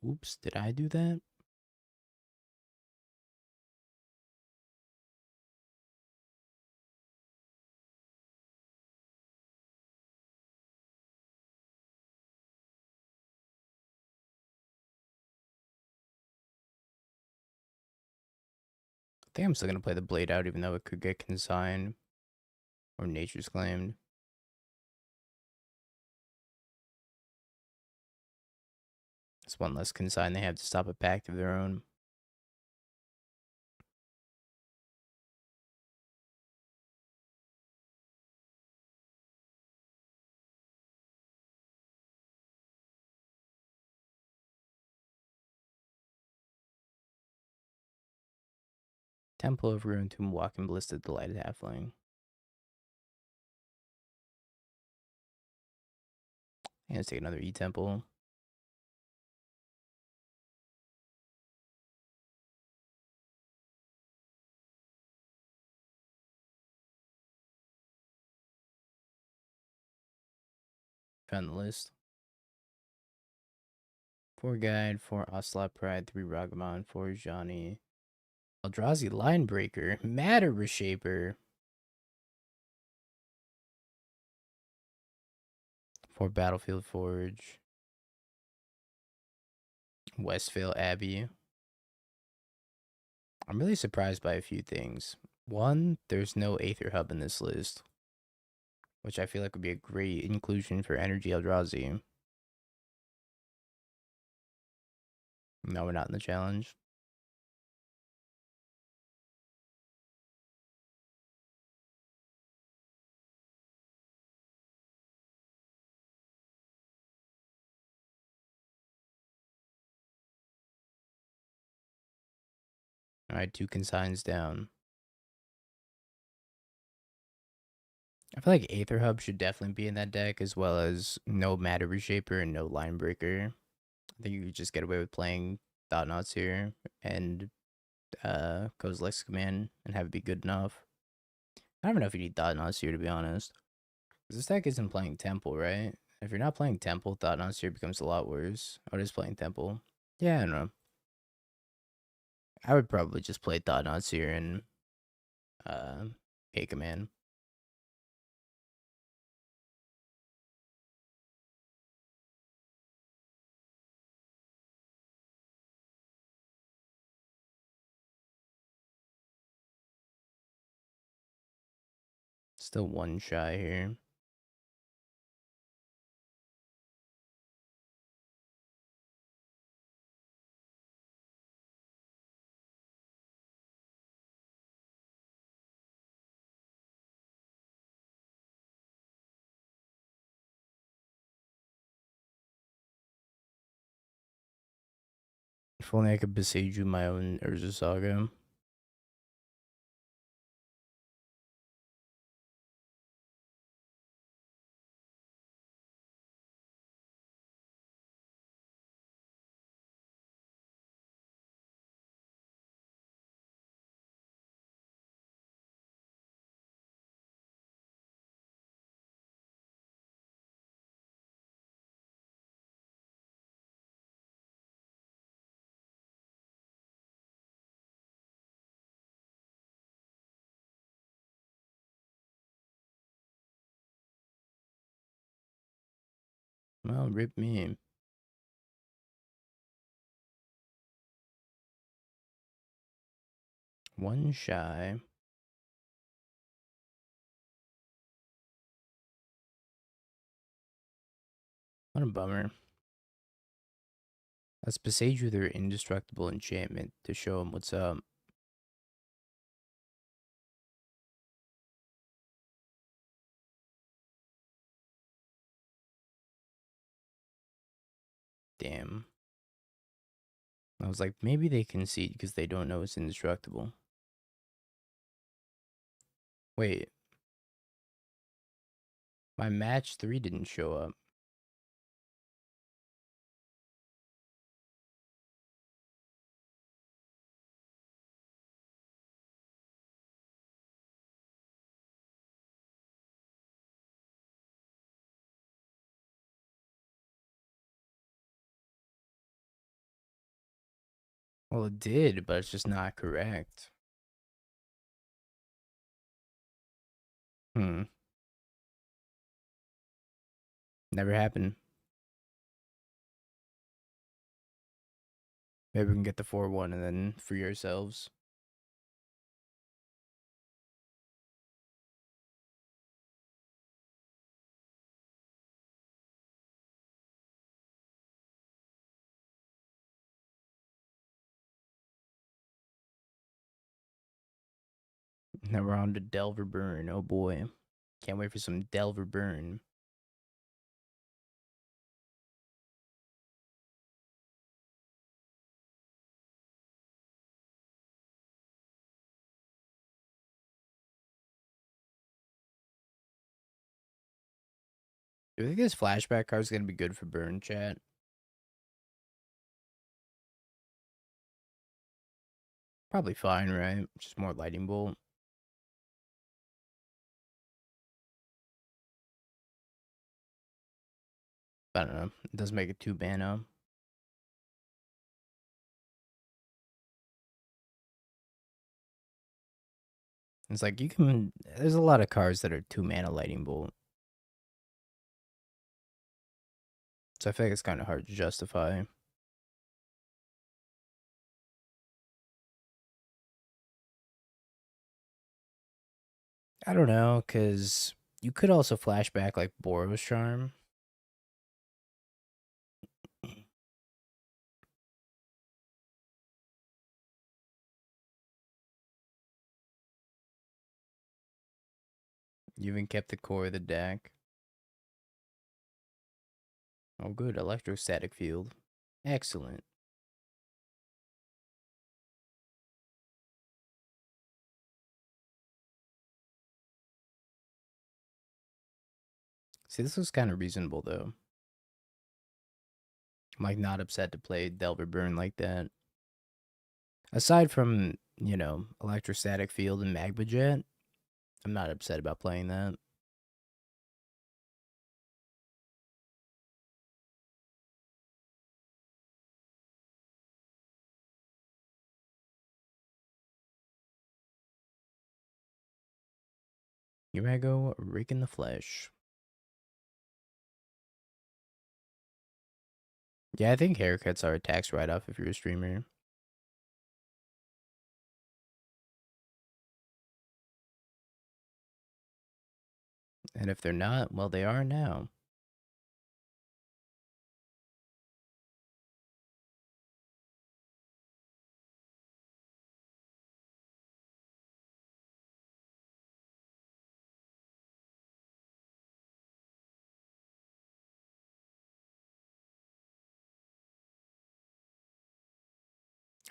Oops, did I do that? I think I'm still going to play the blade out even though it could get consigned or nature's claimed. It's one less consign they have to stop a pact of their own. Temple of Ruin Tomb, Walking Ballista, Delighted Halfling. And let's take another E Temple. Found the list. 4 Guide, 4 Ocelot Pride, 3 Ragamon, 4 Johnny. Eldrazi Linebreaker, Matter Reshaper. 4 Battlefield Forge. Westvale Abbey. I'm really surprised by a few things. One, there's no Aether Hub in this list, which I feel like would be a great inclusion for Energy Eldrazi. No, we're not in the challenge. Alright, 2 consigns down. I feel like Aether Hub should definitely be in that deck, as well as no Matter Reshaper and no Linebreaker. I think you could just get away with playing Thought Knots here and Kozilek's Command and have it be good enough. I don't even know if you need Thought Knots here, to be honest. This deck isn't playing Temple, right? If you're not playing Temple, Thought Knots here becomes a lot worse. Oh, it is playing Temple. Yeah, I don't know. I would probably just play Thought Knots here and K Command. Still 1 shy here. If only I could besiege you my own Urza Saga. Well, rip me. One shy. What a bummer. Let's besiege with her indestructible enchantment to show him what's up. Damn. I was like, maybe they concede because they don't know it's indestructible. Wait. My match 3 didn't show up. Well, it did, but it's just not correct. Hmm. Never happened. Maybe we can get the 4-1 and then free ourselves. Now we're on to Delver Burn. Oh boy. Can't wait for some Delver Burn. Do you think this flashback card is going to be good for Burn, chat? Probably fine, right? Just more Lightning Bolt. I don't know. It does make it 2 mana. It's like you can. There's a lot of cards that are 2 mana Lightning Bolt. So I feel like it's kind of hard to justify. I don't know, because you could also flashback like Boros Charm. You even kept the core of the deck. Oh, good. Electrostatic Field. Excellent. See, this was kind of reasonable, though. I'm like not upset to play Delver Burn like that. Aside from, Electrostatic Field and Magma Jet, I'm not upset about playing that. Here I go, raking the flesh. Yeah, I think haircuts are a tax write-off if you're a streamer. And if they're not, well, they are now.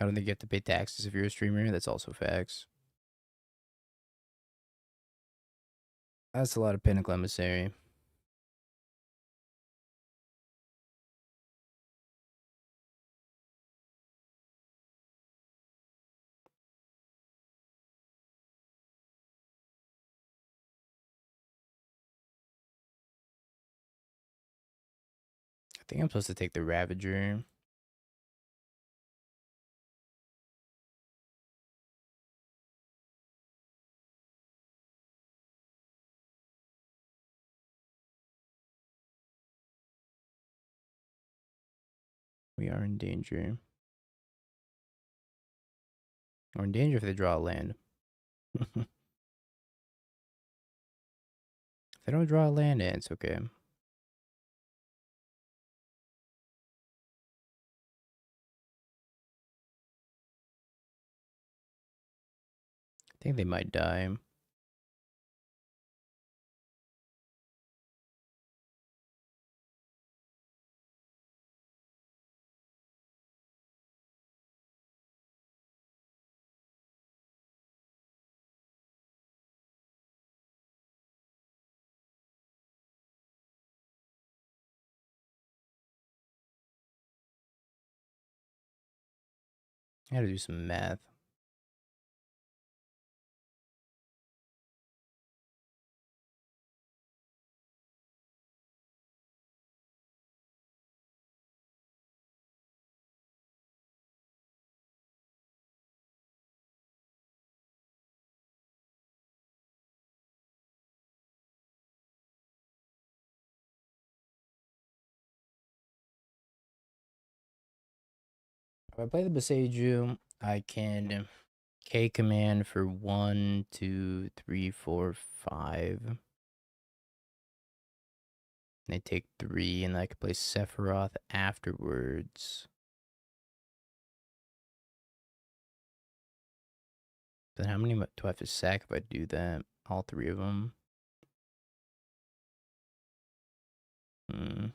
I don't think you have to pay taxes if you're a streamer. That's also facts. That's a lot of Pinnacle Emissary. I think I'm supposed to take the Ravager. We are in danger. We're in danger if they draw a land. If they don't draw a land, it's okay. I think they might die. I gotta do some math. If I play the Besiju, I can K command for 1, 2, 3, 4, 5. And they take 3, and I can play Sephiroth afterwards. Then how many do I have to sack if I do that? All 3 of them? Hmm.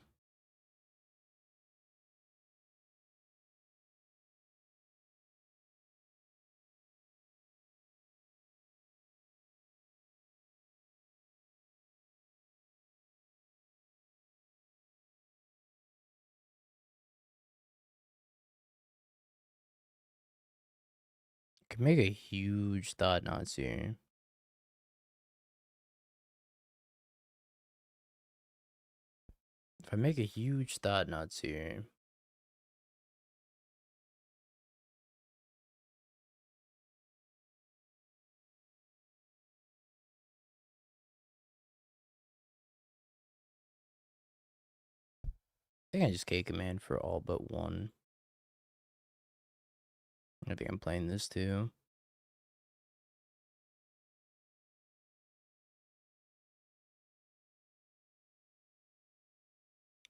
Could make a huge thought knots here. If I make a huge thought knots here. I think I just K command for all but 1. I think I'm playing this too.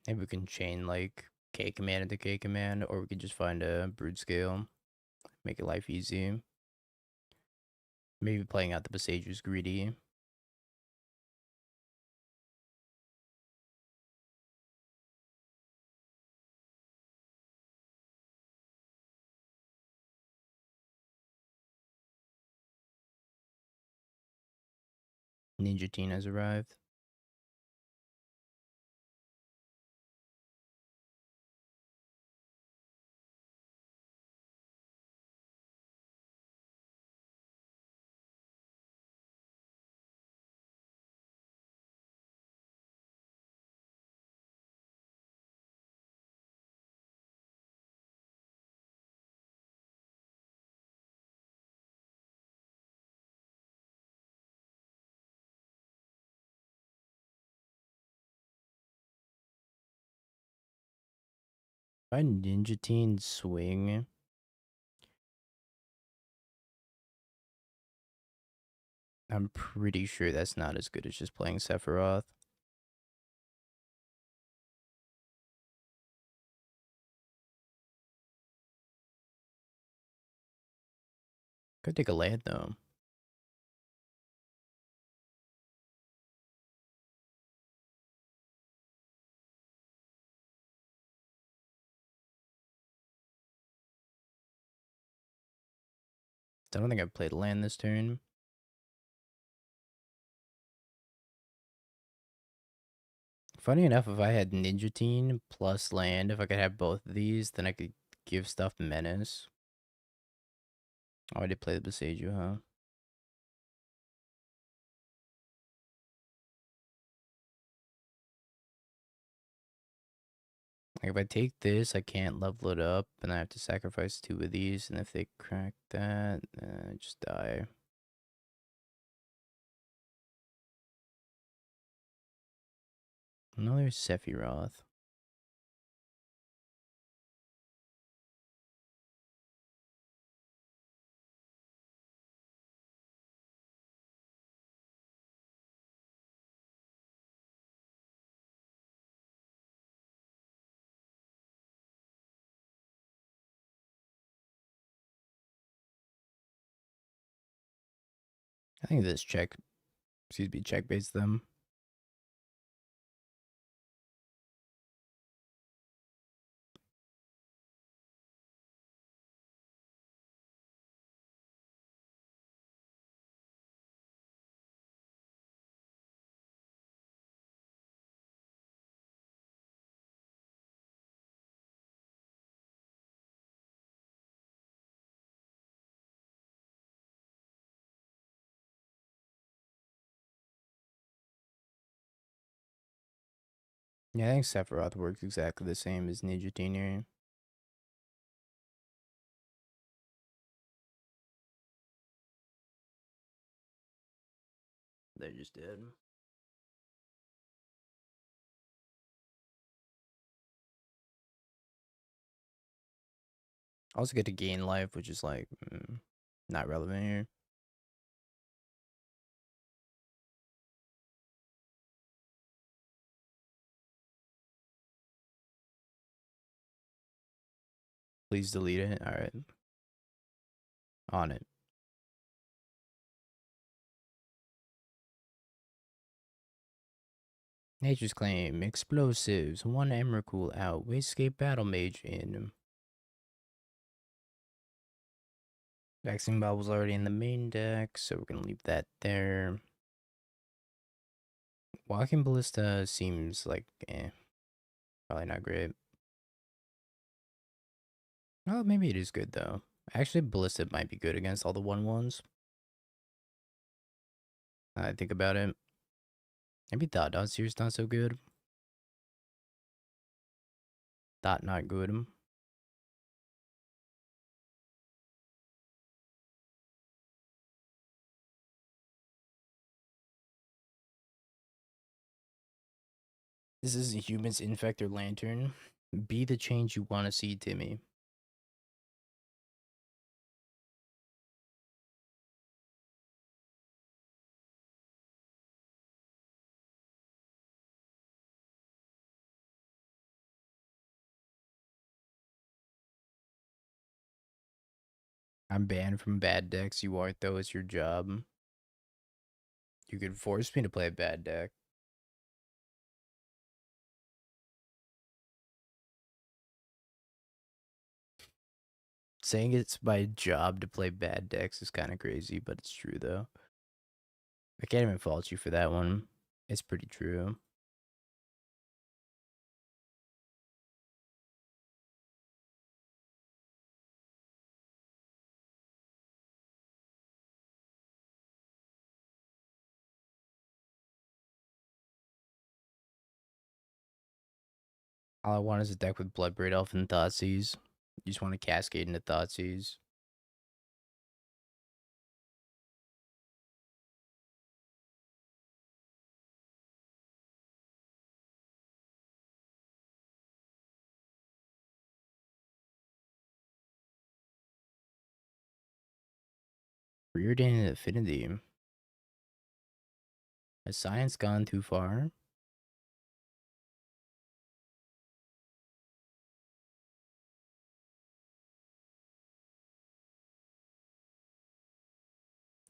Maybe we can chain like K command into K command, or we could just find a brood scale. Make it life easy. Maybe playing out the Besager's greedy. Ninja Teen has arrived. If I Ninja Teen swing, I'm pretty sure that's not as good as just playing Sephiroth. Could take a land though. I don't think I've played land this turn. Funny enough, if I had Ninja Teen plus land, if I could have both of these, then I could give stuff menace. Oh, I did play the Beseiju, huh? Like if I take this, I can't level it up, and I have to sacrifice 2 of these, and if they crack that, I just die. Another Sephiroth. I think this check base them. Yeah, I think Sephiroth works exactly the same as Ninja Junior. They're just dead. Also get to gain life, which is like not relevant here. Please delete it. All right, on it. Nature's Claim, explosives, one Emrakul out, Wastegate Battle Mage in. Vaccine Bobble's already in the main deck, so we're gonna leave that there. Walking Ballista seems like, probably not great. Oh, maybe it is good though. Actually, Ballista might be good against all the 1/1s. I think about it. Maybe Dot Seer's not so good. Dot not good. This is a Human's Infector Lantern. Be the change you want to see, Timmy. I'm banned from bad decks. You aren't, though. It's your job. You could force me to play a bad deck. Saying it's my job to play bad decks is kind of crazy, but it's true, though. I can't even fault you for that one. It's pretty true. All I want is a deck with Bloodbraid Elf and Thoughtseize. You just want to cascade into Thoughtseize. Preordained Affinity. Has science gone too far?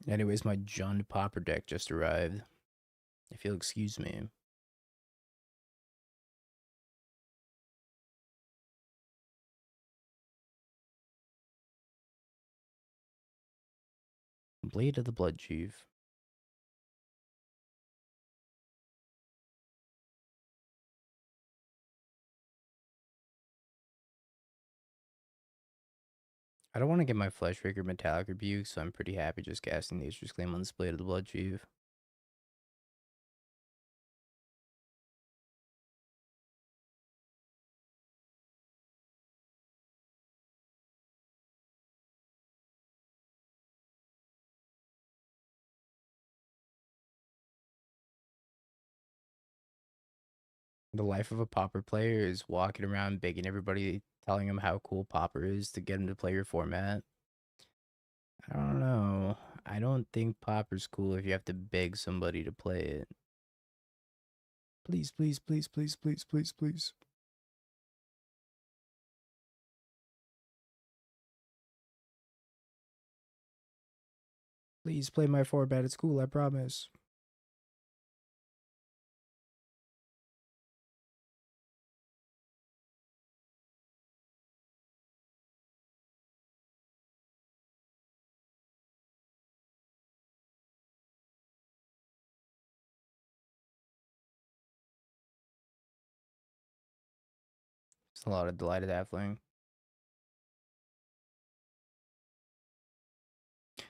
Anyways, my John Popper deck just arrived. If you'll excuse me. Blade of the Blood Chief. I don't want to get my Fleshbreaker Metallic Rebuke, so I'm pretty happy just casting Nature's Claim on this Blade of the Blood Chief. The life of a Pauper player is walking around begging everybody, telling them how cool Pauper is to get them to play your format. I don't know. I don't think Pauper's cool if you have to beg somebody to play it. Please, please, please, please, please, please, please. Please play my format at school, I promise. It's a lot of delighted halfling.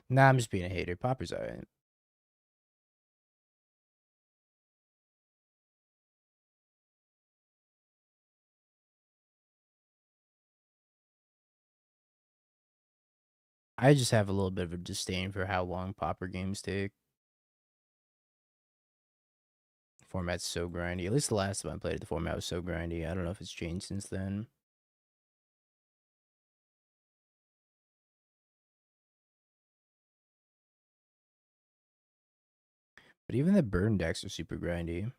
Nah, I'm just being a hater. Popper's alright. I just have a little bit of a disdain for how long Popper games take. Format's so grindy. At least the last time I played it, the format was so grindy. I don't know if it's changed since then. But even the burn decks are super grindy.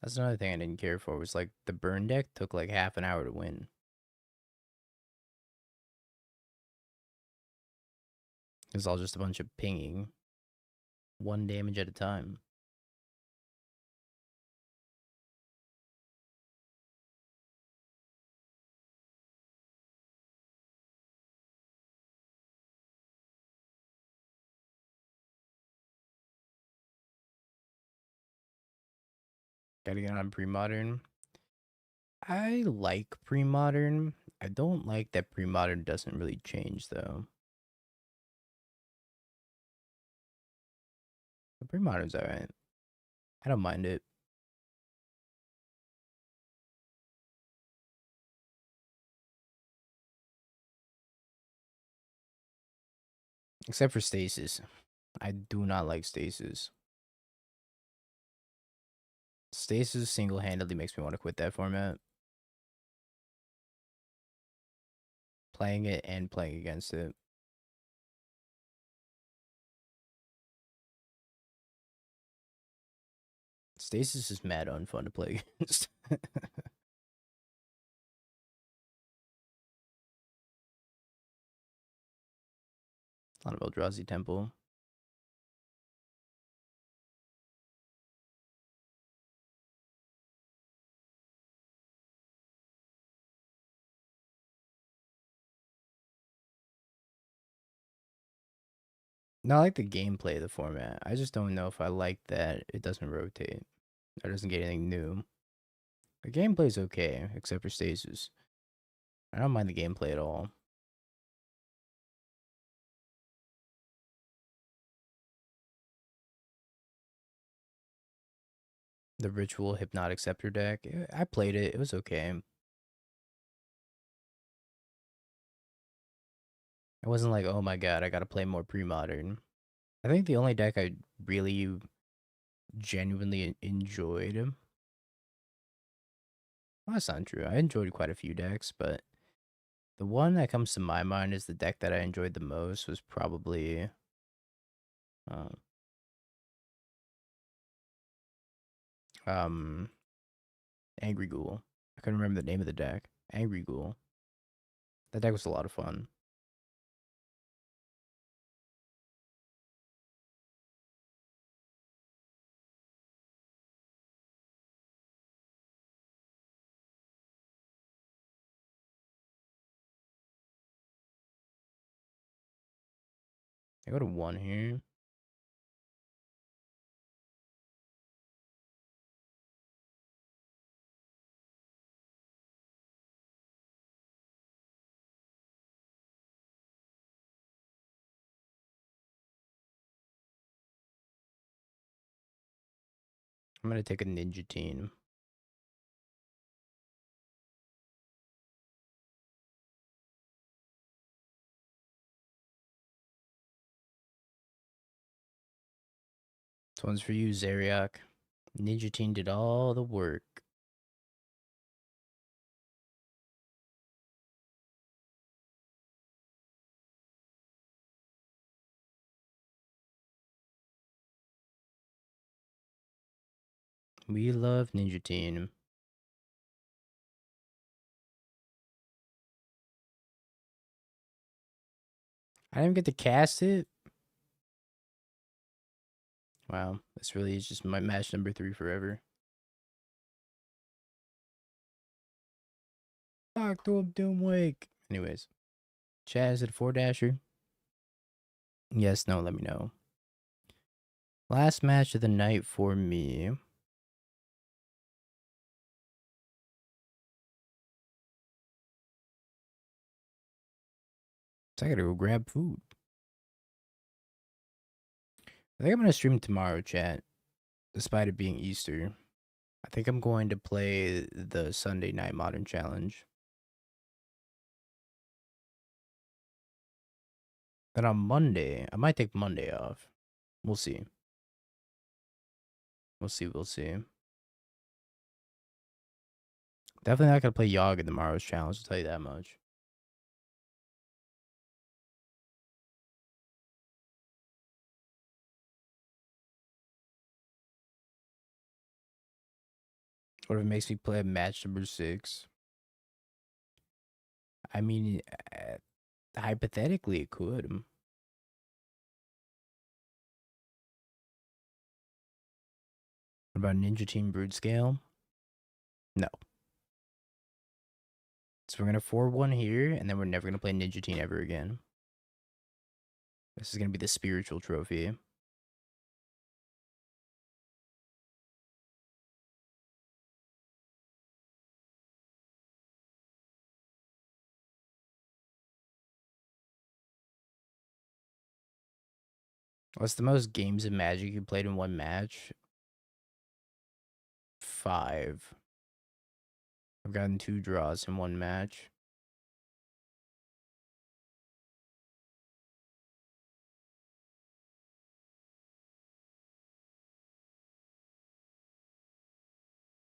That's another thing I didn't care for, was like the burn deck took like half an hour to win. It's all just a bunch of pinging. 1 damage at a time. Gotta get on pre-modern. I like pre-modern. I don't like that pre-modern doesn't really change though. The pre-modern's alright. I don't mind it. Except for stasis. I do not like stasis. Stasis single-handedly makes me want to quit that format. Playing it and playing against it. Stasis is mad unfun to play against. A lot of Eldrazi Temple. No, I like the gameplay of the format. I just don't know if I like that it doesn't rotate. Or doesn't get anything new. The gameplay's okay, except for stasis. I don't mind the gameplay at all. The Ritual Hypnotic Scepter deck, I played it. It was okay. It wasn't like, oh my god, I gotta play more pre-modern. I think the only deck I really genuinely enjoyed. Well, that's not true. I enjoyed quite a few decks, but the one that comes to my mind is the deck that I enjoyed the most was probably um, um Angry Ghoul. I couldn't remember the name of the deck. Angry Ghoul. That deck was a lot of fun. I go to 1 here. I'm gonna take a Ninja Team. This one's for you, Zeriak. Ninja Team did all the work. We love Ninja Team. I didn't even get to cast it. Wow, this really is just my match number 3 forever. Talk to him, Doomwake. Anyways, Chaz at 4-dasher. Yes, no, let me know. Last match of the night for me. So I gotta go grab food. I think I'm gonna stream tomorrow, chat. Despite it being Easter. I think I'm going to play the Sunday Night Modern Challenge. Then on Monday, I might take Monday off. We'll see. We'll see. Definitely not gonna play Yawg in tomorrow's challenge, I'll tell you that much. What if it makes me play match number 6? I mean, hypothetically, it could. What about Ninja Team Brood Scale? No. So we're gonna 4-1 here, and then we're never gonna play Ninja Team ever again. This is gonna be the spiritual trophy. What's the most games of Magic you played in one match? 5. I've gotten 2 draws in one match.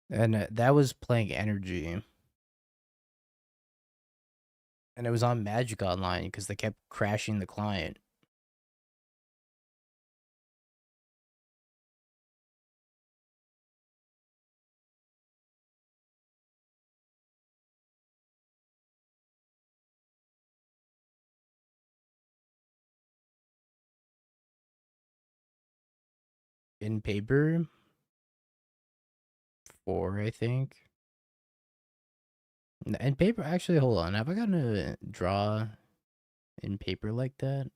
And that was playing Energy. And it was on Magic Online because they kept crashing the client. In paper, 4, I think. In paper, actually, hold on. Have I gotten a draw in paper like that?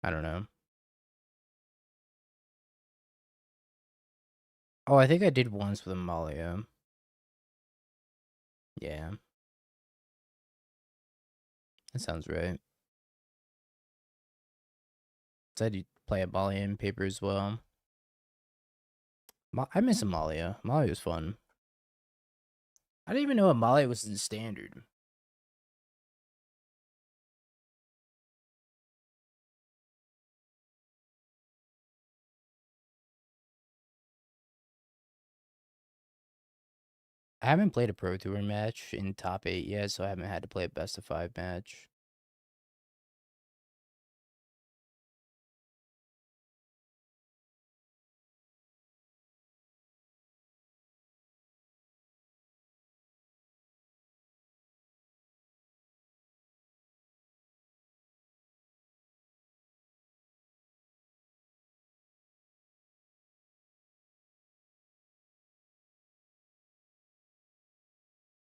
I don't know. Oh, I think I did once with Amalia. Yeah. That sounds right. Said you play Amalia in paper as well. I miss Amalia. Amalia was fun. I didn't even know Amalia was in standard. I haven't played a Pro Tour match in top 8 yet, so I haven't had to play a best of 5 match.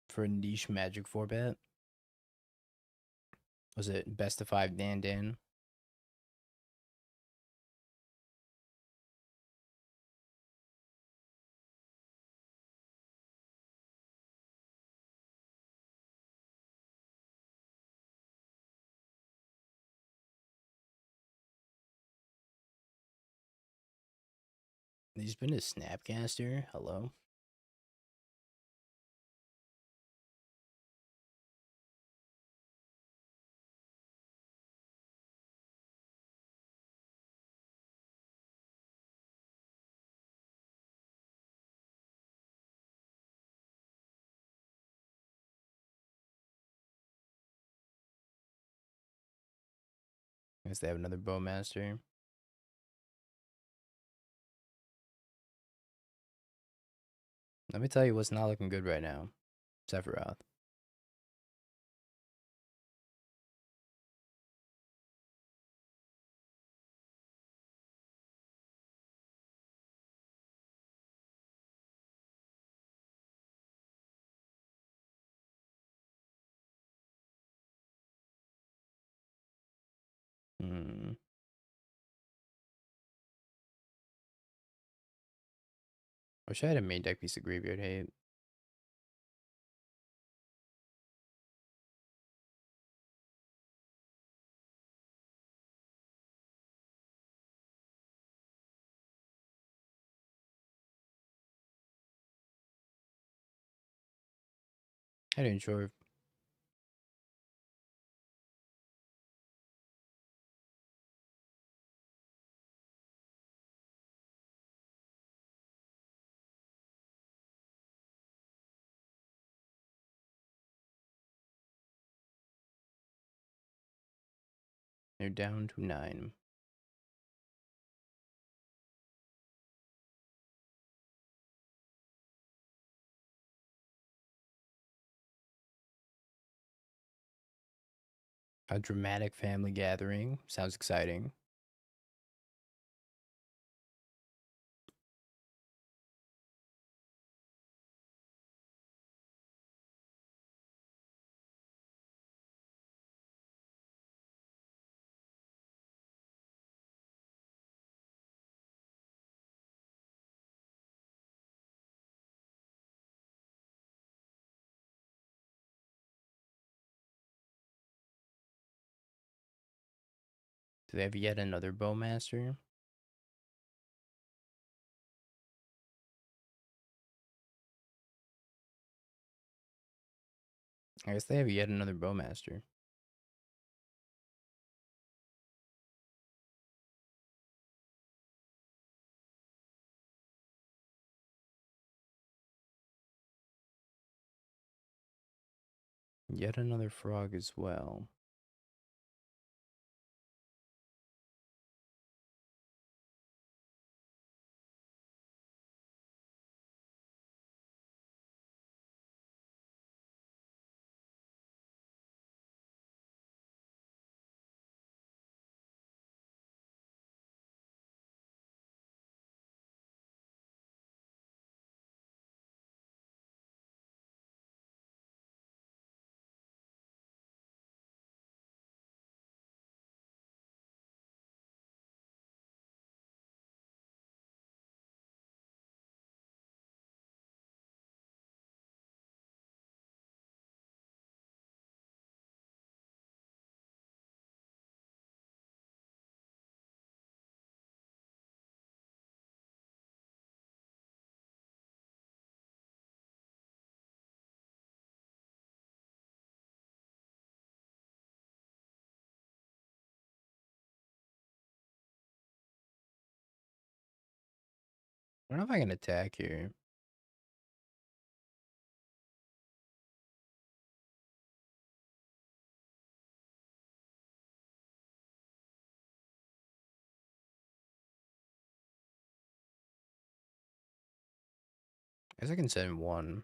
For a niche Magic format. Was it best of 5 Dan? He's been a Snapcaster. Hello. I guess they have another Bowmaster. Let me tell you what's not looking good right now. Sephiroth. Wish I had a main deck piece of Graveyard Hate. I didn't sure. They're down to 9. A dramatic family gathering. Sounds exciting. Do they have yet another Bowmaster? I guess they have yet another Bowmaster. Yet another frog as well. I don't know if I can attack here. I guess I can send 1.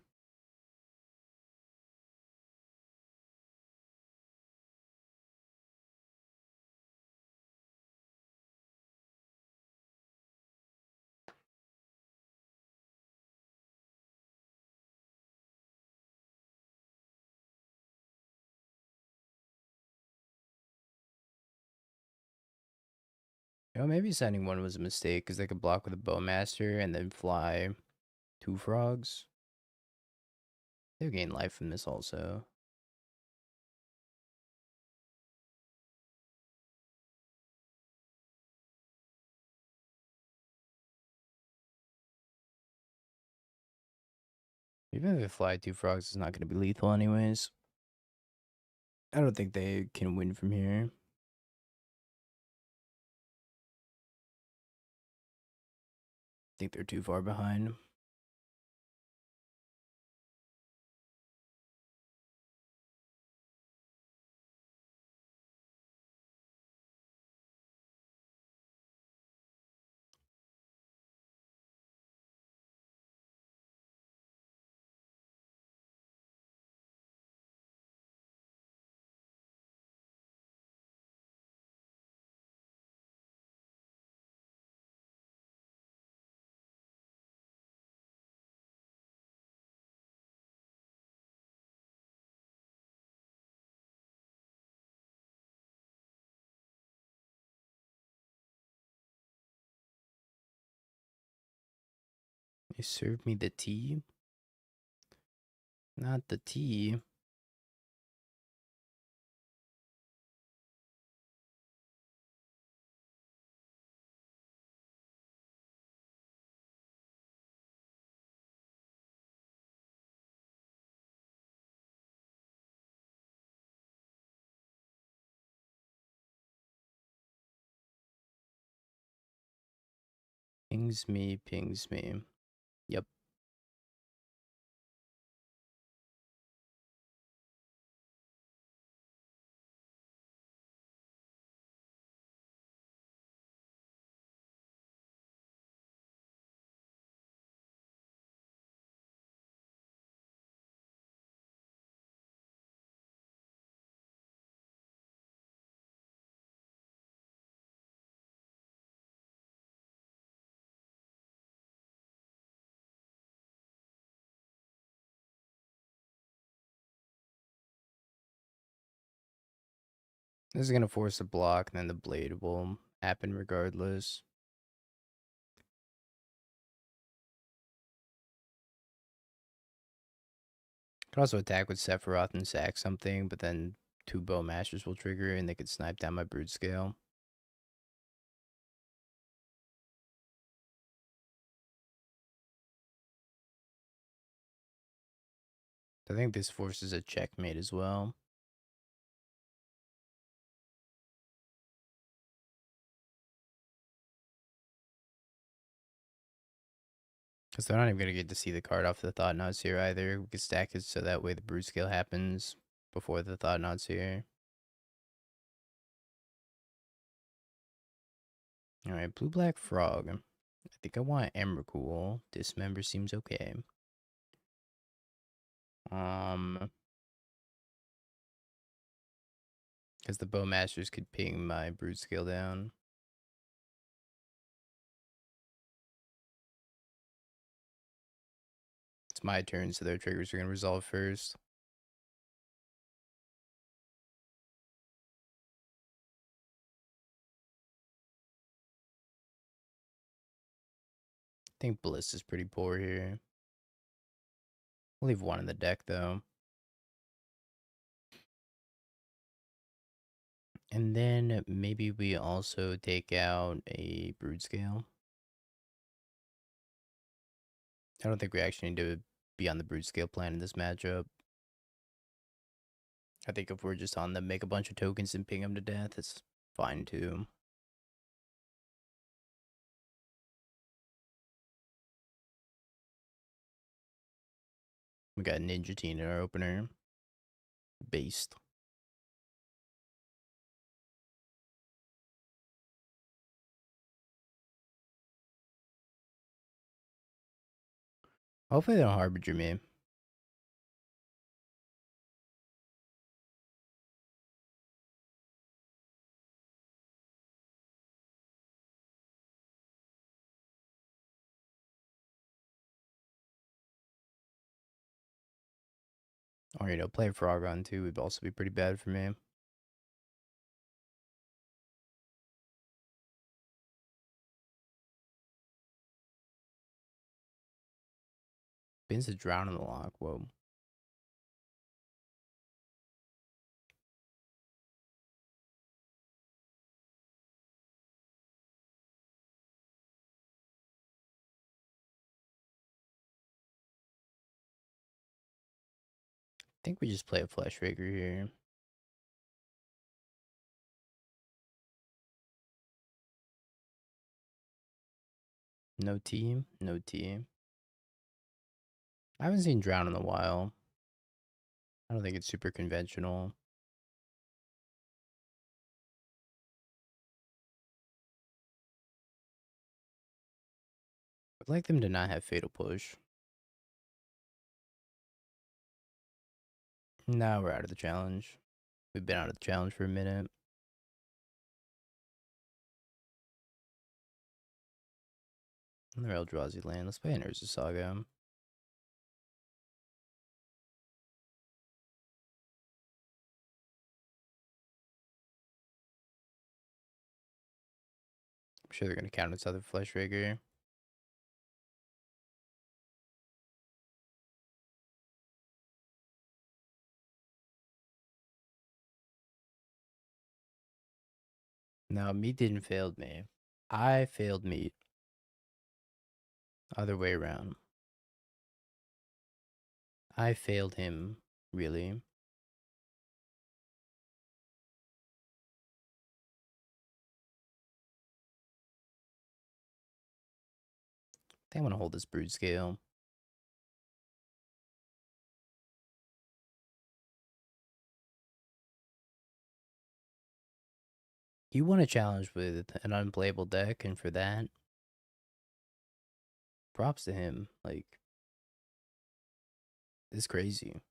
You know, maybe sending 1 was a mistake because they could block with a Bowmaster and then fly 2 frogs. They'll gain life from this also. Even if they fly 2 frogs, it's not going to be lethal anyways. I don't think they can win from here. I think they're too far behind. You serve me the tea? Not the tea. Pings me, pings me. Yep. This is gonna force a block, and then the blade will happen regardless. Could also attack with Sephiroth and sack something, but then 2 Bowmasters will trigger and they could snipe down my Brood Scale. I think this forces a checkmate as well. Because they're not even going to get to see the card off the Thought Knot's here either. We can stack it so that way the Brood Scale happens before the Thought Knot's here. Alright, Blue-Black Frog. I think I want Emrakul. Dismember seems okay. Because the Bowmasters could ping my Brood Scale down. It's my turn, so their triggers are going to resolve first. I think Bliss is pretty poor here. I'll leave 1 in the deck, though. And then maybe we also take out a Brood Scale. I don't think we actually need to be on the Brood Scale plan in this matchup. I think if we're just on them, make a bunch of tokens and ping them to death, it's fine too. We got Ninja Teen in our opener. Based. Hopefully they don't Harbinger me. Or, you know, play Frog on too would also be pretty bad for me. Spins a Drown in the lock. Whoa. I think we just play a Flesh Raker here. No team, no team. I haven't seen Drown in a while. I don't think it's super conventional. I'd like them to not have Fatal Push. Now we're out of the challenge. We've been out of the challenge for a minute. And the Eldrazi land. Let's play an Urza Saga. I'm sure they're going to count its other Flesh Raker. No, meat didn't fail me. I failed meat. Other way around. I failed him, really. They want to hold this brood scale. You want to challenge with an unplayable deck, and for that, props to him. Like, it's crazy.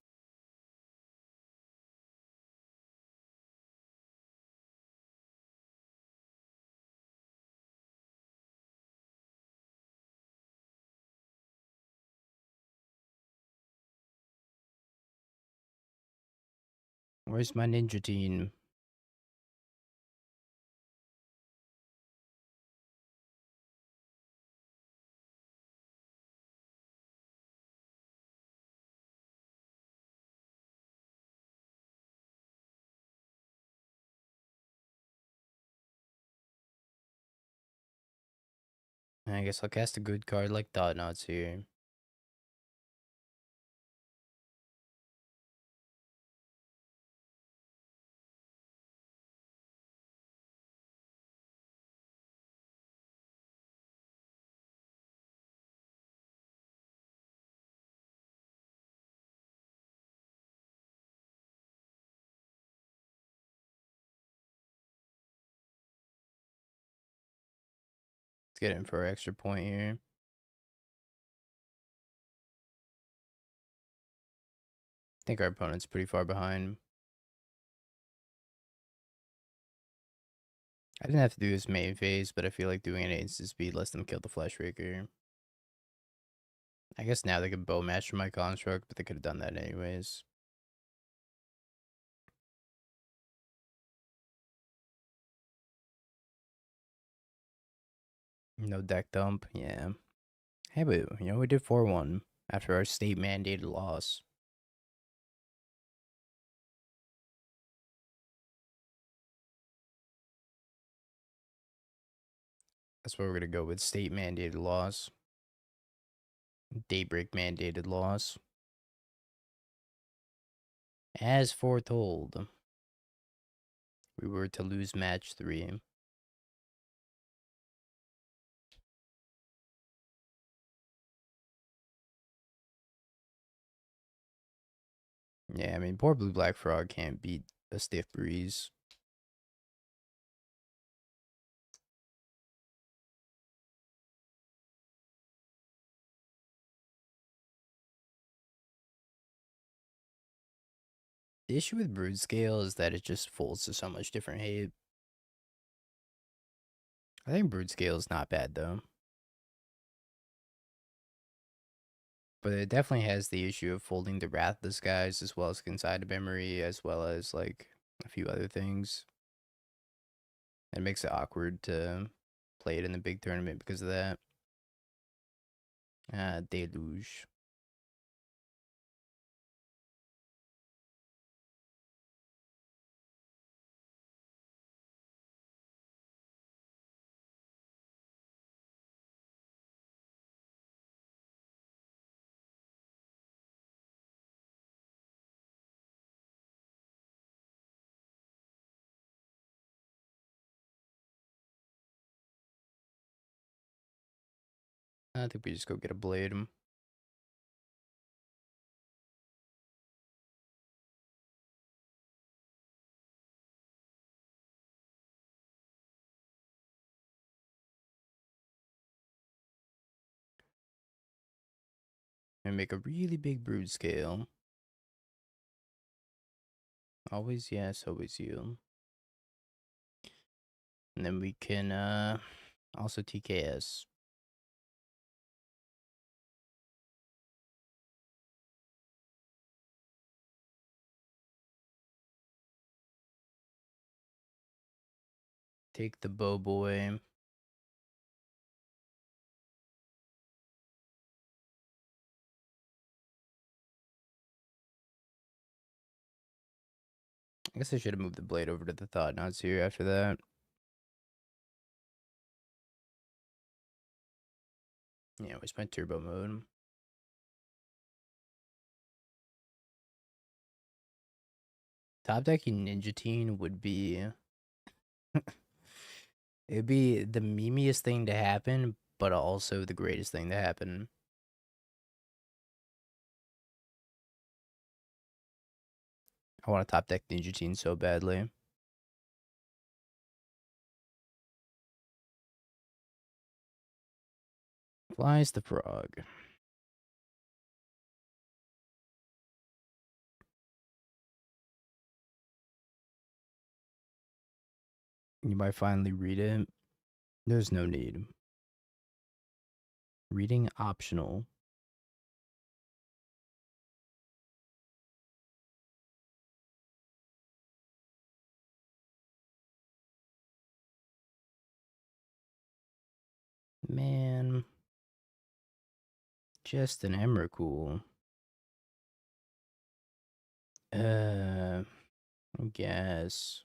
Where's my ninja team? I guess I'll cast a good card like Thought Knots here. Let's get in for an extra point here. I think our opponent's pretty far behind. I didn't have to do this main phase, but I feel like doing an instant speed lets them kill the Fleshraker. I guess now they can bow master my construct, but they could have done that anyways. No deck dump, yeah. Hey, but we did 4-1 after our state mandated loss. That's what we're gonna go with, state mandated loss. Daybreak mandated loss. As foretold, we were to lose match 3. Yeah, I mean, poor Blue Black Frog can't beat a stiff breeze. The issue with Brood Scale is that it just folds to so much different hate. I think Brood Scale is not bad though. But it definitely has the issue of folding the Wrathless guys as well as Inside Memory, as well as like a few other things. It makes it awkward to play it in the big tournament because of that. Deluge. I think we just go get a blade him. And make a really big Brood Scale. Always yes, always you. And then we can also TKS. Take the bow boy. I guess I should have moved the blade over to the Thought Knots here after that. Yeah, where's my turbo mode? Top decking Ninja Teen would be it'd be the memeiest thing to happen, but also the greatest thing to happen. I want to top deck Ninja Teen so badly. Flies the frog. You might finally read it. There's no need. Reading optional. Man. Just an Emrakul. I guess.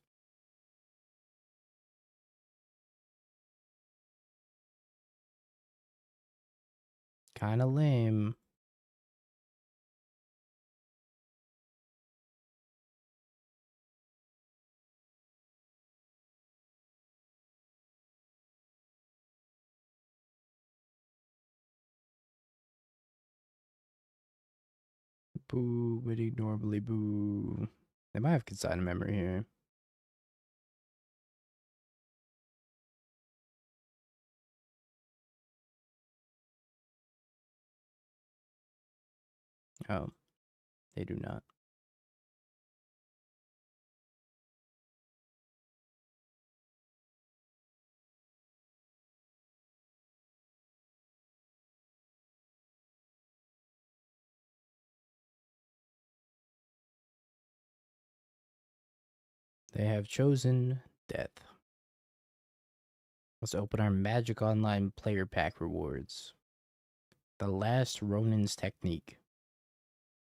Kinda lame. Boo, would normally boo. They might have consigned memory here. Oh, they do not. They have chosen death. Let's open our Magic Online player pack rewards. The Last Ronin's Technique.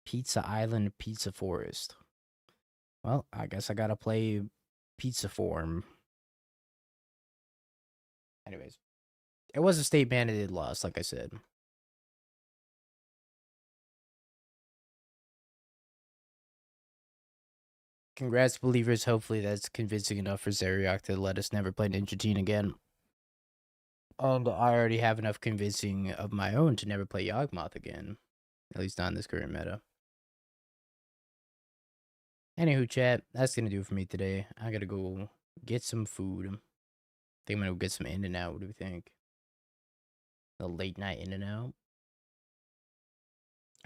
Pizza Island, Pizza Forest. Well, I guess I gotta play Pizza Form. Anyways, it was a state mandated loss, like I said. Congrats, believers. Hopefully that's convincing enough for Zeriak to let us never play Ninja Teen again. And I already have enough convincing of my own to never play Yawg again. At least not in this current meta. Anywho, chat, that's gonna do it for me today. I gotta go get some food. I think I'm gonna go get some In-N-Out. What do we think? The late night In-N-Out.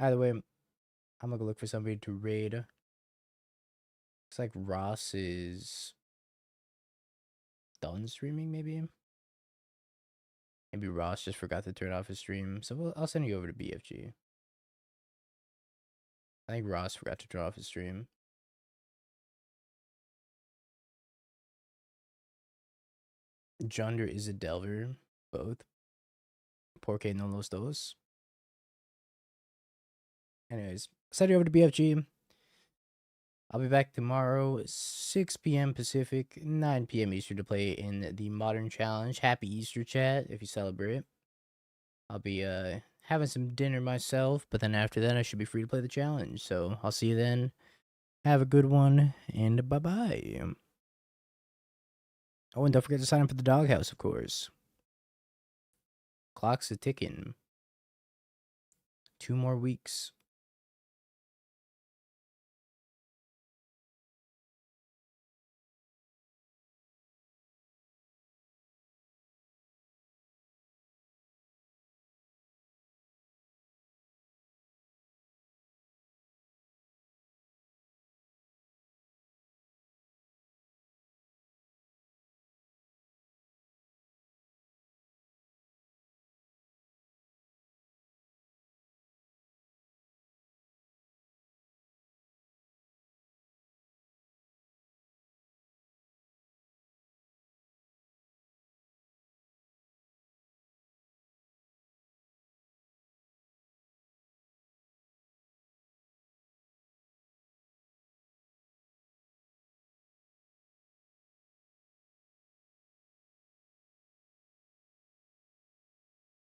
Either way, I'm gonna go look for somebody to raid. Looks like Ross is done streaming, maybe? Maybe Ross just forgot to turn off his stream. So I'll send you over to BFG. I think Ross forgot to turn off his stream. Junder is a Delver. Both. Porque no los dos. Anyways, send you over to BFG. I'll be back tomorrow, 6 p.m. Pacific, 9 p.m. Eastern to play in the Modern Challenge. Happy Easter, chat, if you celebrate. I'll be having some dinner myself, but then after that, I should be free to play the challenge. So I'll see you then. Have a good one, and bye-bye. Oh, and don't forget to sign up for the doghouse, of course. Clock's a ticking. 2 more weeks.